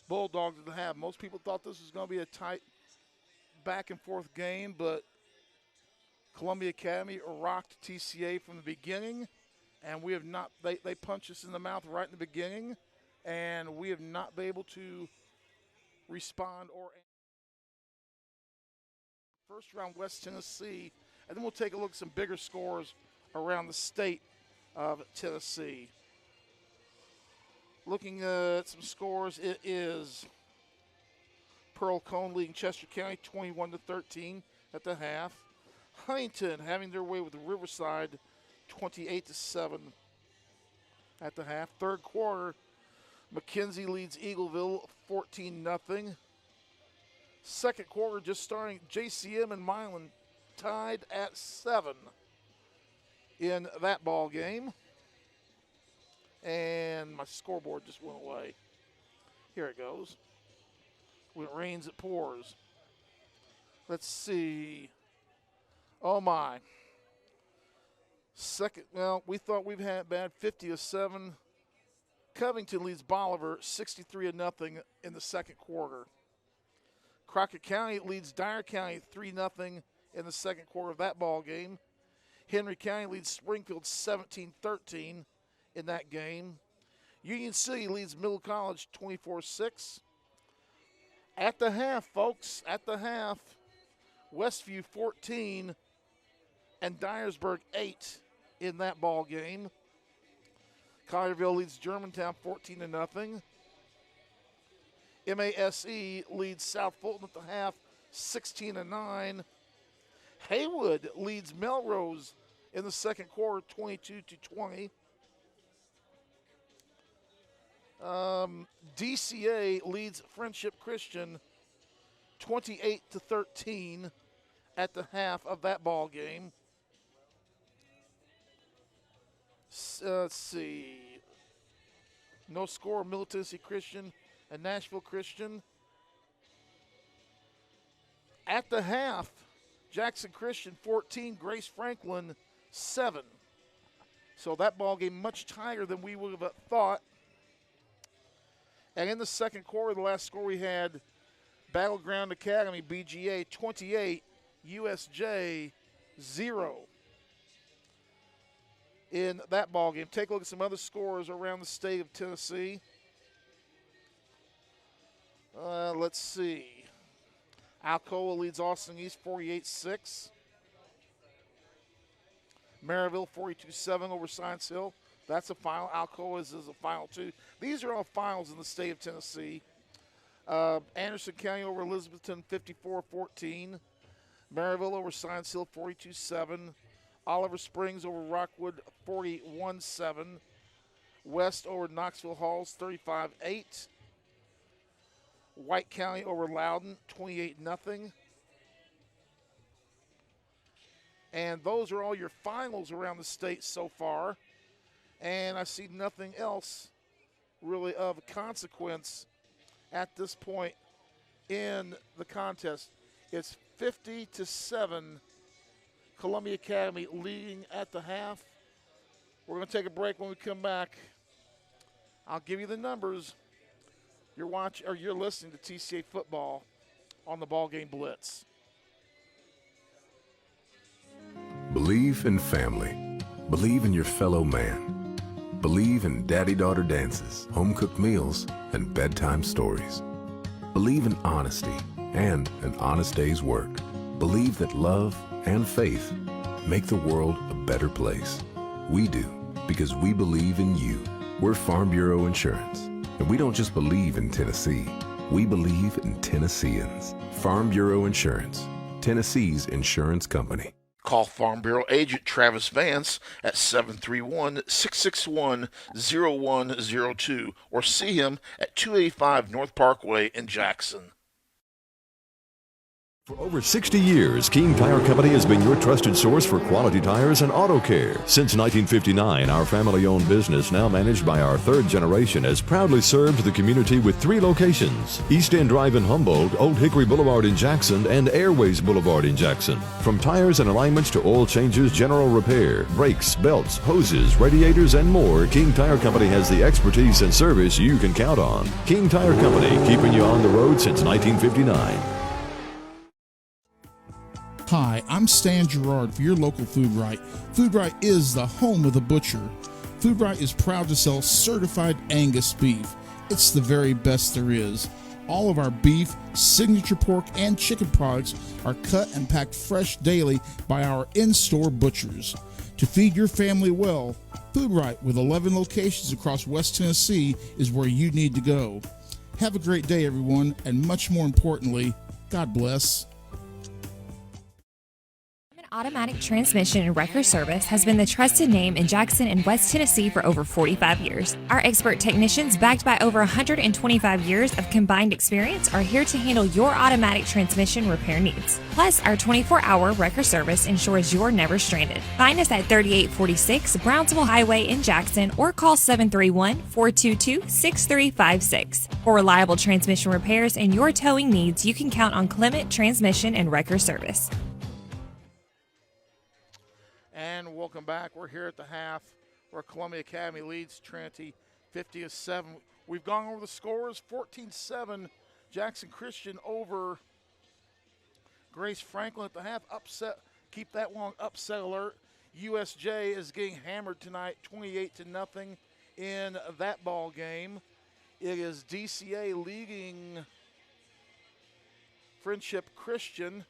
Bulldogs at the half. Most people thought this was going to be a tight back-and-forth game, but Columbia Academy rocked TCA from the beginning, and we have not. They punched us in the mouth right in the beginning. And we have not been able to respond or first round West Tennessee, and then we'll take a look at some bigger scores around the state of Tennessee. Looking at some scores, it is Pearl Cone leading Chester County 21-13 at the half. Huntington having their way with Riverside 28-7 at the half. Third quarter, McKenzie leads Eagleville 14-0. Second quarter just starting, JCM and Milan tied at 7 in that ball game. And my scoreboard just went away. Here it goes. When it rains, it pours. Let's see. Oh, my. Second, well, we thought we've had bad 50-7. Covington leads Bolivar 63-0 in the second quarter. Crockett County leads Dyer County 3-0 in the second quarter of that ball game. Henry County leads Springfield 17-13 in that game. Union City leads Middle College 24-6. At the half, folks, at the half, Westview 14 and Dyersburg 8 in that ball game. Collierville leads Germantown 14-0. MASE leads South Fulton at the half 16-9. Haywood leads Melrose in the second quarter 22-20. DCA leads Friendship Christian 28-13 at the half of that ball game. Let's see. No score, Middle Tennessee Christian and Nashville Christian. At the half, Jackson Christian 14, Grace Franklin 7. So that ball game much tighter than we would have thought. And in the second quarter, the last score we had, Battleground Academy, BGA 28, USJ 0. In that ball game. Take a look at some other scores around the state of Tennessee. Let's see. Alcoa leads Austin East 48-6. Maryville 42-7 over Science Hill. That's a final. Alcoa is a final too. These are all finals in the state of Tennessee. Anderson County over Elizabethton 54-14. Maryville over Science Hill 42-7. Oliver Springs over Rockwood 41-7. West over Knoxville Halls 35-8. White County over Loudon 28-0. And those are all your finals around the state so far. And I see nothing else really of consequence at this point in the contest. It's 50-7, Columbia Academy leading at the half. We're going to take a break. When we come back, I'll give you the numbers. You're listening to TCA football on the BallGame Blitz. Believe in family. Believe in your fellow man. Believe in daddy-daughter dances, home-cooked meals, and bedtime stories. Believe in honesty and an honest day's work. Believe that love and faith make the world a better place. We do, because we believe in you. We're Farm Bureau Insurance, and we don't just believe in Tennessee. We believe in Tennesseans. Farm Bureau Insurance, Tennessee's insurance company. Call Farm Bureau agent Travis Vance at 731-661-0102 or see him at 285 North Parkway in Jackson. For over 60 years, King Tire Company has been your trusted source for quality tires and auto care. Since 1959, our family-owned business, now managed by our third generation, has proudly served the community with 3 locations: East End Drive in Humboldt, Old Hickory Boulevard in Jackson, and Airways Boulevard in Jackson. From tires and alignments to oil changes, general repair, brakes, belts, hoses, radiators, and more, King Tire Company has the expertise and service you can count on. King Tire Company, keeping you on the road since 1959. Hi, I'm Stan Gerard for your local Food Right. Food Right is the home of the butcher. Food Right is proud to sell certified Angus beef. It's the very best there is. All of our beef, signature pork, and chicken products are cut and packed fresh daily by our in-store butchers. To feed your family well, Food Right, with 11 locations across West Tennessee, is where you need to go. Have a great day, everyone, and much more importantly, God bless. Automatic transmission and wrecker service has been the trusted name in Jackson and West Tennessee for over 45 years. Our expert technicians, backed by over 125 years of combined experience, are here to handle your automatic transmission repair needs. Plus, our 24-hour wrecker service ensures you're never stranded. Find us at 3846 Brownsville Highway in Jackson or call 731-422-6356. For reliable transmission repairs and your towing needs, you can count on Clement Transmission and Wrecker Service. And welcome back. We're here at the half where Columbia Academy leads Trinity 50-7. We've gone over the scores. 14-7, Jackson Christian over Grace Franklin at the half. Upset, keep that one upset alert. USJ is getting hammered tonight, 28-0 in that ball game. It is DCA leading Friendship Christian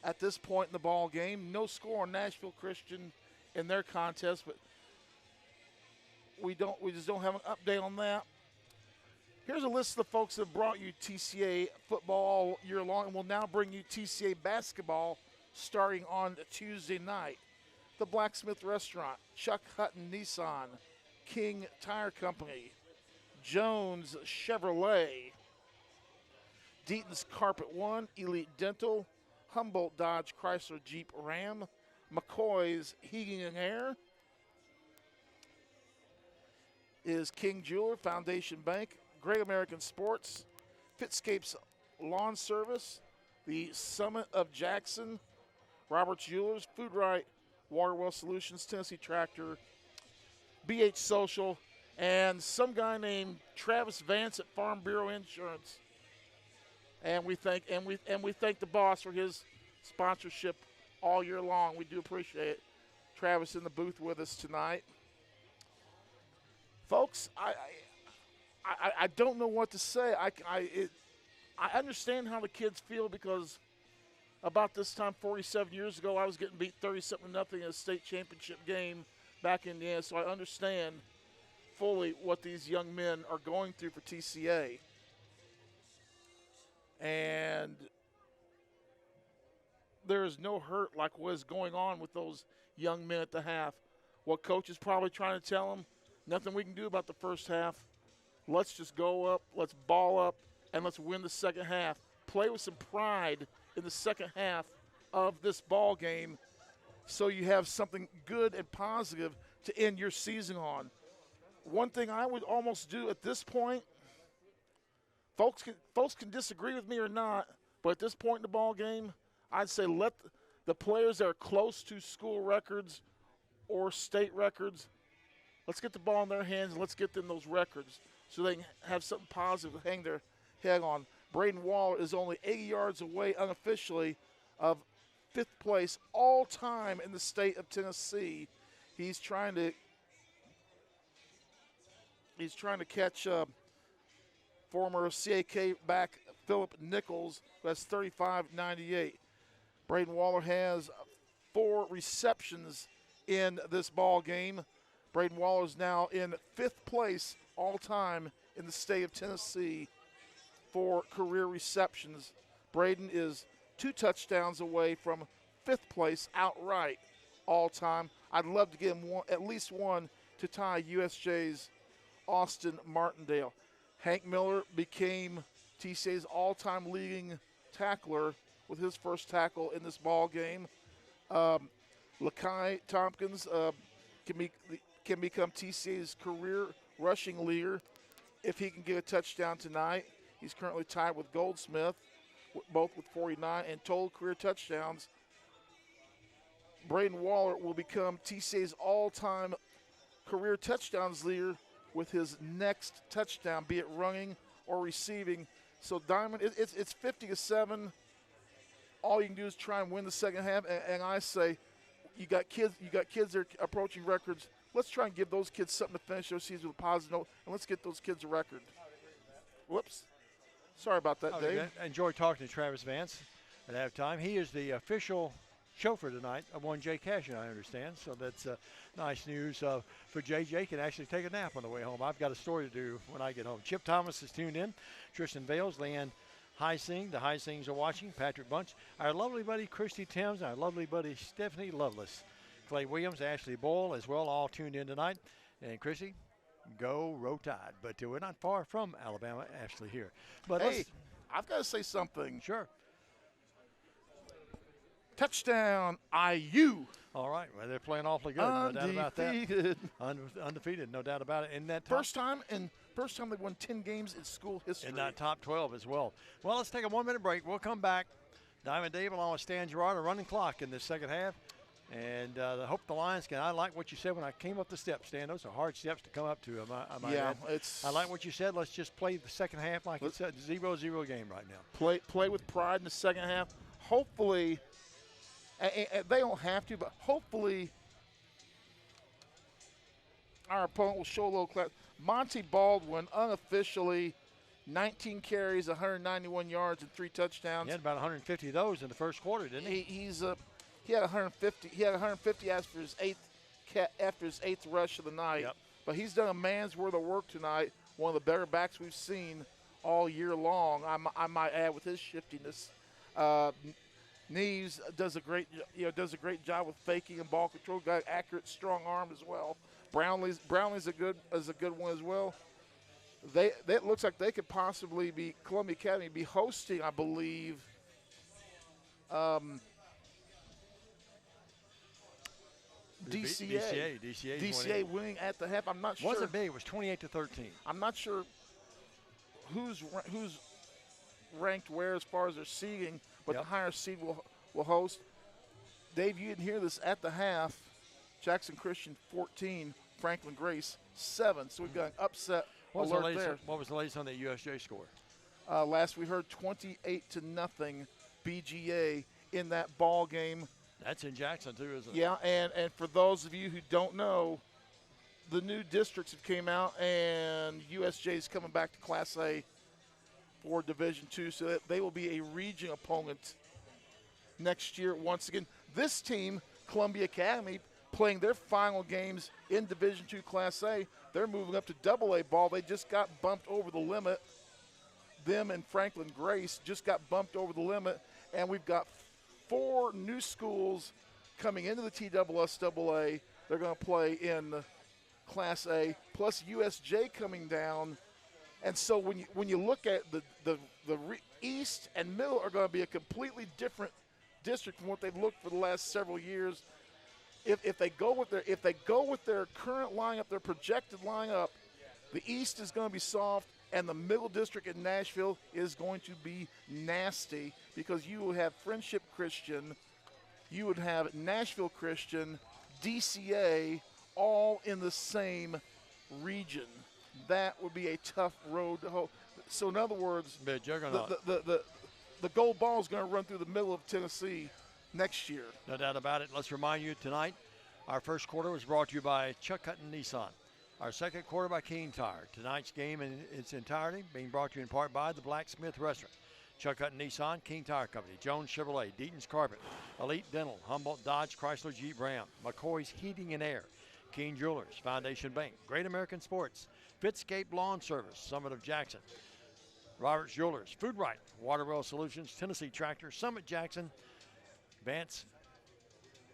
at this point in the ball game. No score on Nashville Christian in their contest, but we just don't have an update on that. Here's a list of the folks that brought you TCA football all year long, and will now bring you TCA basketball starting on Tuesday night. The Blacksmith Restaurant, Chuck Hutton Nissan, King Tire Company, Jones Chevrolet, Deaton's Carpet One, Elite Dental, Humboldt Dodge Chrysler Jeep Ram, McCoy's Heating and Air, is King Jeweler, Foundation Bank, Great American Sports, Fitscape's Lawn Service, the Summit of Jackson, Roberts Jewelers, Food Right, Waterwell Solutions, Tennessee Tractor, BH Social, and some guy named Travis Vance at Farm Bureau Insurance. And we thank the boss for his sponsorship all year long. We do appreciate it. Travis in the booth with us tonight. Folks, I don't know what to say. I understand how the kids feel because about this time 47 years ago, I was getting beat 30-something in a state championship game back in Indiana, so I understand fully what these young men are going through for TCA. And there is no hurt like what is going on with those young men at the half. What coach is probably trying to tell them, nothing we can do about the first half. Let's just go up, let's ball up, and let's win the second half. Play with some pride in the second half of this ball game so you have something good and positive to end your season on. One thing I would almost do at this point, folks can disagree with me or not, but at this point in the ball game, I'd say let the players that are close to school records or state records, let's get the ball in their hands and let's get them those records so they can have something positive to hang their head on. Braden Waller is only 80 yards away unofficially of 5th place all time in the state of Tennessee. He's trying to catch former CAK back Philip Nichols, who has 35.98. Braden Waller has 4 receptions in this ball game. Braden Waller is now in 5th place all time in the state of Tennessee for career receptions. Braden is 2 touchdowns away from 5th place outright all time. I'd love to get him at least one to tie USJ's Austin Martindale. Hank Miller became TCA's all-time leading tackler with his first tackle in this ball game. Lakai Tompkins can become TCA's career rushing leader if he can get a touchdown tonight. He's currently tied with Goldsmith, both with 49 and total career touchdowns. Braden Waller will become TCA's all-time career touchdowns leader with his next touchdown, be it running or receiving. So Diamond, it's 50-7. All you can do is try and win the second half. And I say, you got kids that are approaching records. Let's try and give those kids something to finish their season with a positive note, and let's get those kids a record. Whoops. Sorry about that, Dave. I enjoyed talking to Travis Vance at halftime. He is the official chauffeur tonight of one Jay Cashin, I understand. So that's nice news for Jay. Jay can actually take a nap on the way home. I've got a story to do when I get home. Chip Thomas is tuned in. Tristan Vales, Leanne Heising. The Heisings are watching. Patrick Bunch. Our lovely buddy Christy Timms. Our lovely buddy Stephanie Lovelace. Clay Williams, Ashley Boyle as well, all tuned in tonight. And Chrissy, go Row Tide. But we're not far from Alabama, Ashley here. But hey, I've got to say something. Sure. Touchdown, IU. All right. Well, they're playing awfully good. No doubt about that. Undefeated, no doubt about it. In that first time they've won 10 games in school history. In that top 12 as well. Well, let's take a 1-minute break. We'll come back. Diamond Dave along with Stan Gerard, a running clock in the second half. And I hope the Lions can. I like what you said when I came up the steps, Stan. Those are hard steps to come up to. I like what you said. Let's just play the second half like it's a 0-0 game right now. Play with pride in the second half. Hopefully, and they don't have to, but hopefully our opponent will show a little class. Monty Baldwin, unofficially, 19 carries, 191 yards, and 3 touchdowns. He had about 150 of those in the first quarter, didn't he? He had 150. He had 150 after his eighth rush of the night. Yep. But he's done a man's worth of work tonight. One of the better backs we've seen all year long. I might add with his shiftiness. Neves does a great job with faking and ball control. Got accurate, strong arm as well. Brownlee's a good one as well. It looks like they could possibly be Columbia Academy be hosting, I believe. DCA winning at the half. I'm not sure. Wasn't big. It was 28-13. I'm not sure who's ranked where as far as their seeding, but the higher seed will host. Dave, you didn't hear this at the half. Jackson Christian 14, Franklin Grace 7. So we've got an upset alert there. What was the latest on the USJ score? Last we heard 28-0 BGA in that ball game. That's in Jackson too, isn't it? Yeah, and for those of you who don't know, the new districts have came out, and USJ is coming back to Class A for Division II, so that they will be a region opponent next year once again. This team, Columbia Academy, playing their final games in Division II Class A. They're moving up to AA ball. They just got bumped over the limit. Them and Franklin Grace just got bumped over the limit, and we've got 4 new schools coming into the TSSAA. They're going to play in Class A, plus USJ coming down. And so when you look at the East and Middle are going to be a completely different district from what they've looked for the last several years. If they go with their current lineup, their projected lineup, the East is going to be soft, and the Middle District in Nashville is going to be nasty, because you will have Friendship Christian, you would have Nashville Christian, DCA, all in the same region. That would be a tough road to hoe. So in other words, the gold ball is going to run through the middle of Tennessee next year. No doubt about it. Let's remind you tonight, our first quarter was brought to you by Chuck Hutton Nissan. Our second quarter by Keene Tire. Tonight's game in its entirety being brought to you in part by the Blacksmith Restaurant, Chuck Hutton Nissan, Keene Tire Company, Jones Chevrolet, Deaton's Carpet, Elite Dental, Humboldt Dodge, Chrysler Jeep Ram, McCoy's Heating and Air, Keene Jewelers, Foundation Bank, Great American Sports, Fitscape Lawn Service, Summit of Jackson, Roberts Jewelers, Food Right, Waterwell Solutions, Tennessee Tractor, Summit Jackson,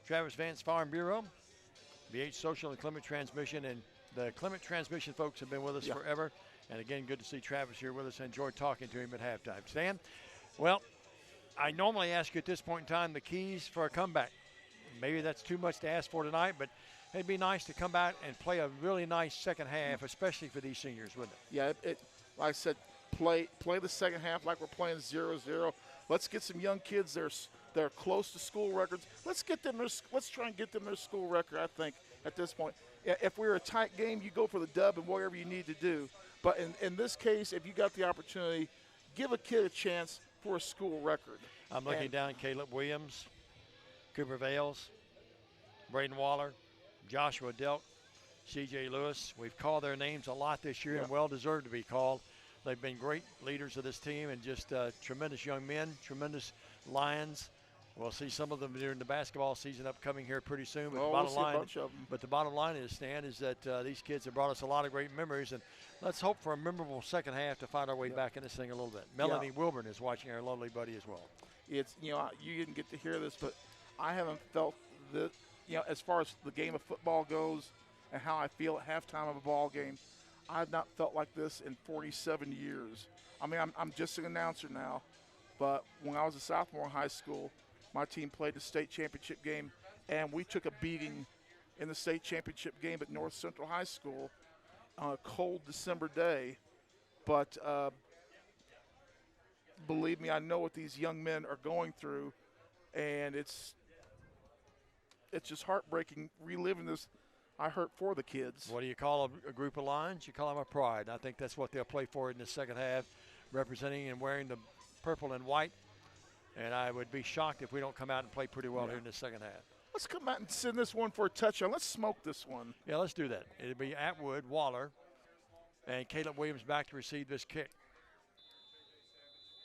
Travis Vance Farm Bureau, BH Social and Clement Transmission. And the Clement Transmission folks have been with us forever. And again, good to see Travis here with us. I enjoyed talking to him at halftime. Stan, well, I normally ask you at this point in time the keys for a comeback. Maybe that's too much to ask for tonight, but it'd be nice to come back and play a really nice second half, especially for these seniors, wouldn't it? Yeah, like I said, play the second half like we're playing 0-0. Let's get some young kids that are close to school records. Let's try and get them their school record, I think, at this point. If we're a tight game, you go for the dub and whatever you need to do. But in this case, if you got the opportunity, give a kid a chance for a school record. I'm looking down Caleb Williams, Cooper Vales, Braden Waller, Joshua Delk, C.J. Lewis. We've called their names a lot this year and well deserved to be called. They've been great leaders of this team and just tremendous young men, tremendous Lions. We'll see some of them during the basketball season upcoming here pretty soon. But the bottom line is, Stan, is that these kids have brought us a lot of great memories, and let's hope for a memorable second half to find our way back in this thing a little bit. Melanie Wilburn is watching, our lovely buddy as well. It's, you didn't get to hear this, but I haven't felt that, as far as the game of football goes and how I feel at halftime of a ball game, I've not felt like this in 47 years. I mean, I'm just an announcer now, but when I was a sophomore in high school, my team played the state championship game, and we took a beating in the state championship game at North Central High School on a cold December day. But believe me, I know what these young men are going through, and it's just heartbreaking reliving this. I hurt for the kids. What do you call a group of Lions? You call them a pride. I think that's what they'll play for in the second half, representing and wearing the purple and white. And I would be shocked if we don't come out and play pretty well here in the second half. Let's come out and send this one for a touchdown. Let's smoke this one. Yeah, let's do that. It'll be Atwood, Waller, and Caleb Williams back to receive this kick.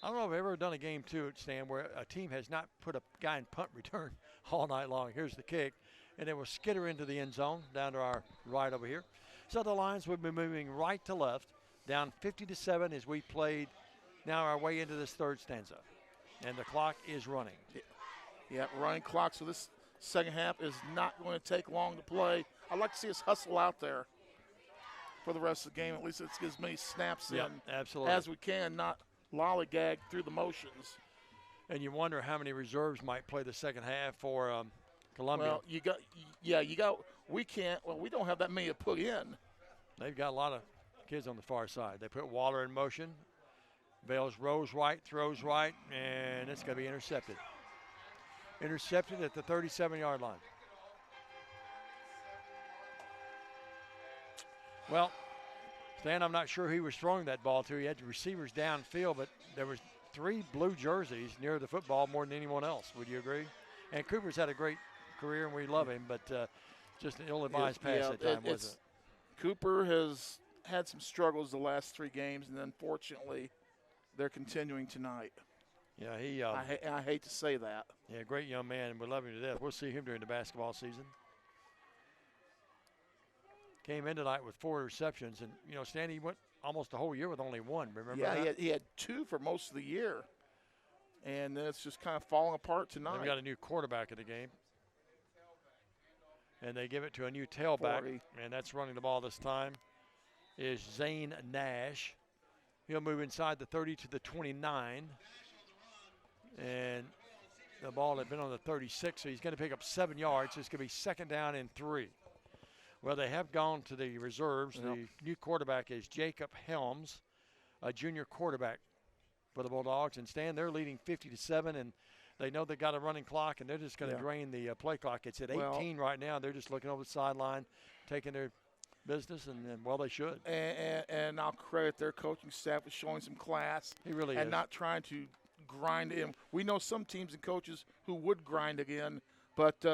I don't know if I've ever done a game, too, Stan, where a team has not put a guy in punt return all night long. Here's the kick, and it will skitter into the end zone down to our right over here. So the Lions will be moving right to left, down 50-7 as we played now our way into this third stanza. And the clock is running. Yeah, running clock. So this second half is not going to take long to play. I'd like to see us hustle out there for the rest of the game. At least let's get as many snaps in as we can, not lollygag through the motions. And you wonder how many reserves might play the second half for Columbia. Well, we don't have that many to put in. They've got a lot of kids on the far side. They put Waller in motion. Bales rows right, throws right, and it's going to be intercepted. Intercepted at the 37-yard line. Well, Stan, I'm not sure who he was throwing that ball to. He had the receivers downfield, but there was 3 blue jerseys near the football more than anyone else. Would you agree? And Cooper's had a great career, and we love him, but just an ill-advised pass at time, wasn't it? Cooper has had some struggles the last 3 games, and unfortunately, they're continuing tonight. Yeah, he. I hate to say that. Yeah, great young man. We love him to death. We'll see him during the basketball season. Came in tonight with 4 receptions, and Stan, he went almost the whole year with only 1. Remember that? Yeah, he had 2 for most of the year, and then it's just kind of falling apart tonight. They've got a new quarterback in the game, and they give it to a new tailback, 40. and that's running the ball this time is Zane Nash. He'll move inside the 30 to the 29, and the ball had been on the 36, so he's going to pick up 7 yards. It's going to be 2nd down and 3. Well, they have gone to the reserves. Yep. The new quarterback is Jacob Helms, a junior quarterback for the Bulldogs. And Stan, they're leading 50-7, and they know they've got a running clock, and they're just going to drain the play clock. It's at 18 right now. They're just looking over the sideline, taking their business, and they should. And I'll credit their coaching staff for showing some class. He really and is. not trying to grind in. We know some teams and coaches who would grind again, but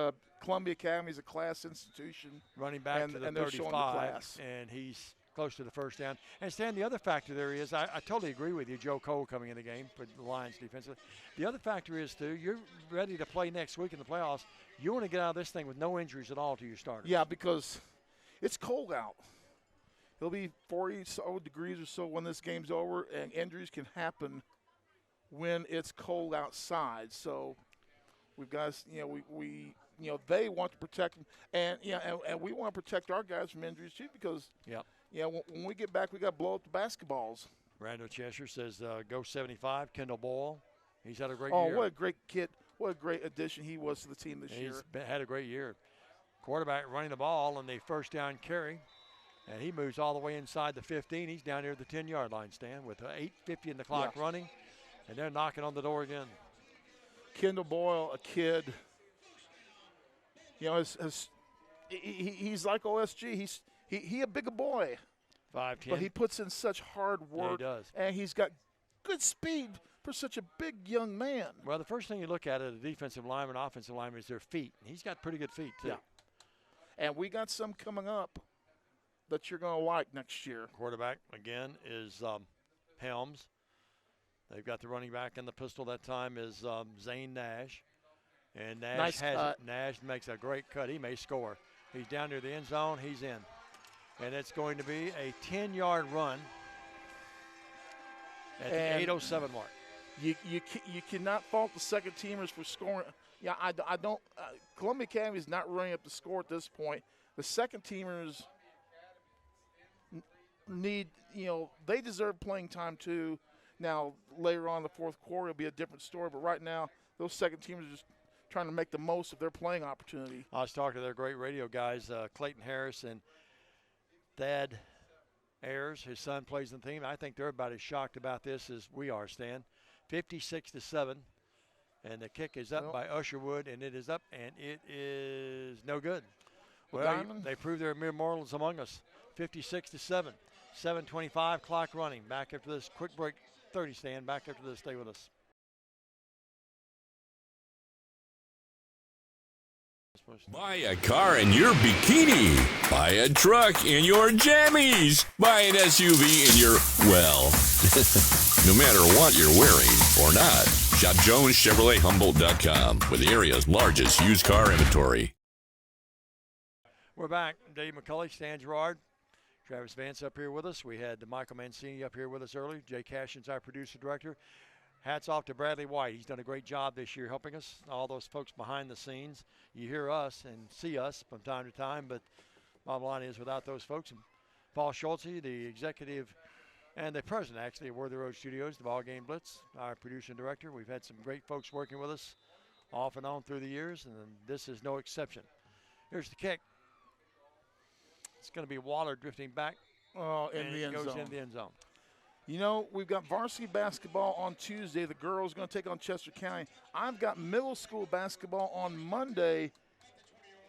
Columbia Academy is a class institution. Running back to the 35, and he's close to the 1st down. And Stan, the other factor there is, I totally agree with you, Joe Cole coming in the game for the Lions defensively. The other factor is, too, you're ready to play next week in the playoffs. You want to get out of this thing with no injuries at all to your starters. Yeah, because it's cold out. It'll be 40 degrees or so when this game's over, and injuries can happen when it's cold outside. So we've got, we they want to protect them, and we want to protect our guys from injuries too, because when we get back, we got to blow up the basketballs. Randall Cheshire says, "Go 75." Kendall Boyle, he's had a great year. year. Oh, what a great kid! What a great addition he was to the team this year. He's had a great year. Quarterback running the ball on the 1st down carry, and he moves all the way inside the 15. He's down here at the 10-yard line, Stan, with 8:50 in the clock running, and they're knocking on the door again. Kendall Boyle, a kid. He's like OSG. He's a bigger boy. 5'10". But he puts in such hard work. Yeah, he does. And he's got good speed for such a big young man. Well, the first thing you look at a defensive lineman, offensive lineman, is their feet. And he's got pretty good feet, too. Yeah. And we got some coming up that you're going to like next year. Quarterback, again, is Helms. They've got the running back in the pistol that time is Zane Nash. And Nash Nash makes a great cut. He may score. He's down near the end zone. He's in. And it's going to be a 10-yard run at the 8:07 mark. You cannot fault the second teamers for scoring. Yeah, I don't. Columbia Academy is not running up the score at this point. The second teamers need, they deserve playing time too. Now, later on in the 4th quarter, it'll be a different story. But right now, those second teamers are just trying to make the most of their playing opportunity. I was talking to their great radio guys, Clayton Harris and Thad Ayers. His son plays in the team. I think they're about as shocked about this as we are, Stan. 56-7, and the kick is up by Usherwood, and it is up, and it is no good. Well, they proved they're mere mortals among us. 56-7, 7:25 clock running. Back after this quick break. 30, Stan. Back after this. Stay with us. Buy a car in your bikini. Buy a truck in your jammies. Buy an SUV in your, well, no matter what you're wearing or not. Shop JonesChevroletHumboldt.com with the area's largest used car inventory. We're back. Dave McCulley, Stan Gerard, Travis Vance up here with us. We had Michael Mancini up here with us early. Jay Cashin's our producer director. Hats off to Bradley White. He's done a great job this year helping us, all those folks behind the scenes. You hear us and see us from time to time, but bottom line is without those folks. And Paul Schultze, the executive and the president, actually, of Worthy Road Studios, the BallGame Blitz, our producer and director. We've had some great folks working with us off and on through the years, and this is no exception. Here's the kick. It's going to be Waller drifting back. Oh, in the end zone. Goes in the end zone. We've got varsity basketball on Tuesday. The girls going to take on Chester County. I've got middle school basketball on Monday.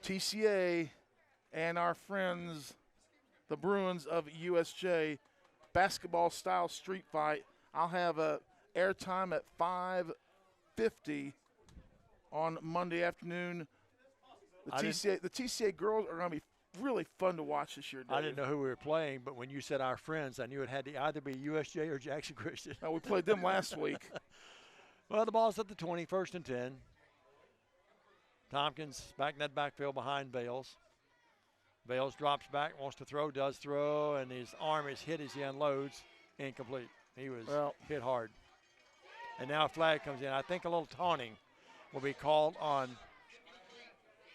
TCA and our friends, the Bruins of USJ, basketball-style street fight. I'll have airtime at 5:50 on Monday afternoon. The TCA girls are going to be really fun to watch this year, Dave. I didn't know who we were playing, but when you said our friends, I knew it had to either be USJ or Jackson Christian. No, we played them last week. Well, the ball's at the 20, 1st and 10. Tompkins back in that backfield behind Bales. Bales drops back, wants to throw, does throw, and his arm is hit as he unloads. Incomplete. He was hit hard. And now a flag comes in. I think a little taunting will be called on.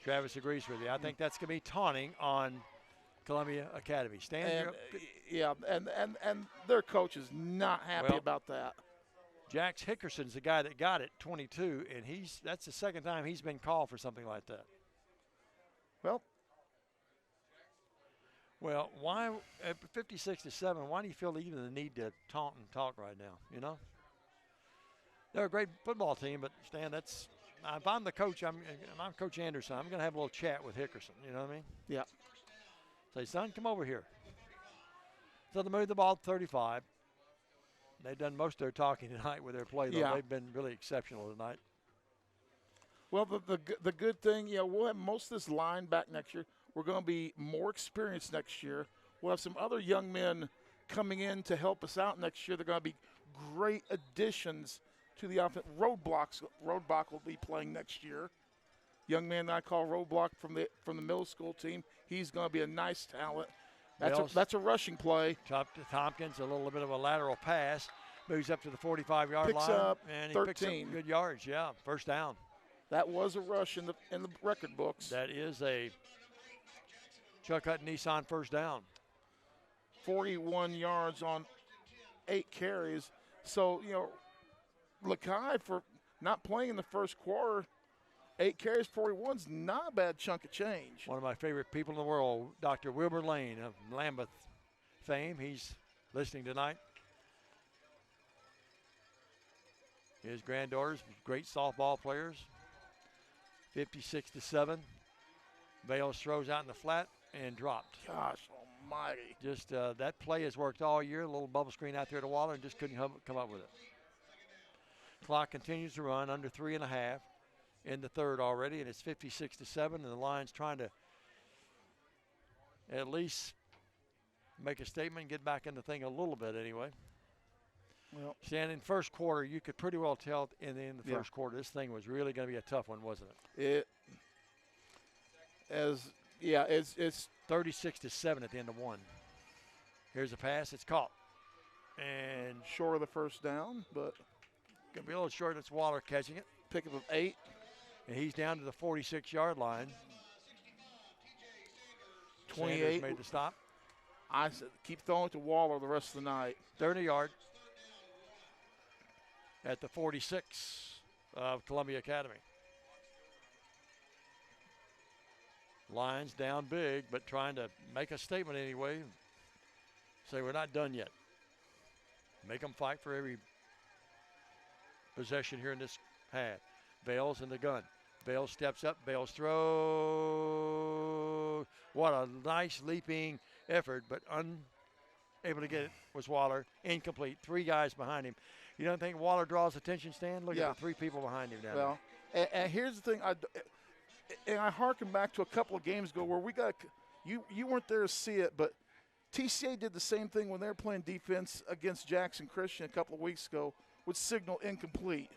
Travis agrees with you. I think that's going to be taunting on Columbia Academy. Stan, and their coach is not happy about that. Jax Hickerson's the guy that got it, 22, and that's the second time he's been called for something like that. Well, why at 56-7? Why do you feel even the need to taunt and talk right now? You know, they're a great football team, but Stan, if I'm the coach, I'm Coach Anderson. I'm going to have a little chat with Hickerson. You know what I mean? Yeah. Say, son, come over here. So they moved the ball to 35. They've done most of their talking tonight with their play, though. Yeah. They've been really exceptional tonight. Well, the good thing, we'll have most of this line back next year. We're going to be more experienced next year. We'll have some other young men coming in to help us out next year. They're going to be great additions to the offense. Roadblock will be playing next year. Young man that I call Roadblock from the middle school team. He's going to be a nice talent. That's a rushing play. Top to Tompkins, a little bit of a lateral pass. Moves up to the 45-yard line. Picks up and he 13. picks up good yards, first down. That was a rush in the record books. That is a Chuck Hutton Nissan first down. 41 yards on 8 carries. So, Lakai, for not playing in the first quarter, 8 carries, 41's not a bad chunk of change. One of my favorite people in the world, Dr. Wilbur Lane of Lambeth fame. He's listening tonight. His granddaughters, great softball players. 56-7. Bales throws out in the flat and dropped. Gosh almighty. Just that play has worked all year. A little bubble screen out there to Waller and just couldn't come up with it. Clock continues to run under 3.5 in the third already, and it's 56-7, and the Lions trying to at least make a statement and get back in the thing a little bit anyway. Well, Stan, in first quarter, you could pretty well tell in the first quarter this thing was really going to be a tough one, wasn't it? It's 36-7 at the end of one. Here's a pass. It's caught. And short of the first down, but going to be a little short. It's Waller catching it. Pickup of 8. And he's down to the 46-yard line. 28. Sanders made the stop. I said keep throwing it to Waller the rest of the night. 30-yard at the 46 of Columbia Academy. Lions down big, but trying to make a statement anyway. Say we're not done yet. Make them fight for every possession here in this half. Bales in the gun. Bales steps up. Bales throw. What a nice leaping effort, but unable to get it was Waller. Incomplete. 3 guys behind him. You don't think Waller draws attention, Stan? Look at the 3 people behind him down there. And here's the thing. I harken back to a couple of games ago where we got you weren't there to see it, but TCA did the same thing when they were playing defense against Jackson Christian a couple of weeks ago with signal incomplete.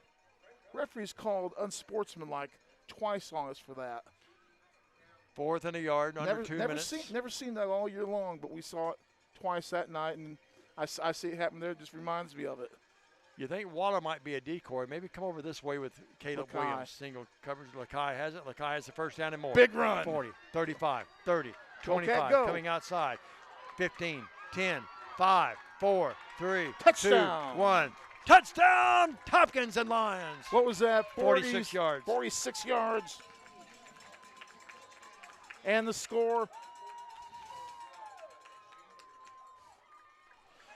Referees called unsportsmanlike twice on us for that. 4th and a yard, under 2 minutes. Never seen that all year long, but we saw it twice that night, and I see it happen there. It just reminds me of it. You think Waller might be a decoy. Maybe come over this way with Caleb Lakai. Williams. Single coverage. Lakai has it. Lakai has the first down and more. Big run. 40, 35, 30, 25. Okay, go. Coming outside. 15, 10, 5, 4, 3, Touchdown. 2, 1. Touchdown, Tompkins and Lions. What was that? 46 yards. 46 yards. And the score.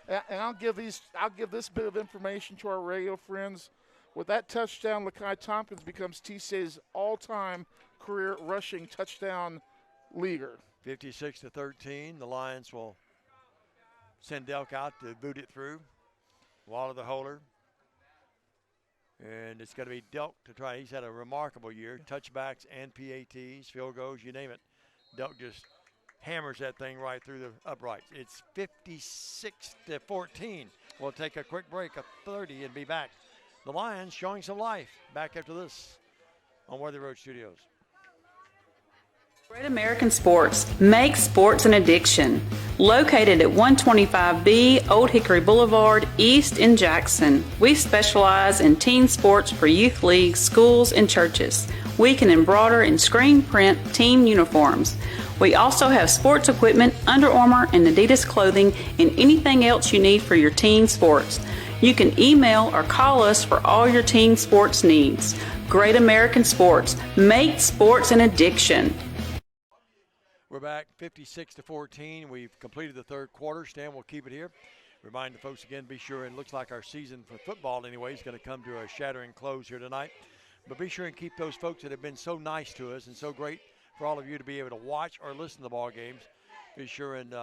And I'll give this bit of information to our radio friends. With that touchdown, Lakai Tompkins becomes TCA's all-time career rushing touchdown leader. 56-13. The Lions will send Delk out to boot it through. Waller the holder. And it's going to be Delk to try. He's had a remarkable year. Touchbacks and PATs, field goals, you name it. Delk just hammers that thing right through the uprights. It's 56-14. We'll take a quick break of 30 and be back. The Lions showing some life. Back after this on Worthy Road Studios. Great American Sports. Make sports an addiction. Located at 125B Old Hickory Boulevard, East in Jackson. We specialize in team sports for youth leagues, schools, and churches. We can embroider and screen print team uniforms. We also have sports equipment, Under Armour, and Adidas clothing, and anything else you need for your team sports. You can email or call us for all your team sports needs. Great American Sports. Make sports an addiction. We're back 56-14. We've completed the third quarter. Stan will keep it here. Remind the folks again, be sure, and it looks like our season for football anyway is going to come to a shattering close here tonight. But be sure and keep those folks that have been so nice to us and so great for all of you to be able to watch or listen to the ball games. Be sure and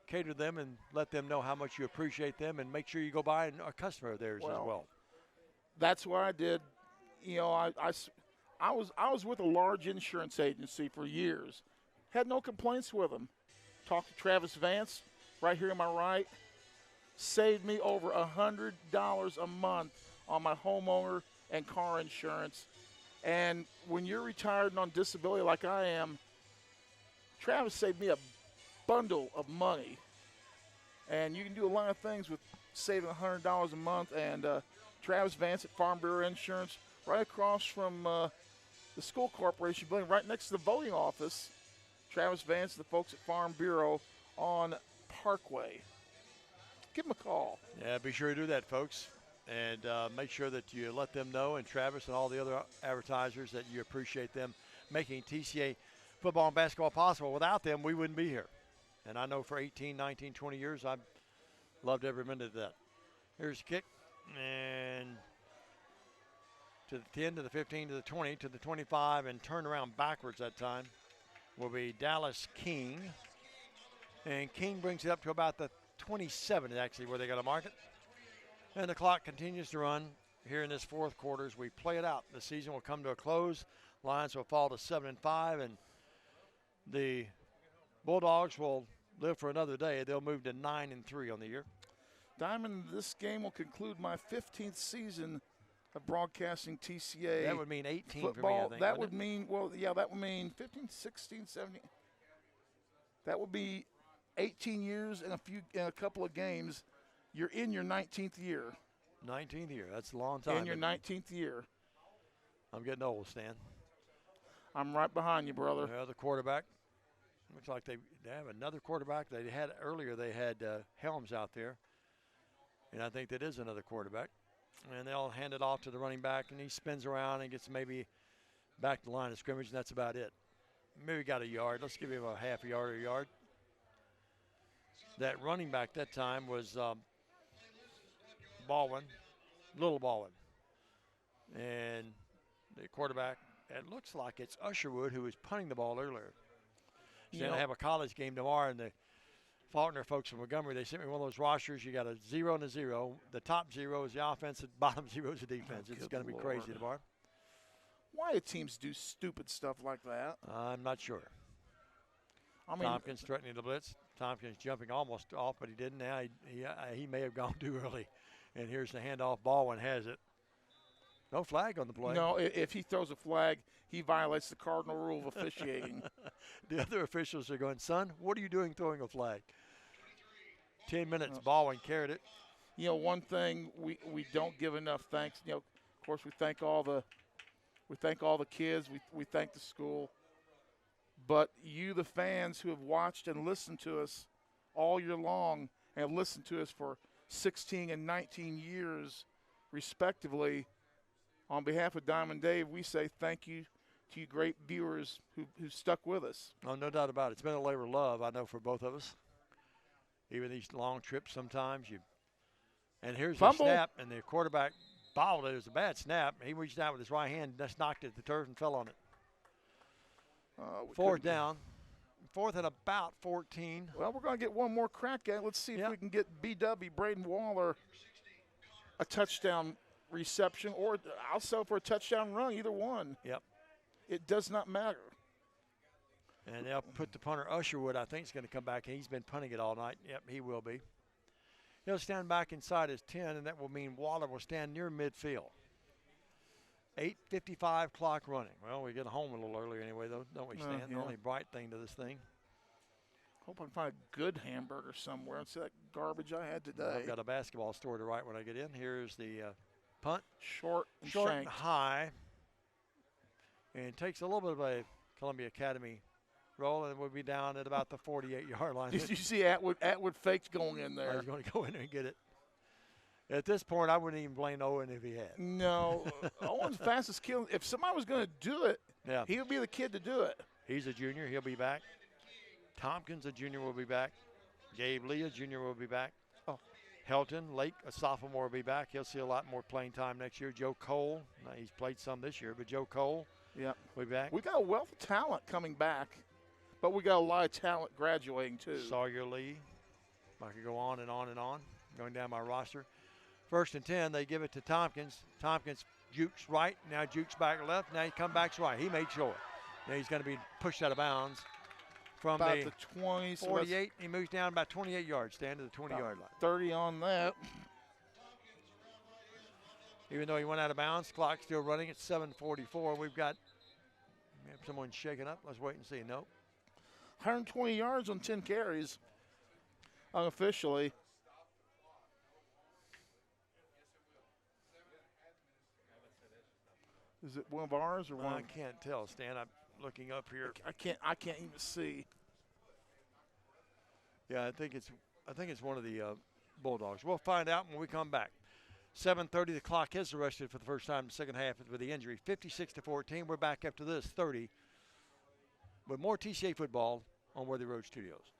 cater them and let them know how much you appreciate them, and make sure you go by and a customer of theirs as well. That's what I did. You know, I was with a large insurance agency for years. Had no complaints with them. Talked to Travis Vance, right here on my right. Saved me over $100 a month on my homeowner and car insurance. And when you're retired and on disability like I am, Travis saved me a bundle of money. And you can do a lot of things with saving $100 a month. And Travis Vance at Farm Bureau Insurance, right across from the school corporation building, right next to the voting office. Travis Vance, the folks at Farm Bureau on Parkway. Give them a call. Yeah, be sure to do that, folks. And make sure that you let them know, and Travis and all the other advertisers, that you appreciate them making TCA football and basketball possible. Without them, we wouldn't be here. And I know for 18, 19, 20 years, I've loved every minute of that. Here's the kick. And to the 10, to the 15, to the 20, to the 25, and turn around backwards that time will be Dallas King. And King brings it up to about the 27 actually where they got to mark it. And the clock continues to run here in this fourth quarter as we play it out. The season will come to a close. Lions will fall to 7-5, and the Bulldogs will live for another day. They'll move to 9-3 on the year. Diamond, this game will conclude my 15th season of broadcasting TCA. That would mean 18 football. For me, I think. That would mean, well, yeah, that would mean 15, 16, 17. That would be 18 years and a couple of games. You're in your 19th year. 19th year. That's a long time. In your 19th year. I'm getting old, Stan. I'm right behind you, brother. The quarterback. Looks like they have another quarterback. They had earlier. They had Helms out there, and I think that is another quarterback. And they'll hand it off to the running back, and he spins around and gets maybe back to the line of scrimmage, and that's about it. Maybe got a yard. Let's give him a half a yard or a yard. That running back that time was Baldwin, Little Baldwin. And the quarterback, it looks like it's Usherwood, who was punting the ball earlier. He's going to have a college game tomorrow, and the Faulkner folks from Montgomery, they sent me one of those rosters. You got a 0 and a 0. The top 0 is the offense, the bottom 0 is the defense. It's going to be crazy tomorrow. Why do teams do stupid stuff like that? I'm not sure. I mean, Tompkins threatening the blitz. Tompkins jumping almost off, but he didn't. Now he may have gone too early. And here's the handoff. Baldwin has it. No flag on the play. No, if he throws a flag, he violates the cardinal rule of officiating. The other officials are going, son, what are you doing throwing a flag? 10 minutes, Baldwin carried it. You know, one thing we don't give enough thanks. You know, of course, we thank all the kids. We thank the school. But you, the fans who have watched and listened to us all year long and have listened to us for 16 and 19 years, respectively, on behalf of Diamond Dave, we say thank you to you great viewers who stuck with us. Oh, no doubt about it. It's been a labor of love, I know, for both of us. Even these long trips sometimes. And here's the snap, and the quarterback bobbled it. It was a bad snap. He reached out with his right hand, just knocked it at the turf and fell on it. Fourth down. Fourth and about 14. Well, we're going to get one more crack at it. Let's see if we can get BW, Braden Waller, a touchdown reception, or I'll sell for a touchdown run, either one. Yep. It does not matter. And they'll put the punter, Usherwood, I think, is going to come back. He's been punting it all night. Yep, he will be. He'll stand back inside his 10, and that will mean Waller will stand near midfield. 8:55 clock running. Well, we get home a little earlier anyway, though, don't we, Stan? The only bright thing to this thing. Hope I can find a good hamburger somewhere. Instead of that garbage I had today. I've got a basketball story to write when I get in. Here's the punt. Short and and high. And it takes a little bit of a Columbia Academy roll, and we'll be down at about the 48-yard line. Did you see Atwood faked going in there? I was going to go in there and get it. At this point, I wouldn't even blame Owen if he had. No. Owen's fastest kill. If somebody was going to do it, he would be the kid to do it. He's a junior. He'll be back. Tompkins, a junior, will be back. Gabe Lee, a junior, will be back. Helton Lake, a sophomore, will be back. He'll see a lot more playing time next year. Joe Cole, he's played some this year, but Joe Cole will be back. We got a wealth of talent coming back, but we got a lot of talent graduating too. Sawyer Lee. I could go on and on and on, going down my roster. 1st and 10, they give it to Tompkins. Tompkins jukes right, now jukes back left, now he comes back right. He made sure. Now he's going to be pushed out of bounds from about the 20, 48. He moves down about 28 yards, stand to the 20-yard line. 30 on that. Even though he went out of bounds, clock still running at 7:44. We've got someone shaking up. Let's wait and see. Nope. 120 yards on 10 carries unofficially. Is it one of ours or one? I can't tell, Stan. I'm looking up here. I can't even see. Yeah, I think it's one of the Bulldogs. We'll find out when we come back. 7:30, the clock is arrested for the first time in the second half with the injury. 56-14. We're back after this 30 with more TCA football on Worthy Road Studios.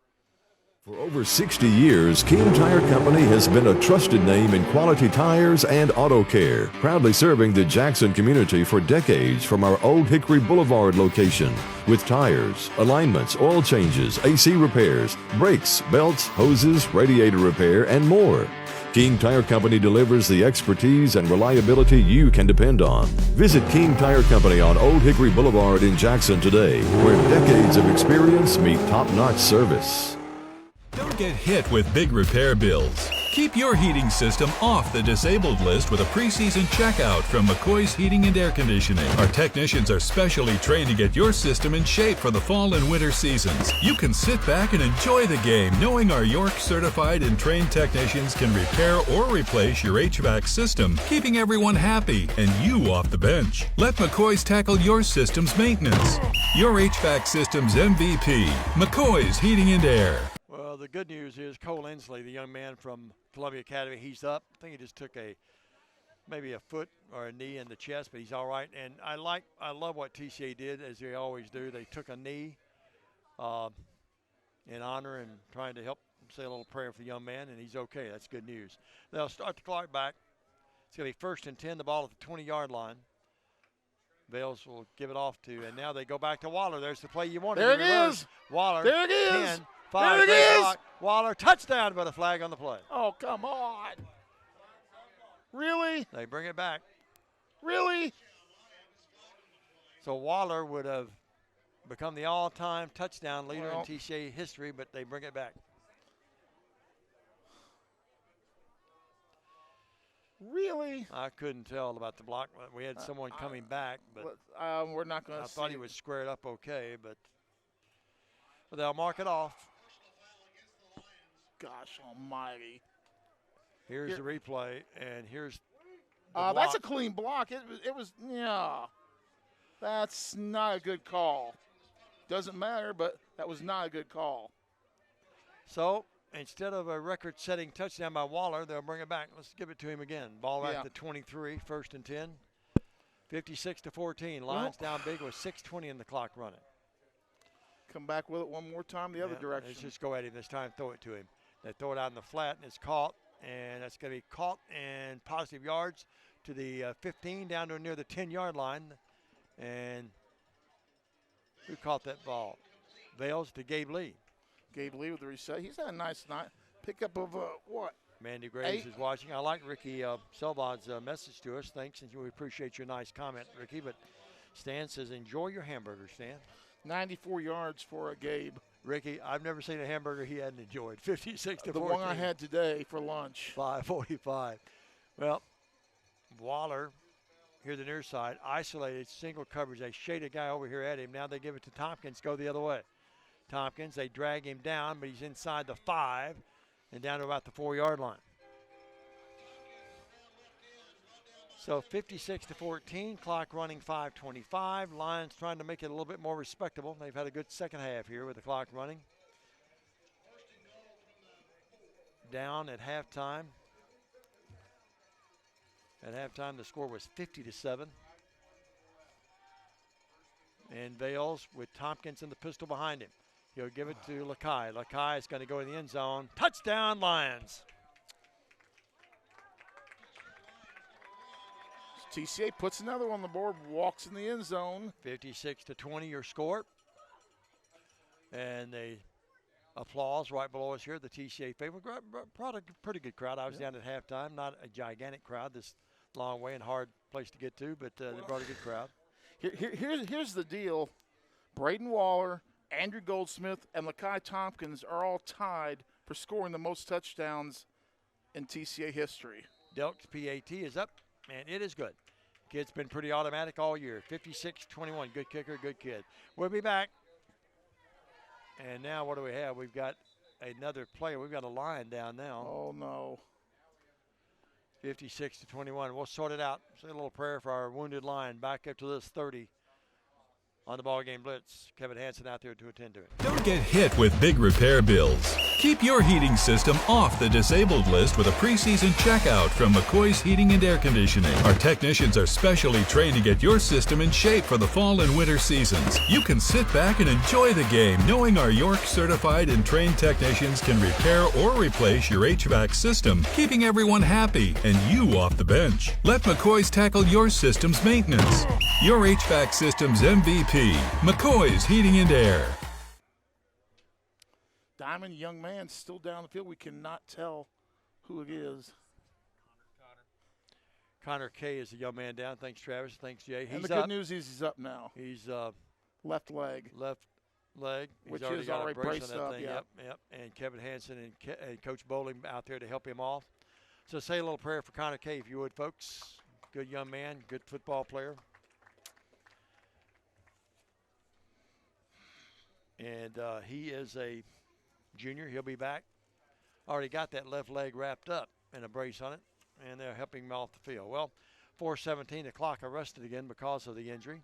For over 60 years, King Tire Company has been a trusted name in quality tires and auto care, proudly serving the Jackson community for decades from our Old Hickory Boulevard location. With tires, alignments, oil changes, AC repairs, brakes, belts, hoses, radiator repair, and more. King Tire Company delivers the expertise and reliability you can depend on. Visit King Tire Company on Old Hickory Boulevard in Jackson today, where decades of experience meet top-notch service. Don't get hit with big repair bills. Keep your heating system off the disabled list with a preseason checkout from McCoy's Heating and Air Conditioning. Our technicians are specially trained to get your system in shape for the fall and winter seasons. You can sit back and enjoy the game knowing our York certified and trained technicians can repair or replace your HVAC system, keeping everyone happy and you off the bench. Let McCoy's tackle your system's maintenance. Your HVAC system's MVP, McCoy's Heating and Air. Well, the good news is Cole Inslee, the young man from Columbia Academy, he's up. I think he just took maybe a foot or a knee in the chest, but he's all right. And I love what TCA did, as they always do. They took a knee in honor and trying to help say a little prayer for the young man, and he's okay. That's good news. They'll start the clock back. It's going to be 1st and 10, the ball at the 20-yard line. Bales will give it off to, and now they go back to Waller. There's the play you wanted. There it is. Waller. There it is. 10, 5, there it is. Clock. Waller, touchdown, but a flag on the play. Oh, come on. Really? They bring it back. Really? So Waller would have become the all-time touchdown leader in TCA history, but they bring it back. Really? I couldn't tell about the block. We had someone coming back, but we're not going to see. I thought he was squared up okay, but they'll mark it off. Gosh almighty. Here's the replay, and here's the that's a clean block. It was, yeah. That's not a good call. Doesn't matter, but that was not a good call. So instead of a record-setting touchdown by Waller, they'll bring it back. Let's give it to him again. Ball back to 23, 1st and 10. 56-14. Lions down big with 6:20 in the clock running. Come back with it one more time the other direction. Let's just go at him this time, throw it to him. They throw it out in the flat, and it's caught, and that's going to be caught and positive yards to the 15 down to near the 10-yard line. And who caught that ball? Bales to Gabe Lee. Gabe Lee with the reset. He's had a nice night. Pickup of what? Mandy Graves is watching. I like Ricky Selvon's message to us. Thanks, and we appreciate your nice comment, Ricky. But Stan says, enjoy your hamburger, Stan. 94 yards for Gabe. Ricky, I've never seen a hamburger he hadn't enjoyed. 56 to 14. The one I had today for lunch. 5:45. Well, Waller, here the near side, isolated, single coverage. They shade a guy over here at him. Now they give it to Tompkins, go the other way. Tompkins, they drag him down, but he's inside the 5 and down to about the 4-yard line. So 56 to 14, clock running 5:25. Lions trying to make it a little bit more respectable. They've had a good second half here with the clock running. Down at halftime. At halftime, the score was 50 to 7. And Vales with Tompkins in the pistol behind him. He'll give it to Lakai. Lakai is going to go in the end zone. Touchdown, Lions. TCA puts another one on the board, walks in the end zone. 56 to 20, your score. And they applause right below us here. The TCA favorite brought a pretty good crowd. I was down at halftime. Not a gigantic crowd this long way and hard place to get to, but they brought a good crowd. Here's the deal. Braden Waller, Andrew Goldsmith, and Lakai Tompkins are all tied for scoring the most touchdowns in TCA history. Delk's PAT is up, and it is good. Kid's been pretty automatic all year. 56-21, good kicker, good kid. We'll be back. And now what do we have? We've got another player. We've got a Lion down now. Oh, no. 56 to 21. We'll sort it out. Say a little prayer for our wounded Lion. Back up to this 30 on the BallGame Blitz. Kevin Hansen out there to attend to it. Don't get hit with big repair bills. Keep your heating system off the disabled list with a preseason checkout from McCoy's Heating and Air Conditioning. Our technicians are specially trained to get your system in shape for the fall and winter seasons. You can sit back and enjoy the game knowing our York certified and trained technicians can repair or replace your HVAC system, keeping everyone happy and you off the bench. Let McCoy's tackle your system's maintenance. Your HVAC system's MVP, McCoy's Heating and Air. Diamond, young man, still down the field. We cannot tell who it is. Connor K is the young man down. Thanks, Travis. Thanks, Jay. And the good news is he's up now. He's left leg. Left leg. Which He's is already braced up, thing. yeah. Yep. And Kevin Hansen and Coach Bowling out there to help him off. So say a little prayer for Connor K, if you would, folks. Good young man, good football player. And he is a junior. He'll be back. Already got that left leg wrapped up and a brace on it, and they're helping him off the field. Well, 4:17, the clock arrested again because of the injury.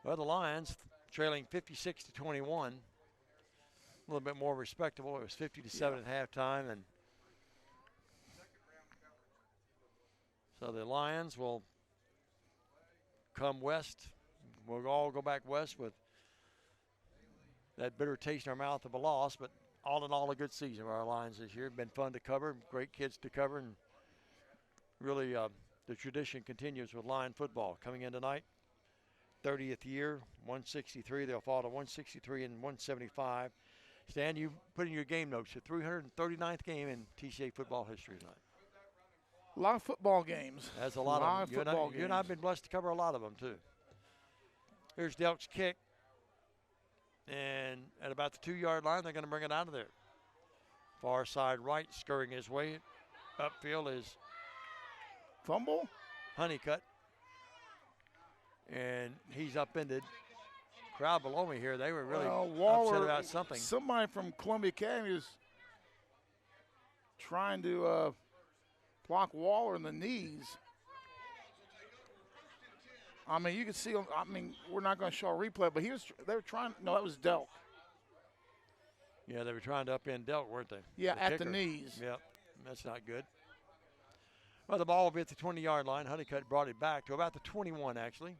Well, the Lions trailing 56 to 21. A little bit more respectable. It was 50 to 7 at halftime, and so the Lions will come west. We'll all go back west with that bitter taste in our mouth of a loss, but all in all, a good season for our Lions this year. Been fun to cover, great kids to cover, and really the tradition continues with Lion football. Coming in tonight, 30th year, 163. They'll fall to 163 and 175. Stan, you put in your game notes, the 339th game in TCA football history tonight. A lot of football games. That's a lot of them. You and I have been blessed to cover a lot of them, too. Here's Delk's kick. And at about the 2-yard line, they're going to bring it out of there. Far side right, scurrying his way. Upfield is fumble. Honeycutt. And he's upended. Crowd below me here, they were really upset about something. Somebody from Columbia Academy is trying to block Waller in the knees. I mean, you can see him. I mean, we're not going to show a replay, but they were trying. No, that was Delk. Yeah, they were trying to upend Delk, weren't they? Yeah, at the knees. Yep, that's not good. Well, the ball will be at the 20-yard line. Honeycutt brought it back to about the 21, actually.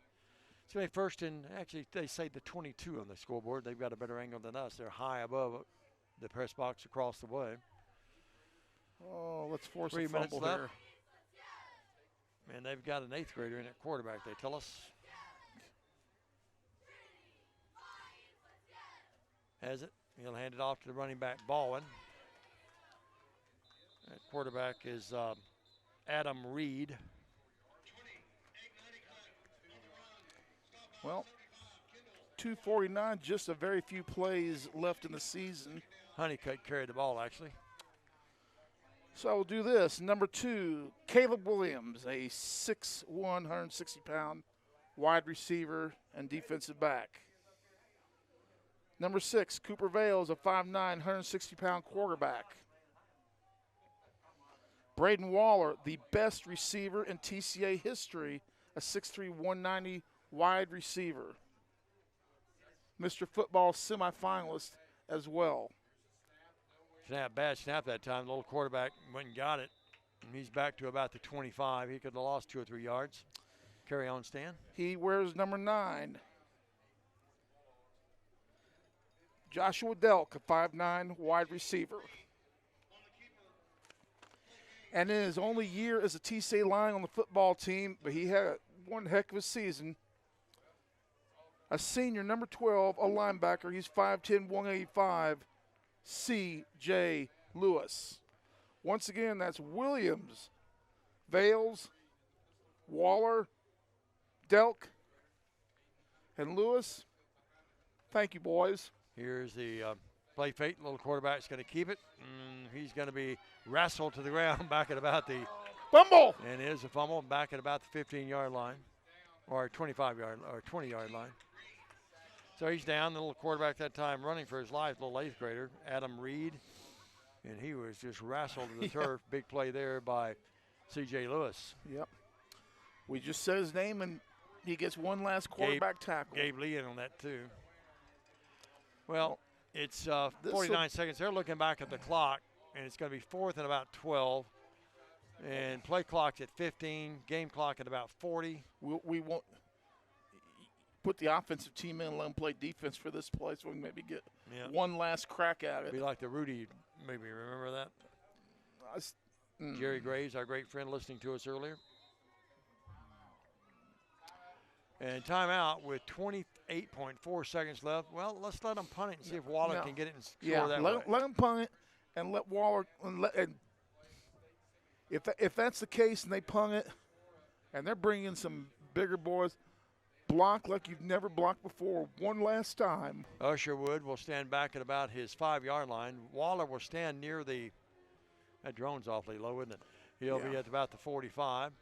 So they first in, actually, they say the 22 on the scoreboard. They've got a better angle than us. They're high above the press box across the way. Oh, let's force 3 a minutes fumble left. here. And they've got an 8th grader in at quarterback, they tell us. Has it? He'll hand it off to the running back, Baldwin. That quarterback is Adam Reed. Well, 2:49, just a very few plays left in the season. Honeycutt carried the ball, actually. So we'll do this. Number 2, Caleb Williams, a 6'1", 160-pound wide receiver and defensive back. Number 6, Cooper Vales, a 5'9", 160-pound quarterback. Braden Waller, the best receiver in TCA history, a 6'3", 190 wide receiver. Mr. Football semifinalist as well. Bad snap that time. The little quarterback went and got it. And he's back to about the 25. He could have lost 2 or 3 yards. Carry on, Stan. He wears number 9. Joshua Delk, a 5'9" wide receiver. And in his only year as a TCA line on the football team, but he had one heck of a season. A senior, number 12, a linebacker. He's 5'10", 185, C.J. Lewis. Once again, that's Williams, Vales, Waller, Delk, and Lewis. Thank you, boys. Here's the play fake. Little quarterback's going to keep it. He's going to be wrestled to the ground back at about the fumble. And it is a fumble back at about the 15-yard line, or 25-yard or 20-yard line. So he's down. The little quarterback that time running for his life, little 8th grader, Adam Reed, and he was just wrestled to the turf. Big play there by C.J. Lewis. Yep. We just said his name, and he gets one last quarterback tackle. Gabe Lee in on that too. Well, it's 49 seconds. They're looking back at the clock, and it's going to be 4th and about 12. And play clock's at 15, game clock at about 40. We won't put the offensive team in and let them play defense for this play, so we can maybe get one last crack at it. Be like the Rudy maybe. Remember that? Jerry Graves, our great friend, listening to us earlier. And timeout with 28.4 seconds left. Well, let's let them punt it and see if Waller can get it and score that way. Let them punt it and let Waller and if that's the case and they punt it and they're bringing some bigger boys, block like you've never blocked before one last time. Usherwood will stand back at about his 5-yard line. Waller will stand near the – that drone's awfully low, isn't it? He'll be at about the 45.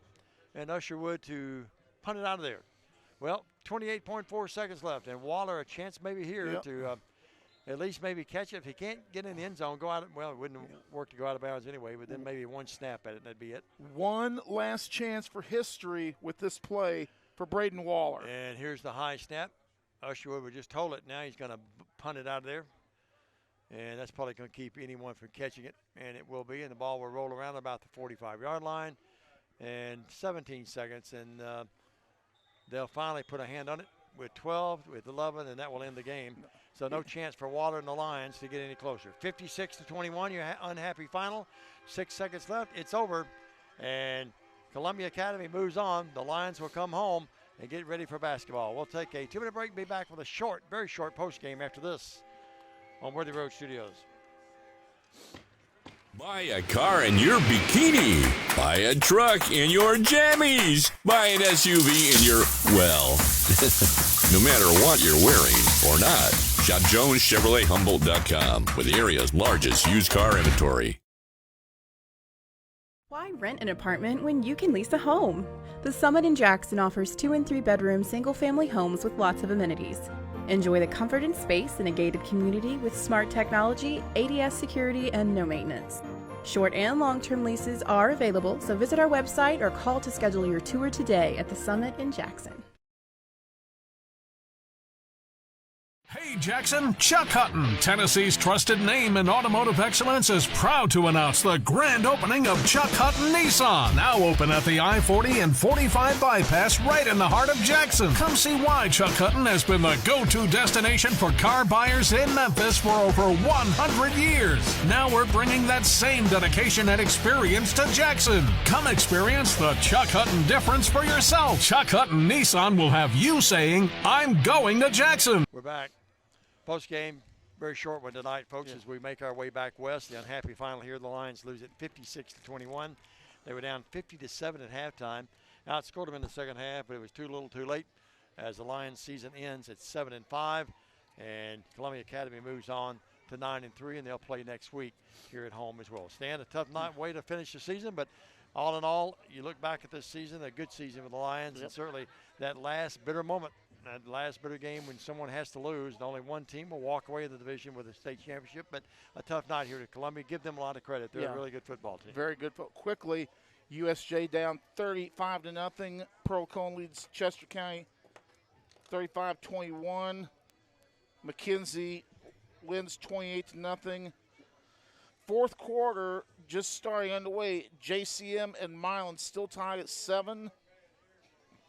And Usherwood to punt it out of there. Well, 28.4 seconds left, and Waller a chance maybe here to at least maybe catch it. If he can't get in the end zone, go out. Well, it wouldn't work to go out of bounds anyway, but then maybe one snap at it, and that'd be it. One last chance for history with this play for Braden Waller. And here's the high snap. Usherwood would just hold it. Now he's going to punt it out of there, and that's probably going to keep anyone from catching it, and it will be. And the ball will roll around about the 45-yard line, and 17 seconds, and they'll finally put a hand on it with 12, with 11, and that will end the game. So no chance for Waller and the Lions to get any closer. 56-21, your unhappy final. 6 seconds left. It's over. And Columbia Academy moves on. The Lions will come home and get ready for basketball. We'll take a 2-minute break, be back with a short, very short post game after this on Worthy Road Studios. Buy a car in your bikini. Buy a truck in your jammies. Buy an SUV in your, well, no matter what you're wearing or not. Shop JonesChevroletHumboldt.com with the area's largest used car inventory. Why rent an apartment when you can lease a home? The Summit in Jackson offers 2- and 3-bedroom single-family homes with lots of amenities. Enjoy the comfort and space in a gated community with smart technology, ADS security, and no maintenance. Short and long-term leases are available, so visit our website or call to schedule your tour today at the Summit in Jackson. Hey Jackson, Chuck Hutton, Tennessee's trusted name in automotive excellence, is proud to announce the grand opening of Chuck Hutton Nissan, now open at the I-40 and 45 bypass right in the heart of Jackson. Come see why Chuck Hutton has been the go-to destination for car buyers in Memphis for over 100 years. Now we're bringing that same dedication and experience to Jackson. Come experience the Chuck Hutton difference for yourself. Chuck Hutton Nissan will have you saying, I'm going to Jackson. We're back. Post-game, very short one tonight, folks, as we make our way back west. The unhappy final here, the Lions lose it 56-21. They were down 50-7 at halftime. Outscored them in the second half, but it was too little too late. as the Lions season ends at 7-5, and Columbia Academy moves on to 9-3, and they'll play next week here at home as well. Stan, a tough way to finish the season, but all in all, you look back at this season, a good season for the Lions, and certainly that last bitter moment, that last bitter game when someone has to lose, and only one team will walk away in the division with a state championship, but a tough night here at Columbia. Give them a lot of credit. They're a really good football team. Very good. Quickly, USJ down 35-0. Pearl Cone leads Chester County 35-21. McKenzie wins 28-0. Fourth quarter just starting underway. JCM and Milan still tied at 7.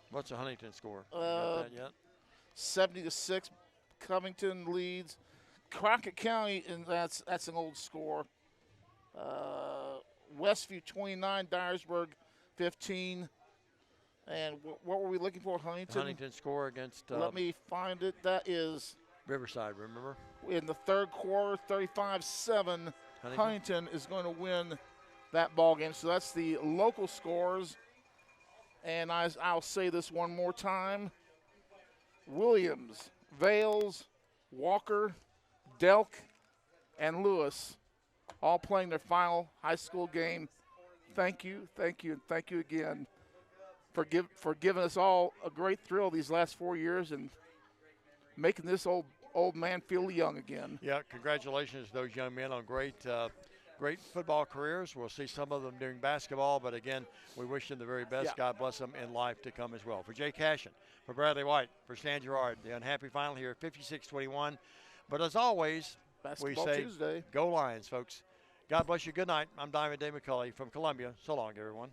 What's the Huntington score? You got that yet? 70-6. Covington leads. Crockett County, and that's an old score. Westview 29, Dyersburg 15. And what were we looking for, Huntington? Huntington score against. Let me find it. That is Riverside, remember? In the third quarter, 35-7. Huntington is going to win that ball game. So that's the local scores. And I'll say this one more time. Williams, Vales, Walker, Delk, and Lewis all playing their final high school game. Thank you, and thank you again for giving us all a great thrill these last 4 years and making this old man feel young again. Yeah, congratulations to those young men on great football careers. We'll see some of them doing basketball, but again, we wish them the very best. Yeah. God bless them in life to come as well. For Jay Cashin, for Bradley White, for Stan Gerard, the unhappy final here, 56-21. But as always, Basketball we say, Tuesday. Go Lions, folks. God bless you. Good night. I'm Diamond Day McCulley from Columbia. So long, everyone.